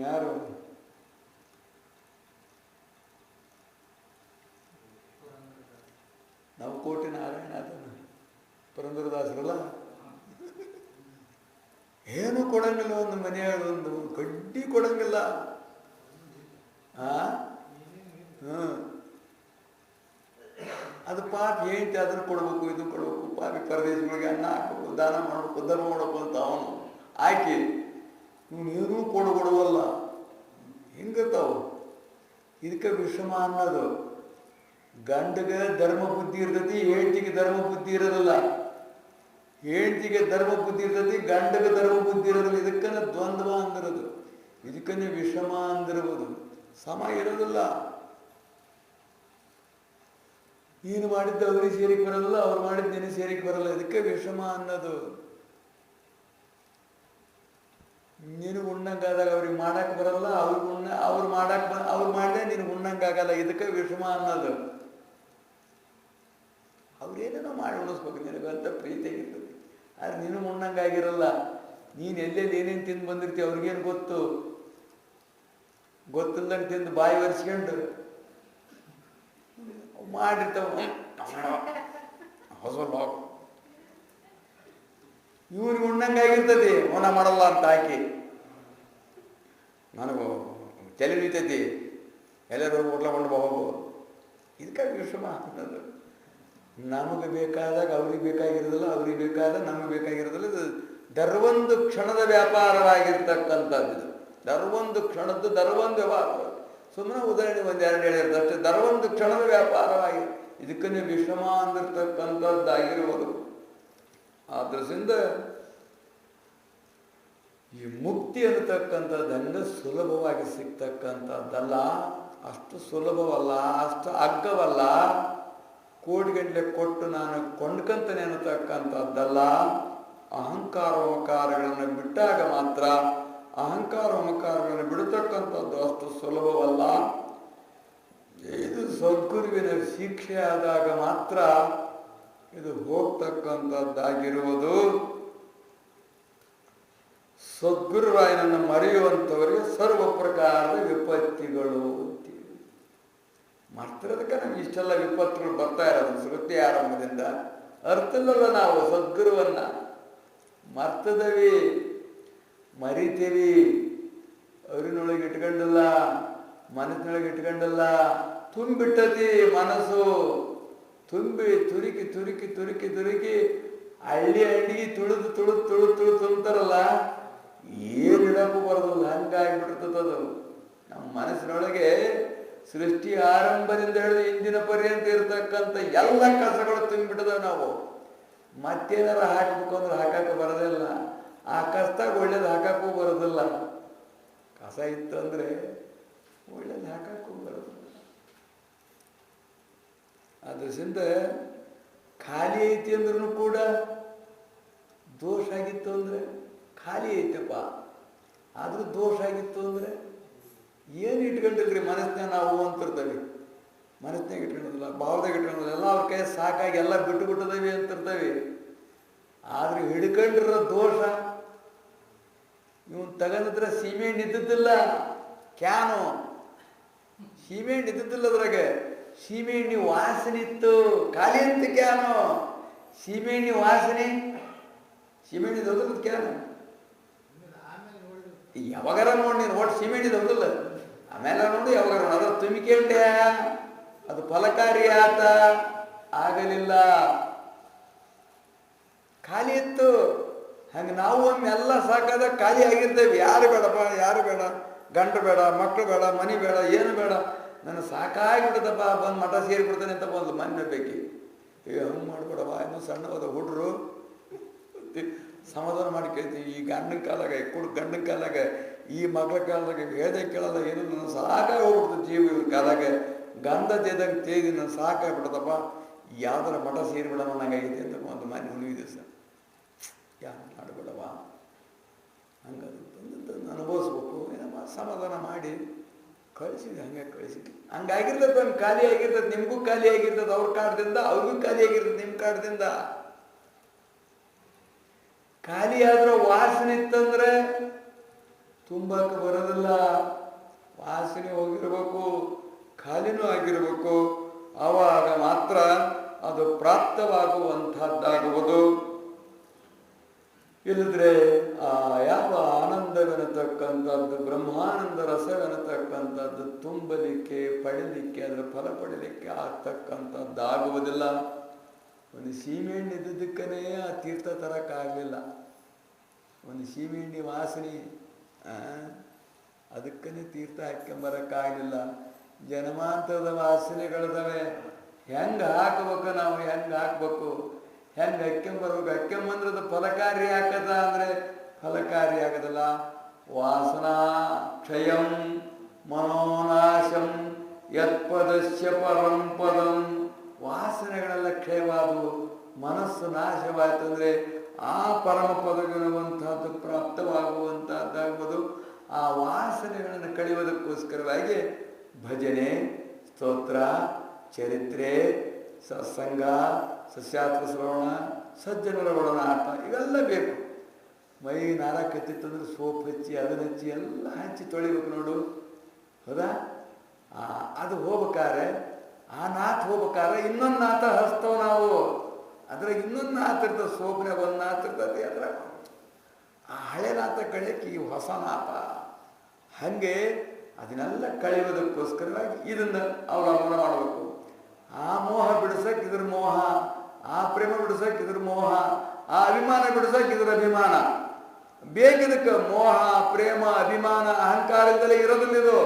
ಯಾರು ನವಕೋಟಿ ನಾರಾಯಣ ಅದನ್ನು ಪುರಂದರದಾಸರಲ್ಲ, ಏನು ಕೊಡಂಗಿಲ್ಲ. ಒಂದು ಮನೆಯಾಗ ಒಂದು ಕಡ್ಡಿ ಕೊಡಂಗಿಲ್ಲ. ಅದು ಪಾಪ ಹೇಳ್ತಿ ಅದನ್ನು ಕೊಡ್ಬೇಕು, ಇದು ಕೊಡ್ಬೇಕು, ಪಾಪಿ ಪರದೇಶಗಳಿಗೆ ಅನ್ನ ಹಾಕ್ಬೇಕು, ದಾನ ಮಾಡ್ಬೇಕು, ಧರ್ಮ ಮಾಡ್ಬೇಕು ಅಂತ ಅವನು ಆಯ್ಕೆ. ಇವನೇನೂ ಕೊಡುವಲ್ಲ. ಹೆಂಗತ್ತಾವು? ಇದಕ್ಕೆ ವಿಷಮ ಅನ್ನೋದು. ಗಂಡಗೆ ಧರ್ಮ ಬುದ್ಧಿ ಇರ್ತೈತಿ, ಹೆಂಡತಿಗೆ ಧರ್ಮ ಬುದ್ಧಿ ಇರೋದಿಲ್ಲ. ಹೆಂಡತಿಗೆ ಧರ್ಮ ಬುದ್ಧಿ ಇರ್ತೈತಿ, ಗಂಡಗೆ ಧರ್ಮ ಬುದ್ಧಿ ಇರೋದಿಲ್ಲ. ಇದಕ್ಕನ್ನ ದ್ವಂದ್ವ ಅಂದಿರೋದು, ಇದಕ್ಕನ್ನೇ ವಿಷಮ ಅಂದಿರ್ಬೋದು. ಸಮ ಇರೋದಿಲ್ಲ. ನೀನು ಮಾಡಿದ್ದು ಅವ್ರಿಗೆ ಸೇರಿಕೆ ಬರೋದಿಲ್ಲ, ಅವ್ರು ಮಾಡಿದ್ದು ನಿನಗೆ ಸೇರಿಕೆ ಬರಲ್ಲ. ಇದಕ್ಕೆ ವಿಷಮ ಅನ್ನೋದು. ನೀನು ಉಣ್ಣಂಗಾದಾಗ ಅವ್ರಿಗೆ ಮಾಡಕ್ಕೆ ಬರಲ್ಲ, ಅವ್ರು ಮಾಡಿದ್ರೆ ನೀನು ಉಣ್ಣಂಗಾಗಲ್ಲ. ಇದಕ್ಕೆ ವಿಷಮ ಅನ್ನೋದು. ಅವ್ರೇನೇನೋ ಮಾಡಿ ಉಣಿಸ್ಬೇಕು ನಿನಗಂತ ಪ್ರೀತಿಯಾಗಿರ್ತದೆ. ಆದರೆ ನೀನು ಉಣ್ಣಂಗಾಗಿರಲ್ಲ. ನೀನು ಎಲ್ಲೆಲ್ಲಿ ಏನೇನು ತಿಂದು ಬಂದಿರ್ತೀವಿ ಅವ್ರಿಗೇನು ಗೊತ್ತು? ಗೊತ್ತಿಲ್ಲದಂಗೆ ತಿಂದು ಬಾಯಿ ಒರೆಸ್ಕೊಂಡು ಮಾಡಿರ್ತಾವ. ಹೊಸಲ್ಲ ಇವ್ರಿಗೆ ಉಣ್ಣಂಗಾಗಿರ್ತದೆ. ಅವನ ಮಾಡಲ್ಲ ಅಂತ ಹಾಕಿ ನನಗೂ ತಲೆ ನಿಂತೈತಿ. ಎಲ್ಲರೂ ಹೋಟ್ಲ ಕೊಂಡು ಹೋಗು. ಇದಕ್ಕಾಗಿ ವಿಷಮ ಅನ್ನೋದು. ನಮಗೆ ಬೇಕಾದಾಗ ಅವ್ರಿಗೆ ಬೇಕಾಗಿರೋದಿಲ್ಲ, ಅವ್ರಿಗೆ ಬೇಕಾದಾಗ ನಮಗೆ ಬೇಕಾಗಿರೋದಿಲ್ಲ. ಇದು ದರ್ವೊಂದು ಕ್ಷಣದ ವ್ಯಾಪಾರವಾಗಿರ್ತಕ್ಕಂಥದ್ದು. ಇದು ದರ್ವೊಂದು ಕ್ಷಣದ್ದು ದರ್ವೊಂದು ವ್ಯವಹಾರ. ಸುಮ್ಮನೆ ಉದಾಹರಣೆ ಒಂದೆರಡು ಹೇಳಿರ್ತದೆ ಅಷ್ಟೇ. ದರ್ವೊಂದು ಕ್ಷಣದ ವ್ಯಾಪಾರವಾಗಿ ಇದಕ್ಕನ್ನೇ ವಿಷಮ ಅಂದಿರ್ತಕ್ಕಂಥದ್ದಾಗಿರುವುದು. ಆ ದೃಷ್ಟಿಯಿಂದ ಈ ಮುಕ್ತಿ ಅನ್ನತಕ್ಕಂಥದ್ದು ಹಂಗೆ ಸುಲಭವಾಗಿ ಸಿಗ್ತಕ್ಕಂಥದ್ದಲ್ಲ, ಅಷ್ಟು ಸುಲಭವಲ್ಲ, ಅಷ್ಟು ಅಗ್ಗವಲ್ಲ. ಕೋಟಿಗಟ್ಟಲೆ ಕೊಟ್ಟು ನಾನು ಕೊಂಡ್ಕಂತಾನೆ ಅನ್ನತಕ್ಕಂಥದ್ದಲ್ಲ. ಅಹಂಕಾರ ಮಮಕಾರಗಳನ್ನು ಬಿಟ್ಟಾಗ ಮಾತ್ರ, ಅಹಂಕಾರ ಮಮಕಾರಗಳನ್ನು ಬಿಡತಕ್ಕಂಥದ್ದು ಅಷ್ಟು ಸುಲಭವಲ್ಲ. ಇದು ಸದ್ಗುರುವಿನ ಶಿಕ್ಷೆ ಆದಾಗ ಮಾತ್ರ ಇದು ಹೋಗ್ತಕ್ಕಂಥದ್ದಾಗಿರುವುದು. ಸದ್ಗುರುರಾಯನನ್ನು ಮರೆಯುವಂಥವರಿಗೆ ಸರ್ವ ಪ್ರಕಾರದ ವಿಪತ್ತಿಗಳು ಅಂತೀವಿ. ಮರ್ತಿರೋದಕ್ಕೆ ನಮ್ಗೆ ಇಷ್ಟೆಲ್ಲ ವಿಪತ್ತುಗಳು ಬರ್ತಾ ಇರೋದು ಶ್ರುತಿ ಆರಂಭದಿಂದ. ಅರ್ಥಲ್ಲಲ್ಲ, ನಾವು ಸದ್ಗುರುವನ್ನ ಮರ್ತದವಿ, ಮರಿತೀವಿ. ಅವರಿನೊಳಗೆ ಇಟ್ಕೊಂಡಿಲ್ಲ, ಮನಸ್ಸಿನೊಳಗೆ ಇಟ್ಕೊಂಡಿಲ್ಲ. ತುಂಬಿಟ್ಟತಿ ಮನಸ್ಸು, ತುಂಬಿ ತುರುಕಿ ತುರುಕಿ ತುರುಕಿ ತುರುಕಿ ಹಳ್ಳಿ ತುಳಿದು ತುಳಿದು ತುಳಿದು ತುಳಿದು ತುಂಬ್ತಾರಲ್ಲ, ಏನು ಇಡಕ್ಕೂ ಬರೋದಿಲ್ಲ. ಹಂಗಾಗಿಬಿಡ್ತದದು. ನಮ್ಮ ಮನಸ್ಸಿನೊಳಗೆ ಸೃಷ್ಟಿ ಆರಂಭದಿಂದ ಹಿಡಿದು ಇಂದಿನ ಪರ್ಯಂತ ಇರತಕ್ಕಂಥ ಎಲ್ಲ ಕಸಗಳು ತುಂಬಿಬಿಟ್ಟದವು. ನಾವು ಮತ್ತೇನಾರ ಹಾಕ್ಬೇಕು ಅಂದ್ರೆ ಹಾಕಕ್ಕೆ ಬರೋದಿಲ್ಲ. ಆ ಕಸದಾಗ ಒಳ್ಳೇದು ಹಾಕಕ್ಕೂ ಬರೋದಿಲ್ಲ. ಕಸ ಇತ್ತು ಅಂದರೆ ಒಳ್ಳೇದು ಹಾಕಕ್ಕೂ ಬರೋದಿಲ್ಲ. ಅದರಿಂದ ಖಾಲಿ ಐತಿ ಅಂದ್ರೂ ಕೂಡ ದೋಷ ಆಗಿತ್ತು ಅಂದರೆ ಖಾಲಿ ಐತಪ್ಪ, ಆದರೂ ದೋಷ ಆಗಿತ್ತು ಅಂದರೆ ಏನು ಇಟ್ಕೊಂಡಿಲ್ರಿ ಮನಸ್ಸಿನಾಗ ನಾವು ಅಂತಿರ್ತೇವೆ. ಮನಸ್ಸಿನಾಗ ಇಟ್ಕೊಳ್ಳೋದಿಲ್ಲ, ಭಾವದಾಗ ಇಟ್ಕೊಳ್ಳೋದಿಲ್ಲ. ಎಲ್ಲ ಅವ್ರ ಕೈ ಸಾಕಾಗಿ ಎಲ್ಲ ಬಿಟ್ಟು ಬಿಟ್ಟದೇವಿ ಅಂತಿರ್ತೇವೆ. ಆದ್ರೆ ಹಿಡ್ಕೊಂಡಿರೋ ದೋಷ. ಇವನು ತಗೊಂಡಿದ್ರೆ ಸೀಮೆಣ್ಣೆ ಇದ್ದಿದ್ದಿಲ್ಲ, ಕ್ಯಾನು ಸೀಮೆಣ್ಣೆ ಇದ್ದಿದ್ದಿಲ್ಲ. ಅದ್ರಾಗ ಸೀಮೆಣ್ಣೆ ವಾಸನೆ ಇತ್ತು, ಖಾಲಿ ಅಂತ ಕ್ಯಾನು. ಸೀಮೆಣ್ಣೆ ವಾಸನೆ, ಸೀಮೆಣ್ಣೆ ಹೋಗಲ್ಲ ಕ್ಯಾನು. ಯಾವಾಗಾರ ನೋಡಿ ನೀನು ಒಟ್ಟು ಸೀಮೆಣ್ಣೆ ಹೋಗಲ್ಲ. ಆಮೇಲೆ ನೋಡಿ ಯಾವಾಗಾರ ಅದ್ರ ತುಂಬಿಕೊಂಡೆ, ಅದು ಫಲಕಾರಿ ಆತ ಆಗಲಿಲ್ಲ, ಖಾಲಿ ಇತ್ತು. ಹಂಗೆ ನಾವು ಒಮ್ಮೆ ಎಲ್ಲ ಸಾಕಾದ ಖಾಲಿ ಆಗಿರ್ತೇವೆ. ಯಾರು ಬೇಡಪ್ಪ, ಯಾರು ಬೇಡ, ಗಂಡು ಬೇಡ, ಮಕ್ಕಳು ಬೇಡ, ಮನೆ ಬೇಡ, ಏನು ಬೇಡ, ನನ್ನ ಸಾಕಾಗಿಬಿಡ್ತಪ್ಪ, ಬಂದು ಮಠ ಸೇರಿಬಿಡ್ತಾನೆ ಅಂತ ಬಂದು ಮನೆ ಬೇಕಿ. ಹಂಗೆ ಮಾಡ್ಬೇಡವ, ಇನ್ನೂ ಸಣ್ಣವಾದ ಹುಡ್ರು ಸಮಾಧಾನ ಮಾಡಿ ಕೇಳ್ತೀವಿ. ಈ ಗಂಡನ ಕಾಲಾಗ ಗಂಡನ ಕಾಲಾಗ, ಈ ಮಗಳ ಕಾಲದಾಗ ಹೇಳದೆ ಕೇಳಲ್ಲ, ಏನು ನನ್ನ ಸಾಕಾಗಿ ಹೋಗ್ಬಿಡ್ತು ಜೀವ. ಇವ್ರ ಕಾಲಾಗ ಗಂಧ ತೇದಂಗೆ ತೇದಿ ನನ್ನ ಸಾಕಾಗ್ಬಿಡ್ತಪ್ಪ, ಯಾವ್ದಾರ ಮಠ ಸೇರಿಬಿಡೋಣ ನಂಗಾಗೈತೆ ಅಂತ ಒಂದು ಮನೆ ಹುಡುಗಿದ್ದೆ ಸರ್. ಯಾರು ಮಾಡಬೇಡವ, ಹಂಗದು ಅನುಭವಿಸ್ಬೇಕು ಏನಮ್ಮ, ಸಮಾಧಾನ ಮಾಡಿ ಕಳಿಸಿದ್ವಿ. ಹಂಗೆ ಕಳಿಸಿದ್ವಿ. ಹಂಗಾಗಿರ್ತದೆ, ನಮ್ಗೆ ಖಾಲಿ ಆಗಿರ್ತದೆ, ನಿಮಗೂ ಖಾಲಿ ಆಗಿರ್ತದೆ ಅವ್ರ ಕಾಡ್ದಿಂದ, ಅವ್ರಿಗೂ ಖಾಲಿ ಆಗಿರ್ತದೆ ನಿಮ್ಮ ಕಾಡ್ದಿಂದ. ಖಾಲಿ ಆದ್ರೆ ವಾಸನೆ ಇತ್ತಂದ್ರೆ ತುಂಬಕ್ಕೆ ಬರೋದಿಲ್ಲ. ವಾಸನೆ ಹೋಗಿರ್ಬೇಕು, ಖಾಲಿನೂ ಆಗಿರ್ಬೇಕು. ಆವಾಗ ಮಾತ್ರ ಅದು ಪ್ರಾಪ್ತವಾಗುವಂಥದ್ದಾಗುವುದು. ಇಲ್ಲದ್ರೆ ಆ ಯಾವ ಆನಂದವೆನತಕ್ಕಂಥದ್ದು, ಬ್ರಹ್ಮಾನಂದ ರಸವೆನತಕ್ಕಂಥದ್ದು ತುಂಬಲಿಕ್ಕೆ, ಪಡಿಲಿಕ್ಕೆ, ಅದರ ಫಲ ಪಡಲಿಕ್ಕೆ ಆಗ್ತಕ್ಕಂಥದ್ದಾಗುವುದಿಲ್ಲ. ಒಂದು ಸೀಮೆಣ್ಣೆ ಇದ್ದುದಕ್ಕನೇ ಆ ತೀರ್ಥ ತರಕ್ಕಾಗಲಿಲ್ಲ. ಒಂದು ಸೀಮೆಣ್ಣೆ ವಾಸನೆ ಅದಕ್ಕನೇ ತೀರ್ಥ ಹಾಕ್ಕೊಂಬರಕ್ಕಾಗಲಿಲ್ಲ. ಜನ್ಮಾಂತರದ ವಾಸನೆಗಳಿದಾವೆ. ಹೆಂಗೆ ಹಾಕ್ಬೇಕು ನಾವು, ಹೆಂಗೆ ಹಾಕ್ಬೇಕು, ಹೆಂಗೆ ಹಾಕ್ಕೊಂಬರ್ಬೇಕು. ಹಾಕ್ಕೊಂಬಂದ್ರದ್ದು ಫಲಕಾರಿ ಹಾಕದ ಅಂದರೆ ಫಲಕಾರಿ ಆಗೋದಿಲ್ಲ. ವಾಸನಾ ಕ್ಷಯಂ ಮನೋನಾಶಂ ಯತ್ಪದಸ್ಯ ಪರಂ ಪದಂ. ವಾಸನೆಗಳೆಲ್ಲ ಕ್ಷಯವಾದವು, ಮನಸ್ಸು ನಾಶವಾಯ್ತಂದರೆ ಆ ಪರಮ ಪದವಿರುವಂತಹದ್ದು ಪ್ರಾಪ್ತವಾಗುವಂತಹದ್ದಾಗುವುದು. ಆ ವಾಸನೆಗಳನ್ನು ಕಳೆಯುವುದಕ್ಕೋಸ್ಕರವಾಗಿ ಭಜನೆ, ಸ್ತೋತ್ರ, ಚರಿತ್ರೆ, ಸತ್ಸಂಗ, ಸಸ್ಯಾತ್ರ ಶ್ರವಣ, ಸಜ್ಜನರ ಒಡನಾಟ ಇವೆಲ್ಲ ಬೇಕು. ಮೈ ನಾರ ಕತ್ತಿತ್ತಂದ್ರೆ ಸೋಪ್ ಹಚ್ಚಿ, ಅದನ್ನ ಹಚ್ಚಿ, ಎಲ್ಲ ಹಚ್ಚಿ ತೊಳಿಬೇಕು ನೋಡು, ಹೌದಾ? ಅದು ಹೋಗ್ಬೇಕಾರೆ, ಆ ನಾತ್ ಹೋಗ್ಬೇಕಾದ್ರೆ ಇನ್ನೊಂದು ನಾತ ಹಚ್ತವ ನಾವು. ಅದ್ರಾಗ ಇನ್ನೊಂದು ನಾತ ಇರ್ತದೆ, ಸೋಪ್ನಾಗ ಒಂದು ನಾತ ಇರ್ತದೆ. ಅದ್ರಾಗ ಆ ಹಳೆ ನಾತ ಕಳೆಯಕ್ಕೆ ಈ ಹೊಸ ನಾತ. ಹಾಗೆ ಅದನ್ನೆಲ್ಲ ಕಳೆಯೋದಕ್ಕೋಸ್ಕರವಾಗಿ ಇದನ್ನು ಅವಲಂಬನ ಮಾಡಬೇಕು. ಆ ಮೋಹ ಬಿಡಿಸಕ್ಕೆ ಇದ್ರ ಮೋಹ, ಆ ಪ್ರೇಮ ಬಿಡಿಸಕ್ಕೆ ಇದ್ರ ಮೋಹ, ಆ ಅಭಿಮಾನ ಬಿಡಿಸಕ್ಕೆ ಇದ್ರ ಅಭಿಮಾನ. ಬೇಕಿದಕ್ಕೆ ಮೋಹ, ಪ್ರೇಮ, ಅಭಿಮಾನ, ಅಹಂಕಾರದಲ್ಲೇ ಇರೋದಿಲ್ಲ ಇದು.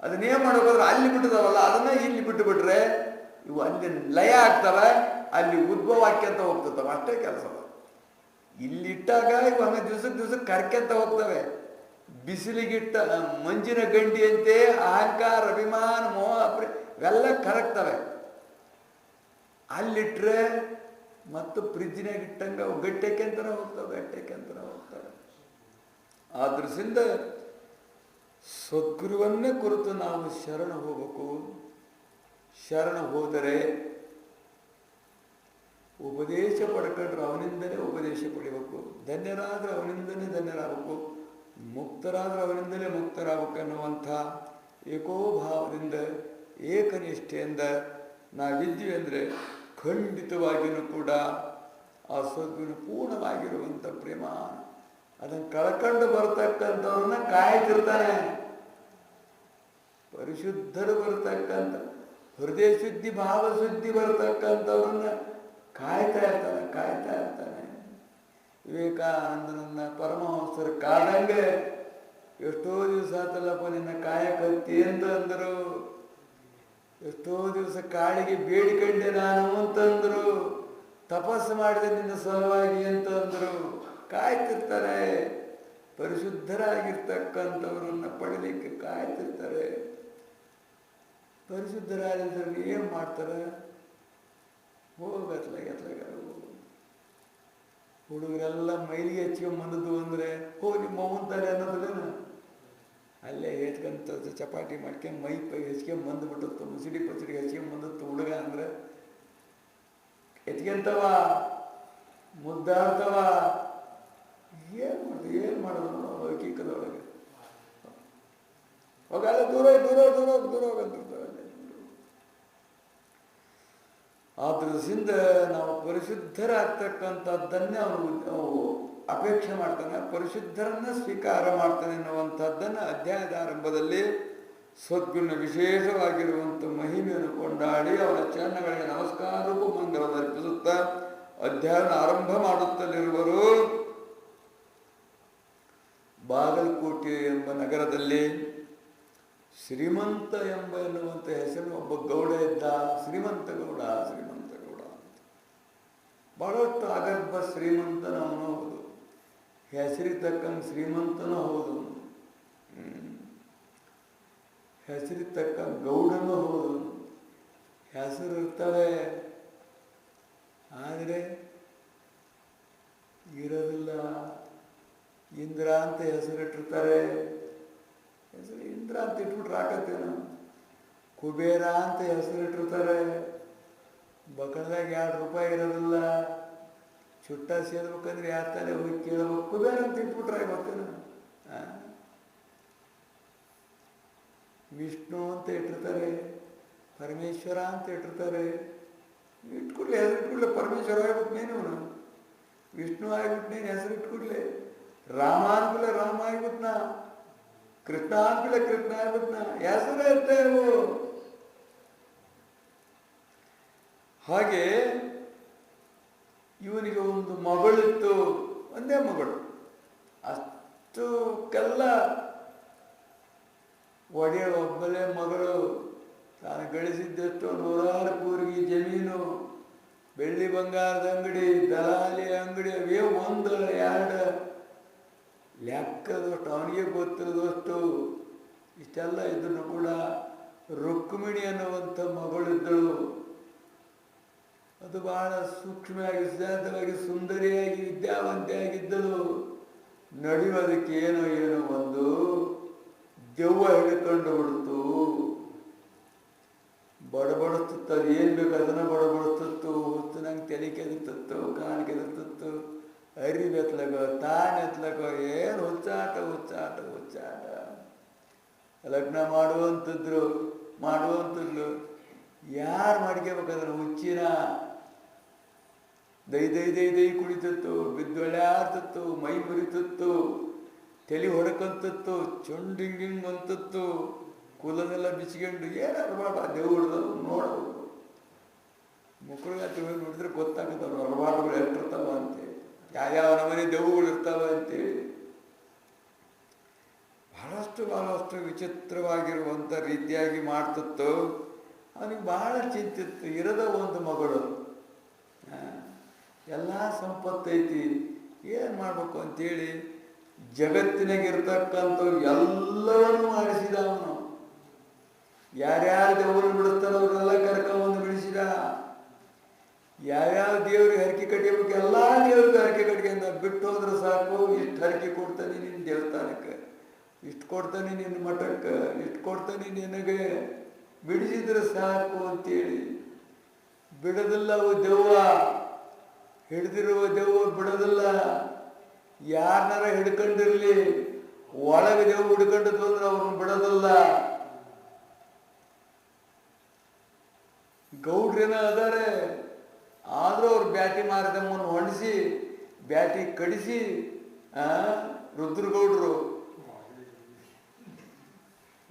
ಅದನ್ನೇನು ಮಾಡೋಕ್ಕೋದ್ರೆ ಅಲ್ಲಿ ಬಿಟ್ಟಿದಾವಲ್ಲ ಅದನ್ನ ಇಲ್ಲಿ ಬಿಟ್ಟು ಬಿಟ್ರೆ ಇವು ಅಲ್ಲಿ ಲಯ ಆಗ್ತವೆ, ಅಲ್ಲಿ ಉದ್ಭವ ಆಕ್ಯಂತ ಹೋಗ್ತವೆ. ಅಷ್ಟೇ ಕೆಲಸ. ಇಲ್ಲಿಟ್ಟಾಗ ಇವು ಆಮೇಲೆ ದಿವ್ಸಕ್ಕೆ ಕರ್ಕೆಂತ ಹೋಗ್ತವೆ. ಬಿಸಿಲಿಗಿಟ್ಟ ಮಂಜಿನ ಗಂಡಿಯಂತೆ ಅಹಂಕಾರ, ಅಭಿಮಾನ, ಮೋಹ, ಇವೆಲ್ಲ ಕರಗ್ತವೆ. ಅಲ್ಲಿಟ್ರೆ ಮತ್ತು ಫ್ರಿಜ್ಜಿನಾಗ ಇಟ್ಟಂಗೆ ಅವು ಗಟ್ಟೆಕೆಂತನ ಹೋಗ್ತವೆ. ಆದ್ರಿಂದ ಸದ್ಗುರುವನ್ನೇ ಕುರಿತು ನಾವು ಶರಣ ಹೋಗಬೇಕು. ಶರಣ ಹೋದರೆ ಉಪದೇಶ ಪಡ್ಕೊಂಡ್ರೆ ಅವನಿಂದಲೇ ಉಪದೇಶ ಪಡಿಬೇಕು. ಧನ್ಯರಾದ್ರೆ ಅವನಿಂದಲೇ ಧನ್ಯರಾಗಬೇಕು, ಮುಕ್ತರಾದ್ರೆ ಅವನಿಂದಲೇ ಮುಕ್ತರಾಗಬೇಕು ಅನ್ನುವಂಥ ಏಕೋಭಾವದಿಂದ ಏಕನಿಷ್ಠೆಯಿಂದ ನಾವಿದ್ದೀವಿ ಅಂದರೆ ಖಂಡಿತವಾಗಿಯೂ ಕೂಡ ಆ ಸದ್ಗುರು ಪೂರ್ಣವಾಗಿರುವಂಥ ಪ್ರೇಮ ಅದನ್ನು ಕಳ್ಕೊಂಡು ಬರ್ತಕ್ಕಂಥವ್ರನ್ನ ಕಾಯ್ತಿರ್ತಾನೆ. ಪರಿಶುದ್ಧರು ಬರ್ತಕ್ಕಂಥ ಹೃದಯ ಶುದ್ಧಿ, ಭಾವ ಶುದ್ಧಿ ಬರ್ತಕ್ಕಂಥವ್ರನ್ನ ಕಾಯ್ತಾ ಇರ್ತಾನೆ. ವಿವೇಕಾನಂದನನ್ನ ಪರಮಹಂಸರು ಕಾದಂಗೆ ಎಷ್ಟೋ ದಿವಸ ಆತಲ್ಲಪ್ಪ ನಿನ್ನ ಕಾಯಕತ್ತಿ ಅಂತ ಅಂದರು. ಎಷ್ಟೋ ದಿವಸ ಕಾಳಿಗೆ ಬೇಡಿಕೊಂಡೆ ನಾನು ಅಂತಂದರು. ತಪಸ್ಸು ಮಾಡಿದೆ ನಿನ್ನ ಸಲುವಾಗಿ ಅಂತಂದರು. ಕಾಯ್ತಿರ್ತಾರೆ. ಪರಿಶುದ್ಧರಾಗಿರ್ತಕ್ಕಂಥವ್ರನ್ನ ಪಡಲಿಕ್ಕೆ ಕಾಯ್ತಿರ್ತಾರೆ. ಪರಿಶುದ್ಧರಾಗಿದ್ದರೆ ಏನು ಮಾಡ್ತಾರೆ? ಹೋಗತ್ಲಾಗ ಹುಡುಗರೆಲ್ಲ ಮೈಲಿಗೆ ಹಚ್ಕೊಂಬಂದದ್ದು ಅಂದರೆ ನಿಮ್ಮ ಅವ್ವಂತಾರೆ ಅನ್ನೋದಿಲ್ಲ. ಅಲ್ಲೇ ಹೆಚ್ಕೊಂತ ಚಪಾಟಿ ಮಾಡ್ಕೊಂಡು ಮೈ ಹೆಚ್ಕೊಂಬಂದ್ಬಿಟ್ಟು ಮುಸಿಡಿ ಪಚಡಿ ಹೆಚ್ಕೊಂಬಂದತ್ತು ಹುಡುಗ ಅಂದರೆ ಎತ್ಕೊಂತವ, ಮುದ್ದಾಡ್ತವ. ಏನು ಮಾಡೋದು ಹಕೀಕದೊಳಗೆ ಹೋಗಲ್ಲ. ದೂರ ಹೋಗಂತಿರ್ತಾವೆ. ಆದ್ರಿಂದ ನಾವು ಪರಿಶುದ್ಧರಾಗ್ತಕ್ಕಂಥದ್ದನ್ನೇ ಅವನು ಅಪೇಕ್ಷೆ ಮಾಡ್ತಾನೆ, ಪರಿಶುದ್ಧರನ್ನ ಸ್ವೀಕಾರ ಮಾಡ್ತಾನೆ ಎನ್ನುವಂಥದ್ದನ್ನು ಅಧ್ಯಾಯದ ಆರಂಭದಲ್ಲಿ ಸದ್ಗುಣ ವಿಶೇಷವಾಗಿರುವಂಥ ಮಹಿಮೆಯನ್ನು ಕೊಂಡಾಡಿ ಅವರ ಚರಣಗಳಿಗೆ ನಮಸ್ಕಾರಕ್ಕೂ ಮಂಗಲವರ್ಪಿಸುತ್ತಾ ಅಧ್ಯಾಯನ ಆರಂಭ ಮಾಡುತ್ತಲಿರುವರು. ಬಾಗಲಕೋಟೆ ಎಂಬ ನಗರದಲ್ಲಿ ಶ್ರೀಮಂತ ಎನ್ನುವಂಥ ಹೆಸರು ಒಬ್ಬ ಗೌಡ ಇದ್ದ. ಶ್ರೀಮಂತ ಗೌಡ ಅಂತ ಬಹಳಷ್ಟು ಅಗರ್ಭ ಶ್ರೀಮಂತನವನು ಹೌದು, ಹೆಸರಿತಕ್ಕಂಗೆ ಶ್ರೀಮಂತನೂ ಹೌದು, ಹೆಸರಿತಕ್ಕ ಗೌಡನೂ ಹೌದು. ಹೆಸರು ಇರ್ತವೆ ಆದರೆ ಇರೋದಿಲ್ಲ. ಇಂದ್ರ ಅಂತ ಹೆಸರಿಟ್ಟಿರ್ತಾರೆ. ಹೆಸರು ಇಂದ್ರ ಅಂತ ಇಟ್ಬಿಟ್ರೆ ಹಾಕತ್ತೇನು. ಕುಬೇರ ಅಂತ ಹೆಸರಿಟ್ಟಿರ್ತಾರೆ. ಬಕಳದಾಗ ₹2 ಇರೋದಿಲ್ಲ. ಚುಟ್ಟ ಸೇರ್ಬೇಕಂದ್ರೆ ಯಾರ್ತಾನೆ ಹೋಗಿ ಕೇಳಬೇಕು. ಕುಬೇರ ಅಂತ ಇಟ್ಬಿಟ್ರೆ ಗೊತ್ತೇನು. ವಿಷ್ಣು ಅಂತ ಇಟ್ಟಿರ್ತಾರೆ, ಪರಮೇಶ್ವರ ಅಂತ ಇಟ್ಟಿರ್ತಾರೆ. ಇಟ್ಕೊಡ್ಲಿ ಹೆಸರು ಇಟ್ಕೊಡ್ಲೆ. ಪರಮೇಶ್ವರ ಆಗ್ಬಿಟ್ನೇನು, ವಿಷ್ಣು ಆಗ್ಬಿಟ್ನೇನು ಹೆಸರು ಇಟ್ಕೊಡ್ಲೆ. ರಾಮ ಅಂದ್ಬಿಟ್ಲೆ ರಾಮ ಆಗ್ಬಿಟ್ನ, ಕೃಷ್ಣ ಅಂದ್ಬಿಟ್ಲೆ ಕೃಷ್ಣ ಆಗ್ಬಿಟ್ನ. ಹೆಸರು ಇರ್ತೇವು. ಹಾಗೆ ಇವನಿಗೆ ಒಂದು ಮಗಳಿತ್ತು, ಒಂದೇ ಮಗಳು. ಅಷ್ಟಕ್ಕೆಲ್ಲ ಒಡೆಯ ಒಬ್ಬಳೇ ಮಗಳು. ತಾನು ಗಳಿಸಿದ್ದೆಷ್ಟು 100 ಕೂರಿಗೆ ಜಮೀನು, ಬೆಳ್ಳಿ ಬಂಗಾರದ ಅಂಗಡಿ, ದಲಾಲಿ ಅಂಗಡಿ, ಅವೇ 1 2 ಲೆಕ್ಕದಷ್ಟು ಅವನಿಗೆ ಗೊತ್ತಿರೋದಷ್ಟು. ಇಷ್ಟೆಲ್ಲ ಇದ್ರೂ ಕೂಡ ರುಕ್ಮಿಣಿ ಅನ್ನುವಂಥ ಮಗಳಿದ್ದಳು. ಅದು ಬಹಳ ಸೂಕ್ಷ್ಮವಾಗಿ, ಸಿದ್ಧಾಂತವಾಗಿ, ಸುಂದರಿಯಾಗಿ, ವಿದ್ಯಾವಂತೆಯಾಗಿದ್ದಳು. ನಡೆಯೋದಕ್ಕೆ ಏನೋ ಒಂದು ದೆವ್ವ ಹಿಡ್ಕೊಂಡು ಬಿಡ್ತು. ಬಡಬಡಿಸ್ತಿತ್ತು. ಅದು ಏನು ಬೇಕು ಅದನ್ನು ಬಡಬಡಿಸ್ತಿತ್ತು. ಹುತ್ತು ನಂಗೆ ತಲೆ ಕೆದರ್ತಿತ್ತು, ಕಾಲು ಕೆದರ್ತಿತ್ತು, ಅರಿವು ಎತ್ಲಗೋ, ತಾನು ಎತ್ಲಗೋ, ಏನು ಹುಚ್ಚಾಟ. ಲಗ್ನ ಮಾಡುವಂಥದ್ರು ಯಾರು ಮಾಡ್ಕೋಬೇಕಂದ್ರೆ ಹುಚ್ಚಿನ ದೈ ಕುಳಿತಿತ್ತು, ಬಿದ್ದೊಳ್ಳೆ ಆಡ್ತಿತ್ತು, ಮೈ ಮುರಿತಿತ್ತು, ತಲೆ ಹೊಡಕಂತತ್ತು, ಚೊಂಡಿಂಗಿಂಗ್ ಅಂತತ್ತು, ಕೂದಲೆಲ್ಲ ಬಿಚ್ಕೊಂಡು ಏನಾದ್ರು ಮಾಡ ದೇವ್ರದು ನೋಡೋದು. ಮುಖರುಗಾತಿ ಹೋಗಿ ನೋಡಿದ್ರೆ ಗೊತ್ತಾಗುತ್ತವ್ರು ಹೊರಬಾಟಗಳು ಎಷ್ಟಿರ್ತಾವ ಅಂತೇಳಿ, ಯಾವ್ಯಾವ ನಮನೆ ದೇವುಗಳು ಇರ್ತಾವ ಅಂತೇಳಿ. ಬಹಳಷ್ಟು ವಿಚಿತ್ರವಾಗಿರುವಂಥ ರೀತಿಯಾಗಿ ಮಾಡ್ತಿತ್ತು. ಅವನಿಗೆ ಬಹಳ ಚಿಂತಿತ್ತು. ಇರದ ಒಂದು ಮಗಳು, ಎಲ್ಲ ಸಂಪತ್ತೈತಿ, ಏನು ಮಾಡಬೇಕು ಅಂತೇಳಿ ಜಗತ್ತಿನಾಗಿರ್ತಕ್ಕಂಥ ಎಲ್ಲವನ್ನೂ ಮಾಡಿಸಿದ ಅವನು. ಯಾರ್ಯಾರು ದೇವರು ಬಿಡಿಸ್ತಾರೋ ಅವ್ರನ್ನೆಲ್ಲ ಕರ್ಕೊಂಬಂದು ಬಿಡಿಸಿದ. ಯಾವ್ಯಾವ ದೇವ್ರಿಗೆ ಹರಕೆ ಕಟ್ಟಿಬೇಕು ಎಲ್ಲ ದೇವ್ರಿಗೆ ಹರಕೆ ಕಟ್ಕೊಂಡು ಬಿಟ್ಟು ಹೋದ್ರೆ ಸಾಕು. ಇಷ್ಟು ಹರಕೆ ಕೊಡ್ತಾನೆ ನಿನ್ನ ದೇವಸ್ಥಾನಕ್ಕೆ, ಇಷ್ಟು ಕೊಡ್ತಾನೆ ನಿನ್ನ ಮಠಕ್ಕೆ, ಇಷ್ಟು ಕೊಡ್ತಾನೆ ನಿನಗೆ, ಬಿಡಿಸಿದ್ರೆ ಸಾಕು ಅಂತೇಳಿ. ಬಿಡೋದಿಲ್ಲ ಅವು ದೆವ್ವ, ಹಿಡಿದಿರುವ ದೆವ್ವ ಬಿಡೋದಿಲ್ಲ. ಯಾರನ್ನಾರ ಹಿಡ್ಕೊಂಡಿರ್ಲಿ, ಒಳಗೆ ದೆವ್ವ ಹಿಡ್ಕೊಂಡಿದ್ದು ಅಂದ್ರೆ ಅವ್ರನ್ನ ಬಿಡೋದಿಲ್ಲ. ಗೌಡ್ರೇನ ಅದಾರೆ, ಆದರೂ ಅವ್ರು ಬ್ಯಾಟಿ ಮಾರದಮ್ಮನ್ನು ಹೊಣಿಸಿ ಬ್ಯಾಟಿ ಕಡಿಸಿ ರುದ್ರಗೌಡ್ರು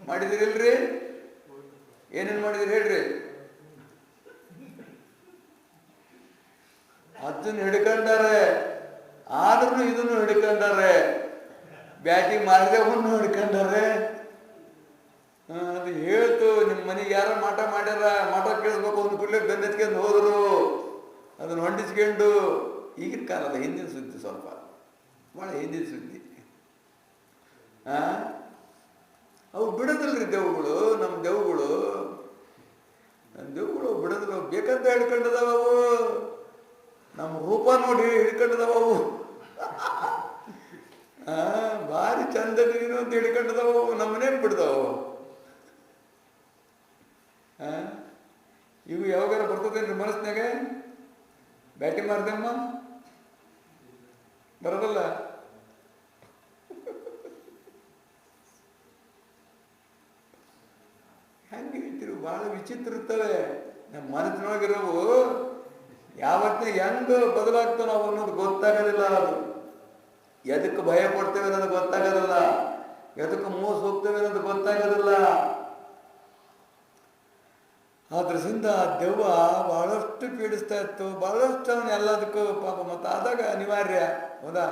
ಮಾಡಿದಿರಿಲ್ರಿ? ಏನೇನು ಮಾಡಿದಿರಿ ಹೇಳ್ರಿ? ಅದನ್ನು ಹಿಡ್ಕೊಂಡಾರೆ, ಆದ್ರೂ ಇದನ್ನು ಹಿಡ್ಕೊಂಡಾರೆ, ಬ್ಯಾಟಿ ಮಾರದಮ್ಮನ್ನು ಹಿಡ್ಕೊಂಡಾರೆ. ಅದು ಹೇಳ್ತು, ನಿಮ್ಮ ಮನೆಗೆ ಯಾರ ಮಾಟ ಮಾಡ್ಯಾರ, ಮಾಟ ಕೇಳಿಸ್ಬೇಕು ಒಂದು ಕೂಡಲೇ ಬೆನ್ನೆತ್ಕೊಂಡು ಹೋದರು. ಅದನ್ನು ಹೊಂಡಿಸ್ಕೊಂಡು, ಈಗಿನ ಕಾಲದ ಹಿಂದಿನ ಸುದ್ದಿ, ಸ್ವಲ್ಪ ಭಾಳ ಹಿಂದಿನ ಸುದ್ದಿ. ಅವು ಬಿಡೋದಿಲ್ರಿ ದೆವ್ಗಳು, ನಮ್ಮ ದೆವ್ಗಳು ಬಿಡೋದಿಲ್ಲ. ಬೇಕಂತ ಹಿಡ್ಕೊಂಡದವು, ನಮ್ಮ ರೂಪ ನೋಡಿ ಹಿಡ್ಕೊಂಡದವು. ಭಾರಿ ಚಂದ ನೀನು ಅಂತ ಹಿಡ್ಕೊಂಡದವು, ನಮ್ಮನೇನು ಬಿಡ್ದವು. ಇವು ಯಾವಾಗಾರ ಬರ್ತದೇನ್ರಿ ಮನಸ್ಸಿನಾಗ? ಬ್ಯಾಟಿ ಮಾರ್ದಮ್ಮ ಬರೋದಲ್ಲ. ಹೆಂಗೆ ಹೇಳ್ತಿರು, ಭಾಳ ವಿಚಿತ್ರ ಇರ್ತವೆ ನಮ್ಮ ಮನಸ್ಸಿನೊಳಗಿರೋವು. ಯಾವತ್ತೇ ಹೆಂಗೆ ಬದಲಾಗ್ತಾವ ನಾವು ಅನ್ನೋದು ಗೊತ್ತಾಗೋದಿಲ್ಲ. ಅದು ಎದಕ್ಕೆ ಭಯ ಪಡ್ತೇವೆ ಅನ್ನೋದು ಗೊತ್ತಾಗೋದಿಲ್ಲ, ಎದಕ್ಕೆ ಮೋಸ ಹೋಗ್ತೇವೆ ಅನ್ನೋದು ಗೊತ್ತಾಗೋದಿಲ್ಲ. ಆದ್ರಿಂದ ದೆವ್ವ ಬಹಳಷ್ಟು ಪೀಡಿಸ್ತಾ ಇತ್ತು, ಬಹಳಷ್ಟು ಅವನು ಎಲ್ಲದಕ್ಕೂ ಪಾಪ. ಮತ್ತು ಆದಾಗ ಅನಿವಾರ್ಯ, ಹೌದಾ?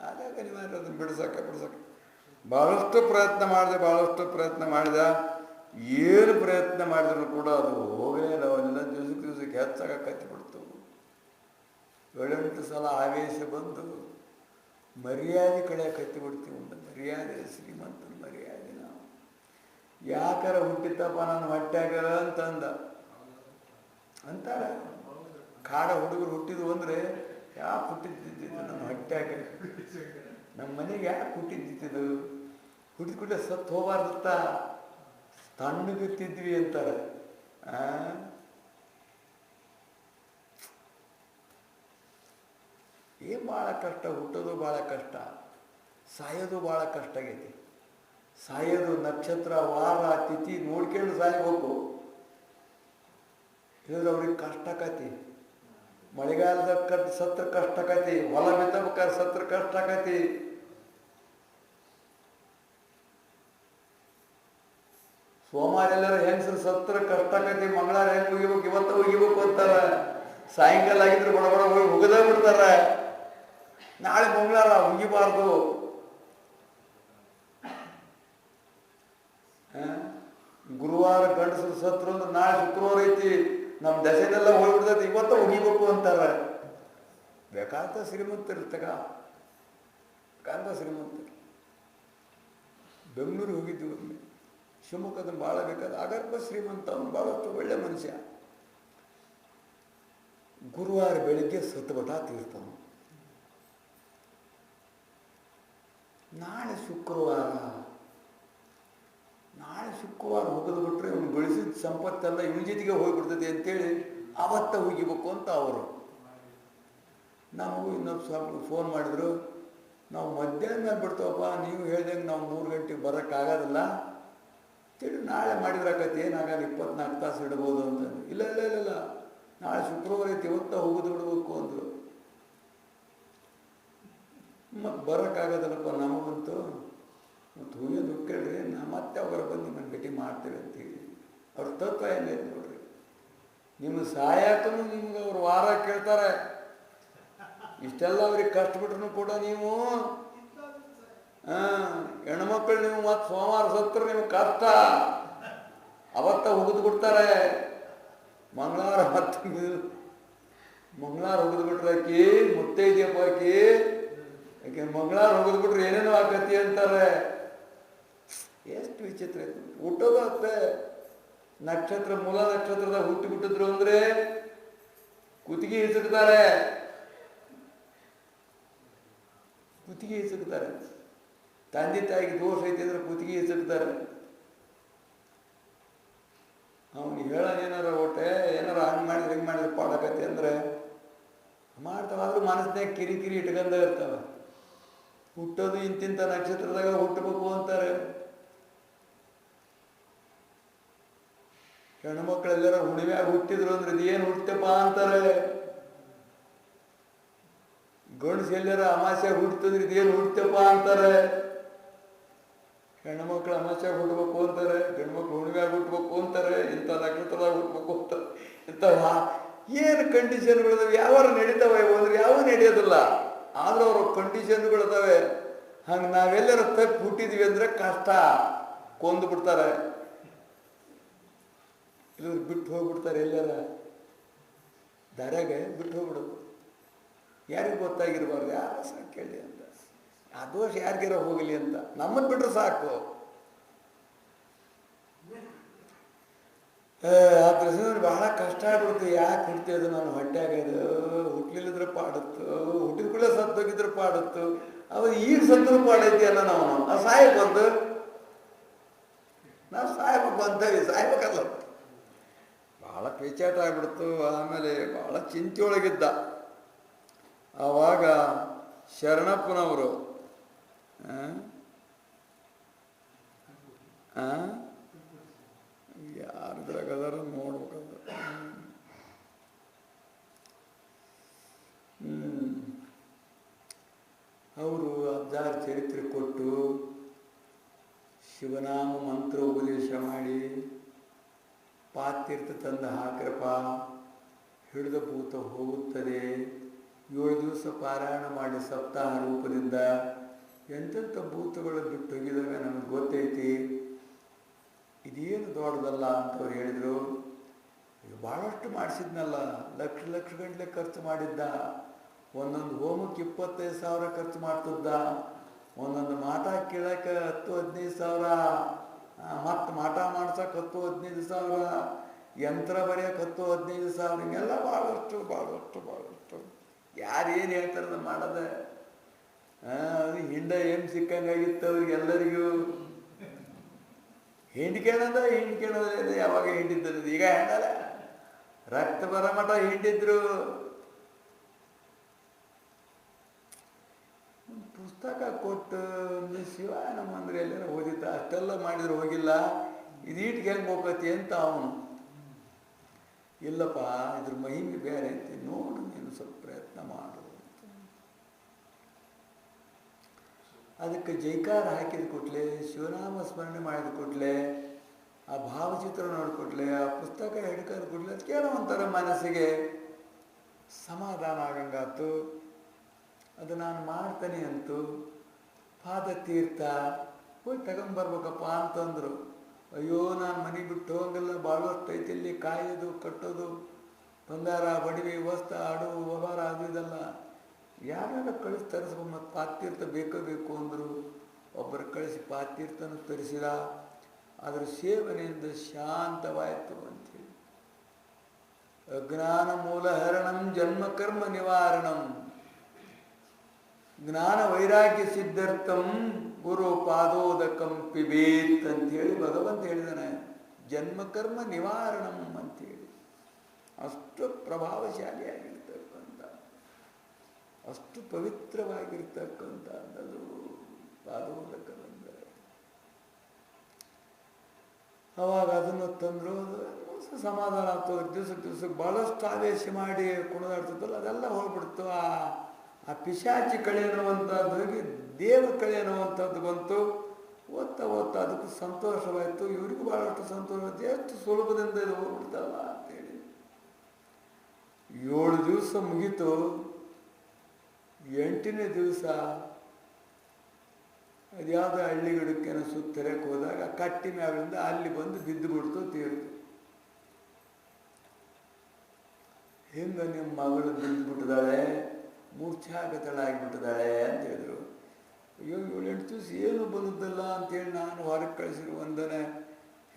ಆದಾಗ ಅನಿವಾರ್ಯ ಅದನ್ನು ಬಿಡ್ಸಕ್ಕೆ ಬಹಳಷ್ಟು ಪ್ರಯತ್ನ ಮಾಡಿದ. ಏನು ಪ್ರಯತ್ನ ಮಾಡಿದ್ರು ಕೂಡ ಅದು ಹೋಗೇ ಇಲ್ಲ. ಅವೆಲ್ಲ ದಿವಸಕ್ಕೆ ಹೆಚ್ಚಾಗ ಕತ್ತಿಬಿಡ್ತು. 7-8 ಸಲ ಆವೇಶ ಬಂದು ಮರ್ಯಾದೆ ಕಡೆ ಕತ್ತಿಬಿಡ್ತೀವಿ. ಒಂದು ಮರ್ಯಾದೆ, ಶ್ರೀಮಂತನ ಮರ್ಯಾದೆ. ನಾವು ಯಾಕಾರ ಹುಟ್ಟಿತಪ್ಪ ನನ್ನ ಹೊಟ್ಟ್ಯಾಗ ಅಂತಾರೆ. ಕಾಡ ಹುಡುಗರು ಹುಟ್ಟಿದ್ವು ಅಂದರೆ ಯಾಕೆ ಹುಟ್ಟಿದ್ದಿದ್ದು ನನ್ನ ಹೊಟ್ಟ್ಯಾಗ, ನಮ್ಮ ಮನೆಗೆ ಯಾಕೆ ಹುಟ್ಟಿದ್ದಿದ್ದು, ಹುಟ್ಟಿದ ಕೂಡಲೇ ಸತ್ತು ಹೋಗಬಾರ್ದತ್ತ, ತಣ್ಣಗುತ್ತಿದ್ವಿ ಅಂತಾರೆ. ಏನು ಭಾಳ ಕಷ್ಟ, ಹುಟ್ಟೋದು ಭಾಳ ಕಷ್ಟ, ಸಾಯೋದು ಭಾಳ ಕಷ್ಟ ಆಗೈತಿ. ಸಾಯೋದು ನಕ್ಷತ್ರ ವಾರ ತಿಥಿ ನೋಡ್ಕೊಂಡು ಸಾಯ್ಬೇಕು, ಇಲ್ಲದ್ರೆ ಅವ್ರಿಗೆ ಕಷ್ಟ ಆಕತಿ. ಮಳೆಗಾಲದ ಸತ್ರ ಕಷ್ಟ ಆಕತಿ, ಹೊಲ ಬಿತ್ತಬೇಕಾದ್ರೆ ಸತ್ರ ಕಷ್ಟ ಆಕತಿ. ಸೋಮವಾರ ಎಲ್ಲರೂ ಹೆಂಗಸರು ಸತ್ರ ಕಷ್ಟ ಆಕತಿ. ಮಂಗಳವಾರ ಹೆಂಗೆ ಹೋಗಿಬೇಕು, ಇವತ್ತು ಹೋಗಿಬೇಕು ಅಂತಾರ. ಸಾಯಂಕಾಲ ಆಗಿದ್ರೆ ಬಡ ಹೋಗಿ ಹುಗದ ಬಿಡ್ತಾರ. ನಾಳೆ ಮಂಗಳವಾರ ಮುಗಿಬಾರ್ದು. ಗುರುವಾರ ಗಂಡಸರು ಸತ್ರು ಅಂದ್ರೆ ನಾಳೆ ಶುಕ್ರವಾರ ಐತಿ, ನಮ್ಮ ದಶೆನೆಲ್ಲ ಹೋಗ್ಬಿಡ್ತೈತಿ, ಇವತ್ತ ಮುಗಿಬೇಕು ಅಂತಾರ. ಬೇಕಾದ ಶ್ರೀಮಂತರು ಶ್ರೀಮಂತರು. ಬೆಂಗಳೂರು ಹೋಗಿದ್ವಿ ಒಮ್ಮೆ, ಶಿವಮೊಗ್ಗದ ಭಾಳ ಬೇಕಾದ ಆಗರ್ಭ ಶ್ರೀಮಂತ, ಅವನು ಭಾಳಷ್ಟು ಒಳ್ಳೆ ಮನುಷ್ಯ. ಗುರುವಾರ ಬೆಳಿಗ್ಗೆ ಸತ್ಬಿಟ್ಟ ತೀರ್ಥನು. ನಾಳೆ ಶುಕ್ರವಾರ ಹೋಗೋದು ಬಿಟ್ರೆ ಇವನು ಬೆಳೆಸಿದ ಸಂಪತ್ತೆಲ್ಲ ಇವನ ಜೊತೆಗೆ ಹೋಗಿಬಿಡ್ತದೆ ಅಂತೇಳಿ ಅವತ್ತ ಹೋಗಿಬೇಕು ಅಂತ ಅವರು. ನಮಗೂ ಇನ್ನೊಂದು ಸ್ವಲ್ಪ ಫೋನ್ ಮಾಡಿದ್ರು, ನಾವು ಮಧ್ಯಾಹ್ನ ಮೇಲೆ ಬಿಡ್ತಾವಪ್ಪ, ನೀವು ಹೇಳ್ದಂಗೆ ನಾವು 3 ಗಂಟೆಗೆ ಬರೋಕ್ಕಾಗೋದಿಲ್ಲ ತಿಳಿ, ನಾಳೆ ಮಾಡಿದ್ರಾಕತ್ತೆ, ಏನಾಗಲ್ಲ, 24 ತಾಸು ಇಡ್ಬೋದು ಅಂತಂದು. ಇಲ್ಲ ನಾಳೆ ಶುಕ್ರವಾರ ಐತಿ, ಇವತ್ತ ಹೋಗೋದು ಬಿಡ್ಬೇಕು ಅಂದರು. ಮತ್ತು ಬರೋಕ್ಕಾಗೋದಲ್ಲಪ್ಪ ನಮಗಂತೂ, ಮತ್ತು ಹೂವೇ ದುಃಖ ಹೇಳ್ರಿ, ನಾ ಮತ್ತೆ ಅವರ ಬಂದು ನಿಮ್ಮನ್ನು ಭೇಟಿ ಮಾಡ್ತೇವೆ ಅಂತೇಳಿ ಅವ್ರ ತತ್ವ ಹೆಂಗೈತೆ ನೋಡ್ರಿ. ನಿಮ್ಗೆ ಸಹಾಯಕ್ಕೂ ನಿಮ್ಗೆ ಅವ್ರು ವಾರ ಕೇಳ್ತಾರೆ. ಇಷ್ಟೆಲ್ಲ ಅವ್ರಿಗೆ ಕಷ್ಟಪಟ್ರು ಕೂಡ ನೀವು ಹೆಣ್ಮಕ್ಳು ನೀವು ಮತ್ತು ಸೋಮವಾರ ಸತ್ರ ನಿಮ್ಗೆ ಕಷ್ಟ, ಅವತ್ತ ಹುಗಿದು ಬಿಡ್ತಾರೆ. ಮಂಗಳವಾರ ಹುಗಿದು ಬಿಟ್ರೆ ಆಕಿ ಮುತ್ತೈದೆಯಪ್ಪ ಆಕೆ ಮಂಗಳವಾರ ಹುಗಿದು ಬಿಟ್ರೆ ಏನೇನೋ ಆಕತಿ ಅಂತಾರೆ. ಎಷ್ಟು ವಿಚಿತ್ರ ಐತೆ. ಹುಟ್ಟೋದು ಅಷ್ಟೇ, ನಕ್ಷತ್ರ ಮೂಲ ನಕ್ಷತ್ರದಾಗ ಹುಟ್ಟಿಬಿಟ್ಟಿದ್ರು ಅಂದ್ರೆ ಕುತ್ತಿಗೆ ಹಿಸುಕ್ತಾರೆ. ತಂದೆ ತಾಯಿಗೆ ದೋಷ ಐತೆ ಅಂದ್ರೆ ಕುತ್ತಿಗೆ ಹಿಸುಕ್ತಾರೆ. ಅವನಿಗೆ ಹೇಳ ಏನಾರ ಏನಾರ ಹಂಗೆ ಮಾಡಿದ್ರೆ ಹಿಂಗೆ ಮಾಡಿದ್ರೆ ಪಾಡಕತ್ತೆ ಅಂದ್ರೆ ಮಾಡ್ತಾವಾದ್ರೂ ಮನಸ್ಸಿನಾಗ ಕಿರಿಕಿರಿ ಇಟ್ಕೊಂಡ ಇರ್ತಾವ. ಹುಟ್ಟೋದು ಇಂತಿಂಥ ನಕ್ಷತ್ರದಾಗ ಹುಟ್ಟಬೇಕು ಅಂತಾರೆ. ಹೆಣ್ಮಕ್ಳೆಲ್ಲರ ಹುಣ್ಣಿಮೆಯಾಗ ಹುಟ್ಟಿದ್ರು ಅಂದ್ರೆ ಇದೇನು ಹುಟ್ಟಪ್ಪ ಅಂತಾರೆ. ಗಂಡಸು ಎಲ್ಲರ ಅಮಾಸ್ಯಾಗ ಹುಟ್ಟಿದ್ರೆ ಇದೇನು ಹುಟ್ಟಪ್ಪ ಅಂತಾರೆ. ಹೆಣ್ಮಕ್ಳು ಅಮಾಸ್ಯಾಗ ಹುಟ್ಟಬೇಕು ಅಂತಾರೆ, ಗಂಡ್ಮಕ್ಳು ಹುಣ್ಣಿಮೆಯಾಗ ಹುಟ್ಟಬೇಕು ಅಂತಾರೆ, ಇಂಥ ನಕ್ಷತ್ರದಾಗ ಹುಟ್ಟಬೇಕು ಅಂತಾರೆ. ಇಂಥವ ಏನು ಕಂಡೀಷನ್ಗಳಿದಾವೆ, ಯಾವಾರ ನಡೀತಾವೆ ಅಂದ್ರೆ ಯಾವ ನಡೆಯೋದಿಲ್ಲ. ಆದ್ರೆ ಅವ್ರ ಕಂಡೀಷನ್ಗಳಿದಾವೆ. ಹಂಗೆ ನಾವೆಲ್ಲರ ತಪ್ಪಿ ಹುಟ್ಟಿದ್ವಿ ಅಂದ್ರೆ ಕಷ್ಟ, ಕೊಂದು ಬಿಡ್ತಾರೆ, ಇಲ್ಲ ಬಿಟ್ಟು ಹೋಗ್ಬಿಡ್ತಾರೆ. ಎಲ್ಲರ ದಾರ್ಯಾಗ ಬಿಟ್ಟು ಹೋಗ್ಬಿಡೋದು. ಯಾರಿಗೂ ಗೊತ್ತಾಗಿರ್ಬಾರ್ದು, ಯಾರು ಸಾಕು ಕೇಳಿ ಅಂತ, ಆ ದೋಷ ಯಾರಿಗಾರ ಹೋಗಲಿ ಅಂತ ನಮ್ಮನ್ನು ಬಿಟ್ಟರೆ ಸಾಕು. ಆ ಪ್ರಶ್ನೆ ಬಹಳ ಕಷ್ಟ ಆಗ್ಬಿಡ್ತು. ಯಾಕೆ ಹುಡ್ತಿದ್ದು ನಾನು ಹೊಟ್ಟೆಯಾಗದು, ಹುಟ್ಲಿಲ್ಲದ್ರೆ ಪಾಡತ್ತು, ಹುಟ್ಟಿದ ಕೂಡ ಸತ್ತೋಗಿದ್ರೆ ಪಾಡತ್ತು, ಅವಾಗ ಈಗ ಸತ್ತರೂ ಪಾಡೈತಿ ಅಲ್ಲ. ನಾವು ಸಾಯಬೇಕು ನಾವು ಸಾಯ್ಬೇಕು ಅಂತೇವಿ, ಸಾಯ್ಬೇಕಲ್ಲ. ಭಾಳ ಪೇಚಾಟ ಆಗ್ಬಿಡ್ತು. ಆಮೇಲೆ ಭಾಳ ಚಿಂತೆಯೊಳಗಿದ್ದ. ಆವಾಗ ಶರಣಪ್ಪನವರು ಯಾರದ್ರಾಗದಾರ ನೋಡ್ಬೇಕಂದ್ರೆ ಅವರು ಅಜ್ಜಾರ ಚರಿತ್ರೆ ಕೊಟ್ಟು ಶಿವನಾಮ ಮಂತ್ರ ಉಪದೇಶ ಮಾಡಿ, ಪಾತೀರ್ಥ ತಂದು ಹಾಕ್ರಪ್ಪ, ಹಿಡಿದ ಭೂತ ಹೋಗುತ್ತದೆ, 7 ದಿವಸ ಪಾರಾಯಣ ಮಾಡಿ ಸಪ್ತಾಹ ರೂಪದಿಂದ ಎಂತೆಂಥ ಭೂತಗಳು ಬಿಟ್ಟು ಹೋಗಿದಾಗ ನಮಗೆ ಗೊತ್ತೈತಿ, ಇದೇನು ದೊಡ್ಡದಲ್ಲ ಅಂತವ್ರು ಹೇಳಿದರು. ಭಾಳಷ್ಟು ಮಾಡಿಸಿದ್ನಲ್ಲ, ಲಕ್ಷ ಗಂಟಲೆ ಖರ್ಚು ಮಾಡಿದ್ದ. ಒಂದೊಂದು ಹೋಮಕ್ಕೆ 25,000 ಖರ್ಚು ಮಾಡ್ತಿದ್ದ. ಒಂದೊಂದು ಮಾಟ ಕೇಳಕ್ಕೆ 10-15,000, ಮತ್ತು ಮಾಟ ಮಾಡ್ಸಕ್ಕೆ 10-15,000, ಯಂತ್ರ ಬರೆಯೋಕೆ 10-15,000, ಹಿಂಗೆಲ್ಲ ಭಾಳಷ್ಟು ಯಾರೇನು ಹೇಳ್ತಾರೆ ಅದು ಮಾಡೋದೆ. ಹಿಂಡ ಏನು ಸಿಕ್ಕಂಗಾಗಿತ್ತು ಅವ್ರಿಗೆಲ್ಲರಿಗೂ. ಹಿಂಡ್ಕೇಳೋದು ಯಾವಾಗ ಹಿಂಡಿದ್ದದು, ಈಗ ಹೆಣ್ಣಲ್ಲ, ರಕ್ತ ಬರ ಮಠ ಹಿಂಡಿದ್ರು. ಪುಸ್ತಕ ಕೊಟ್ಟು ಶಿವ ನಮ್ಮಂದ್ರೆ ಎಲ್ಲರೂ ಓದಿತ್ತ, ಅಷ್ಟೆಲ್ಲ ಮಾಡಿದ್ರು ಹೋಗಿಲ್ಲ, ಇದೀಟಿಗೆ ಹೆಂಗೆ ಹೋಗತಿ ಅಂತ ಅವನು. ಇಲ್ಲಪ್ಪ, ಇದ್ರ ಮಹಿಮೆ ಬೇರೆ ಐತಿ, ನೋಡು ನೀನು ಸ್ವಲ್ಪ ಪ್ರಯತ್ನ ಮಾಡು. ಅದಕ್ಕೆ ಜೈಕಾರ ಹಾಕಿದ ಕೂಡಲೇ, ಶಿವನಾಮ ಸ್ಮರಣೆ ಮಾಡಿದ ಕೂಡಲೇ, ಆ ಭಾವಚಿತ್ರ ನೋಡಿಕೊಟ್ಲೆ, ಆ ಪುಸ್ತಕ ಹಿಡ್ಕೊಂಡು ಕೂಡಲೇ ಅದಕ್ಕೇನೋ ಒಂಥರ ಮನಸ್ಸಿಗೆ ಸಮಾಧಾನ ಆಗಂಗಾತು. ಅದು ನಾನು ಮಾಡ್ತೇನೆ ಅಂತು. ಪಾದತೀರ್ಥ ಹೋಗಿ ತಗೊಂಬರ್ಬೇಕಪ್ಪ ಅಂತಂದರು. ಅಯ್ಯೋ, ನಾನು ಮನೆ ಬಿಟ್ಟು ಹೋಗಲ್ಲ, ಭಾಳಷ್ಟು ಐತಿ, ಇಲ್ಲಿ ಕಾಯೋದು ಕಟ್ಟೋದು, ಬಂಗಾರ ಬಡಿವೆ ವಸ್ತು ಆಡು ವ್ಯವಹಾರ ಅದು ಇದಲ್ಲ, ಯಾರ್ಯಾರ ಕಳಿಸಿ ತರಿಸ್ಬೋದು, ಮತ್ತು ಪಾದತೀರ್ಥ ಬೇಕು ಅಂದರು. ಒಬ್ಬರು ಕಳಿಸಿ ಪಾದತೀರ್ಥನ ತರಿಸಿದ. ಅದರ ಸೇವನೆಯಿಂದ ಶಾಂತವಾಯಿತು ಅಂತೇಳಿ. ಅಜ್ಞಾನ ಮೂಲಹರಣಂ ಜನ್ಮ ಕರ್ಮ ನಿವಾರಣಂ ಜ್ಞಾನ ವೈರಾಗ್ಯ ಸಿದ್ಧಾರ್ಥಂ ಗುರು ಪಾದೋದಕಂ ಪಿಬೇತ್ ಅಂತೇಳಿ ಭಗವಂತ ಹೇಳಿದಾನೆ. ಜನ್ಮ ಕರ್ಮ ನಿವಾರಣಂ ಅಂತೇಳಿ. ಅಷ್ಟು ಪ್ರಭಾವಶಾಲಿಯಾಗಿರ್ತಕ್ಕಂಥ, ಅಷ್ಟು ಪವಿತ್ರವಾಗಿರ್ತಕ್ಕಂಥದ್ದು ಪಾದೋದಕವೆಂದರೆ. ಅವಾಗ ಅದನ್ನು ತಂದರು. ಸಮಾಧಾನ ಆಗ್ತದೆ. ದಿವ್ಸಕ್ಕೆ ಭಾಳಷ್ಟು ಆವೇಶ ಮಾಡಿ ಕುಣಿದಾಡ್ತಿದ್ದಲ್ಲ, ಅದೆಲ್ಲ ಹೋಗ್ಬಿಡ್ತು. ಆ ಪಿಶಾಚಿ ಕಳೆ ಅನ್ನುವಂಥದ್ದು ಹೋಗಿ ದೇವ ಕಳೆ ಅನ್ನುವಂಥದ್ದು ಬಂತು. ಓದ್ತಾ ಓದ್ತಾ ಅದಕ್ಕೂ ಸಂತೋಷವಾಯಿತು, ಇವರಿಗೂ ಭಾಳಷ್ಟು ಸಂತೋಷ ಆಯ್ತು. ಎಷ್ಟು ಸುಲಭದಿಂದ ಇದು ಹೋಗ್ಬಿಡ್ತಲ್ಲ ಅಂತೇಳಿ 7 ದಿವಸ ಮುಗೀತು. 8ನೇ ದಿವಸ ಅದ್ಯಾವುದೋ ಹಳ್ಳಿ ಗಿಡಕ್ಕೇನೋ ಸುತ್ತರಕ್ಕೆ ಹೋದಾಗ ಕಟ್ಟಿ ಮ್ಯಾಲಿಂದ ಅಲ್ಲಿ ಬಂದು ಬಿದ್ದು ಬಿಡ್ತು, ತೀರ್ತು. ಹೆಂಗ ನಿಮ್ಮ ಮಗಳು ಬಿದ್ದು ಬಿಟ್ಟಿದ್ದಾಳೆ, ಮೂರ್ಛಾಗತಳಾಗಿಬಿಟ್ಟಿದ್ದಾಳೆ ಅಂತ ಹೇಳಿದ್ರು. ಅಯ್ಯೋ 7-8 ದಿವಸ ಏನು ಬಂದದ್ದಲ್ಲ ಅಂತೇಳಿ ನಾನು ಹೊರಗೆ ಕಳಿಸಿರು. ಒಂದನೆ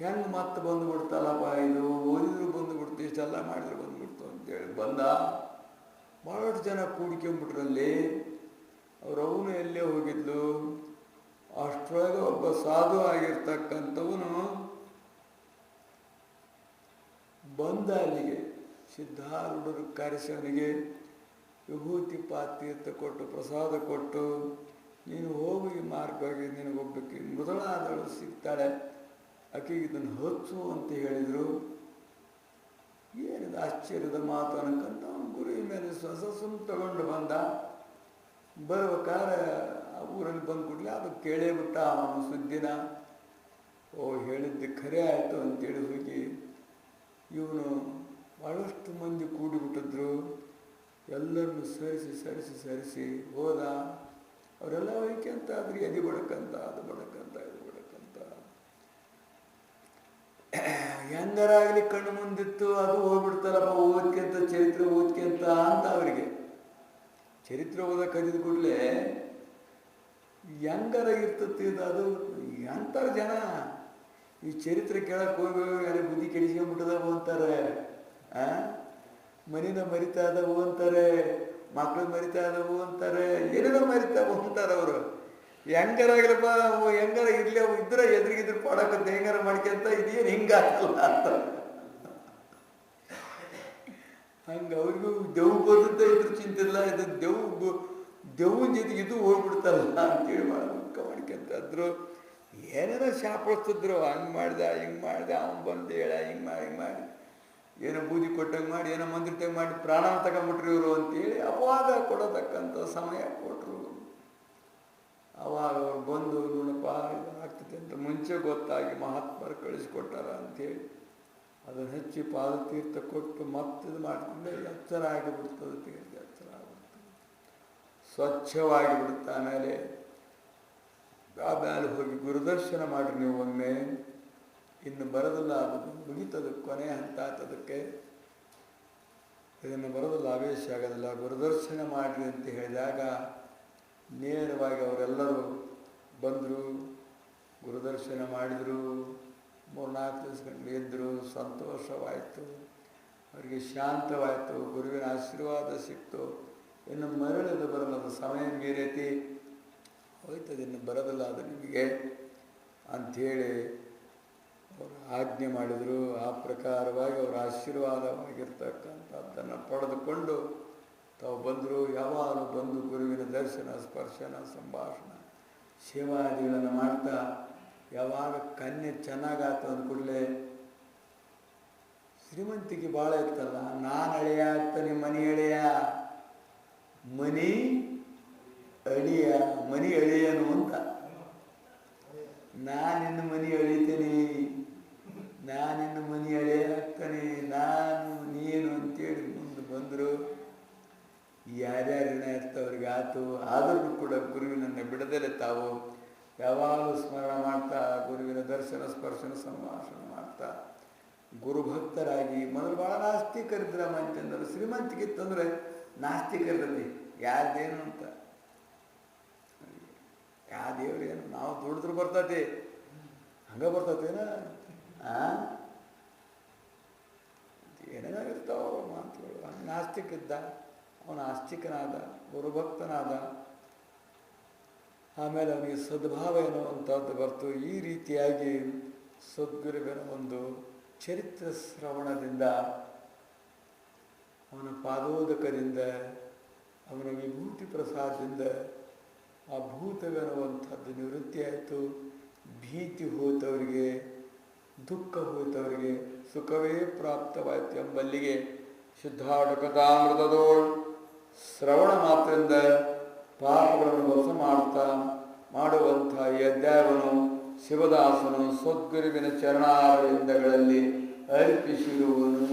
ಹೆಂಗೆ ಮತ್ತೆ ಬಂದುಬಿಡ್ತಲ್ಲಪ್ಪ, ಇದು ಓದಿದ್ರು ಬಂದುಬಿಡ್ತು, ಇಷ್ಟೆಲ್ಲ ಮಾಡಿದ್ರು ಬಂದುಬಿಡ್ತು ಅಂತೇಳಿ ಬಂದ. ಭಾಳಷ್ಟು ಜನ ಕೂಡ್ಕೊಂಬಿಟ್ರಲ್ಲಿ. ಅವನು ಎಲ್ಲೇ ಹೋಗಿದ್ಲು. ಅಷ್ಟರೊಳಗೆ ಒಬ್ಬ ಸಾಧು ಆಗಿರ್ತಕ್ಕಂಥವನು ಬಂದ ಅಲ್ಲಿಗೆ. ಸಿದ್ಧಾರೂಢರು ಕರೆಸವನಿಗೆ ವಿಭೂತಿ ಪಾತೀರ್ಥ ಕೊಟ್ಟು ಪ್ರಸಾದ ಕೊಟ್ಟು, ನೀನು ಹೋಗಿ ಈ ಮಾರ್ಗವಾಗಿ ನಿನಗೊಬ್ಬಕ್ಕೆ ಮೃದಳಾದಳು ಸಿಗ್ತಾಳೆ, ಆಕೆಗೆ ಇದನ್ನು ಹಚ್ಚು ಅಂತ ಹೇಳಿದರು. ಏನಿದು ಆಶ್ಚರ್ಯದ ಮಾತು ಅನ್ಕಂತ ಅವನು ಗುರುವಿನ ಮೇಲೆ ಸ್ವಸಸ್ಸನ್ನು ತಗೊಂಡು ಬಂದ. ಬರ್ಬೇಕಾದ್ರೆ ಆ ಊರಲ್ಲಿ ಬಂದು ಕೂಡಲೇ ಅದು ಕೇಳೇ ಬಿಟ್ಟ ಅವನು ಸುದ್ದಿನ. ಓ, ಹೇಳಿದ್ದು ಖರೆ ಆಯಿತು ಅಂತೇಳಿ ಹೋಗಿ ಇವನು ಭಾಳಷ್ಟು ಮಂದಿ ಕೂಡಿಬಿಟ್ಟಿದ್ರು. ಎಲ್ಲರನ್ನು ಸರಿಸಿ ಹೋದ. ಅವರೆಲ್ಲ ಹೋಯ್ಕೆಂತ ಆದ್ರೆ ಎದೆ ಬಡಕಂತ, ಅದು ಬಡಕಂತ, ಇದು ಬಡಕಂತ. ಹೆಂಗರಾಗಲಿ ಕಣ್ಣು ಮುಂದಿತ್ತು, ಅದು ಹೋಗ್ಬಿಡ್ತಾರಪ್ಪ ಓದ್ಕೆಂತ, ಚರಿತ್ರೆ ಓದ್ಕೆಂತ ಅಂತ ಅವರಿಗೆ. ಚರಿತ್ರೆ ಓದಕ್ಕೆ ಕದಿದ ಕೂಡಲೇ ಹೆಂಗಾರ ಇರ್ತತಿ ಅದು. ಅಂತಾರೆ ಜನ, ಈ ಚರಿತ್ರೆ ಕೇಳಕ್ಕೆ ಹೋಗಿ ಯಾರೇ ಬುದ್ಧಿ ಕೆಡಿಸ್ಕೊಂಡ್ಬಿಟ್ಟದವು ಅಂತಾರೆ, ಮನಿನ ಮರಿತಾ ಇದಾವು ಅಂತಾರೆ, ಮಕ್ಕಳು ಮರಿತಾ ಇದಾವು ಅಂತಾರೆ, ಏನೇನೋ ಮರಿತಾವು ಅಂತಾರೆ ಅವರು. ಹೆಂಗಾರಾಗಿಲ್ಲಪ್ಪ, ಹೆಂಗಾರ ಇರ್ಲಿ, ಅವು ಇದ್ರೆ ಎದುರಿಗಿದ್ರು ಪಾಡಕಂತ ಹೆಂಗಾರ ಮಾಡ್ಕೊಂತ, ಇದೇನು ಹಿಂಗಾಗಲ್ಲ ಅಂತ. ಹಂಗೆ ಅವ್ರಿಗೂ ದೆವ್ವು ಬರುತ್ತೆ ಇದ್ರ ಚಿಂತಿಲ್ಲ, ಇದು ದೆವ್ವನ ಜೊತೆಗೆ ಇದು ಹೋಗ್ಬಿಡ್ತಾರಲ್ಲ ಅಂತೇಳಿ ಭಾಳ ಮುಖ ಮಾಡ್ಕೊಂತಾದ್ರು. ಏನೇನೋ ಶಾಪಡಿಸ್ತಿದ್ರು, ಹಂಗೆ ಮಾಡ್ದೆ ಹಿಂಗೆ ಮಾಡ್ದೆ, ಅವನು ಬಂದು ಹೇಳ ಹಿಂಗೆ ಮಾಡಿ ಏನೋ ಬೂದಿ ಕೊಟ್ಟಂಗೆ ಮಾಡಿ, ಏನೋ ಮಂದಿರ್ಟಂಗೆ ಮಾಡಿ ಪ್ರಾಣ ತಗೊಂಬಿಟ್ರಿ ಇವರು ಅಂತೇಳಿ ಅವಾಗ ಕೊಡತಕ್ಕಂಥ ಸಮಯ ಕೊಟ್ಟರು. ಅವಾಗ ಅವ್ರು ಬಂದು ನೋಡಪ್ಪ ಇದು ಆಗ್ತದೆ ಅಂತ ಮುಂಚೆ ಗೊತ್ತಾಗಿ ಮಹಾತ್ಮರು ಕಳಿಸ್ಕೊಟ್ಟಾರ ಅಂಥೇಳಿ ಅದನ್ನು ಹಚ್ಚಿ ಪಾದತೀರ್ಥ ಕೊಟ್ಟು ಮತ್ತಿದು ಮಾಡಿಕೊಂಡೆ ಎಚ್ಚರ ಆಗಿಬಿಡ್ತದೆ. ತೀರ್ಥ ಎಚ್ಚರ ಆಗಿಬಿಡ್ತದೆ, ಸ್ವಚ್ಛವಾಗಿ ಬಿಡುತ್ತೆ. ಆಮೇಲೆ ಹೋಗಿ ಗುರುದರ್ಶನ ಮಾಡಿರಿ ನೀವು ಒಮ್ಮೆ. ಇನ್ನು ಬರೋದಿಲ್ಲ, ಅದು ಮುಗೀತದ ಕೊನೆ ಹಂತ ಆತದಕ್ಕೆ. ಇದನ್ನು ಬರೋದಿಲ್ಲ, ಆವೇಶ ಆಗೋದಿಲ್ಲ. ಗುರುದರ್ಶನ ಮಾಡಿರಿ ಅಂತ ಹೇಳಿದಾಗ ನೇರವಾಗಿ ಅವರೆಲ್ಲರೂ ಬಂದರು, ಗುರುದರ್ಶನ ಮಾಡಿದರು. 3-4 ದಿವಸ ಗಂಟೆ ಇದ್ದರು. ಸಂತೋಷವಾಯಿತು, ಅವರಿಗೆ ಶಾಂತವಾಯಿತು, ಗುರುವಿನ ಆಶೀರ್ವಾದ ಸಿಕ್ತು. ಇನ್ನು ಮರಳದು ಬರಲ್ಲದು, ಸಮಯ ಮೀರೈತಿ, ಹೋಯ್ತದೆ, ಇನ್ನು ಬರೋದಿಲ್ಲ ಅದು ನಿಮಗೆ ಅಂಥೇಳಿ ಅವರು ಆಜ್ಞೆ ಮಾಡಿದರು. ಆ ಪ್ರಕಾರವಾಗಿ ಅವರ ಆಶೀರ್ವಾದವಾಗಿರ್ತಕ್ಕಂಥದ್ದನ್ನು ಪಡೆದುಕೊಂಡು ತಾವು ಬಂದರು. ಯಾವಾಗಲೂ ಬಂದು ಗುರುವಿನ ದರ್ಶನ, ಸ್ಪರ್ಶನ, ಸಂಭಾಷಣ, ಸೇವಾದಿಗಳನ್ನು ಮಾಡ್ತಾ ಯಾವಾಗ ಕನ್ಯೆ ಚೆನ್ನಾಗಾತು ಅಂದ ಕೂಡಲೇ ಶ್ರೀಮಂತಿಗೆ ಭಾಳ ಇರ್ತಲ್ಲ. ನಾನು ಅಳಿಯ ಆಗ್ತಾನೆ, ಮನಿ ಅಳಿಯ, ಮನಿ ಅಳಿಯ, ಮನಿ ಅಳಿಯನು ಅಂತ. ನಾನಿನ್ನು ಮನಿ ಅಳಿತೀನಿ, ನಾನಿನ್ನು ಮನಿ ಅಳಿಯ ಆಗ್ತಾನೆ, ನಾನು ನೀನು ಅಂತೇಳಿ ಮುಂದೆ ಬಂದರು. ಯಾರ್ಯಾರಿನ ಇರ್ತವ್ರಿಗೆ ಆತು. ಆದರೂ ಕೂಡ ಗುರುವಿನನ್ನು ಬಿಡದಲ್ಲೇ ತಾವು ಯಾವಾಗಲೂ ಸ್ಮರಣ ಮಾಡ್ತಾ, ಗುರುವಿನ ದರ್ಶನ, ಸ್ಪರ್ಶನ, ಸಂಭಾಷಣ ಮಾಡ್ತಾ ಗುರುಭಕ್ತರಾಗಿ. ಮೊದಲು ಭಾಳ ನಾಸ್ತಿಕರಿದ್ರಮ್ಮ ಅಂತಂದ್ರೆ, ಶ್ರೀಮಂತಿಗಿತ್ತಂದರೆ ನಾಸ್ತಿಕರಿರಲಿ, ಯಾರ್ದೇನು ಅಂತ, ಯಾವ ದೇವ್ರು ಏನು ನಾವು ದುಡಿದ್ರು ಬರ್ತೈತಿ, ಹಂಗೆ ಬರ್ತೈತೇನ, ಏನೇನೋ ಇರ್ತಾವ ಮಾತುಗಳು. ನಾಸ್ತಿಕಿದ್ದ, ಅವನು ಆಸ್ತಿಕನಾದ, ಗುರುಭಕ್ತನಾದ. ಆಮೇಲೆ ಅವನಿಗೆ ಸದ್ಭಾವ ಎನ್ನುವಂಥದ್ದು ಬರ್ತು. ಈ ರೀತಿಯಾಗಿ ಸದ್ಗುರುವಿನ ಒಂದು ಚರಿತ್ರ ಶ್ರವಣದಿಂದ, ಅವನ ಪಾದೋದಕದಿಂದ, ಅವನ ವಿಭೂತಿ ಪ್ರಸಾದದಿಂದ ಆ ಭೂತವೆನ್ನುವಂಥದ್ದು ನಿವೃತ್ತಿ ಆಯಿತು. ಭೀತಿ ಹೋತವರಿಗೆ, ದುಃಖ ಹೋತವರಿಗೆ ಸುಖವೇ ಪ್ರಾಪ್ತವಾಯಿತು ಎಂಬಲ್ಲಿಗೆ ಸಿದ್ಧಾಢಕತಾಮೃತದೋಳ್ ಶ್ರವಣ ಮಾತ್ರದಿಂದ ಪಾಪಗಳನ್ನು ವಶ ಮಾಡುವಂಥ ಈ ಅಧ್ಯಾಯವನ್ನು ಶಿವದಾಸನು ಸದ್ಗುರುವಿನ ಚರಣಾರವಿಂದಗಳಲ್ಲಿ ಅರ್ಪಿಸಿರುವನು.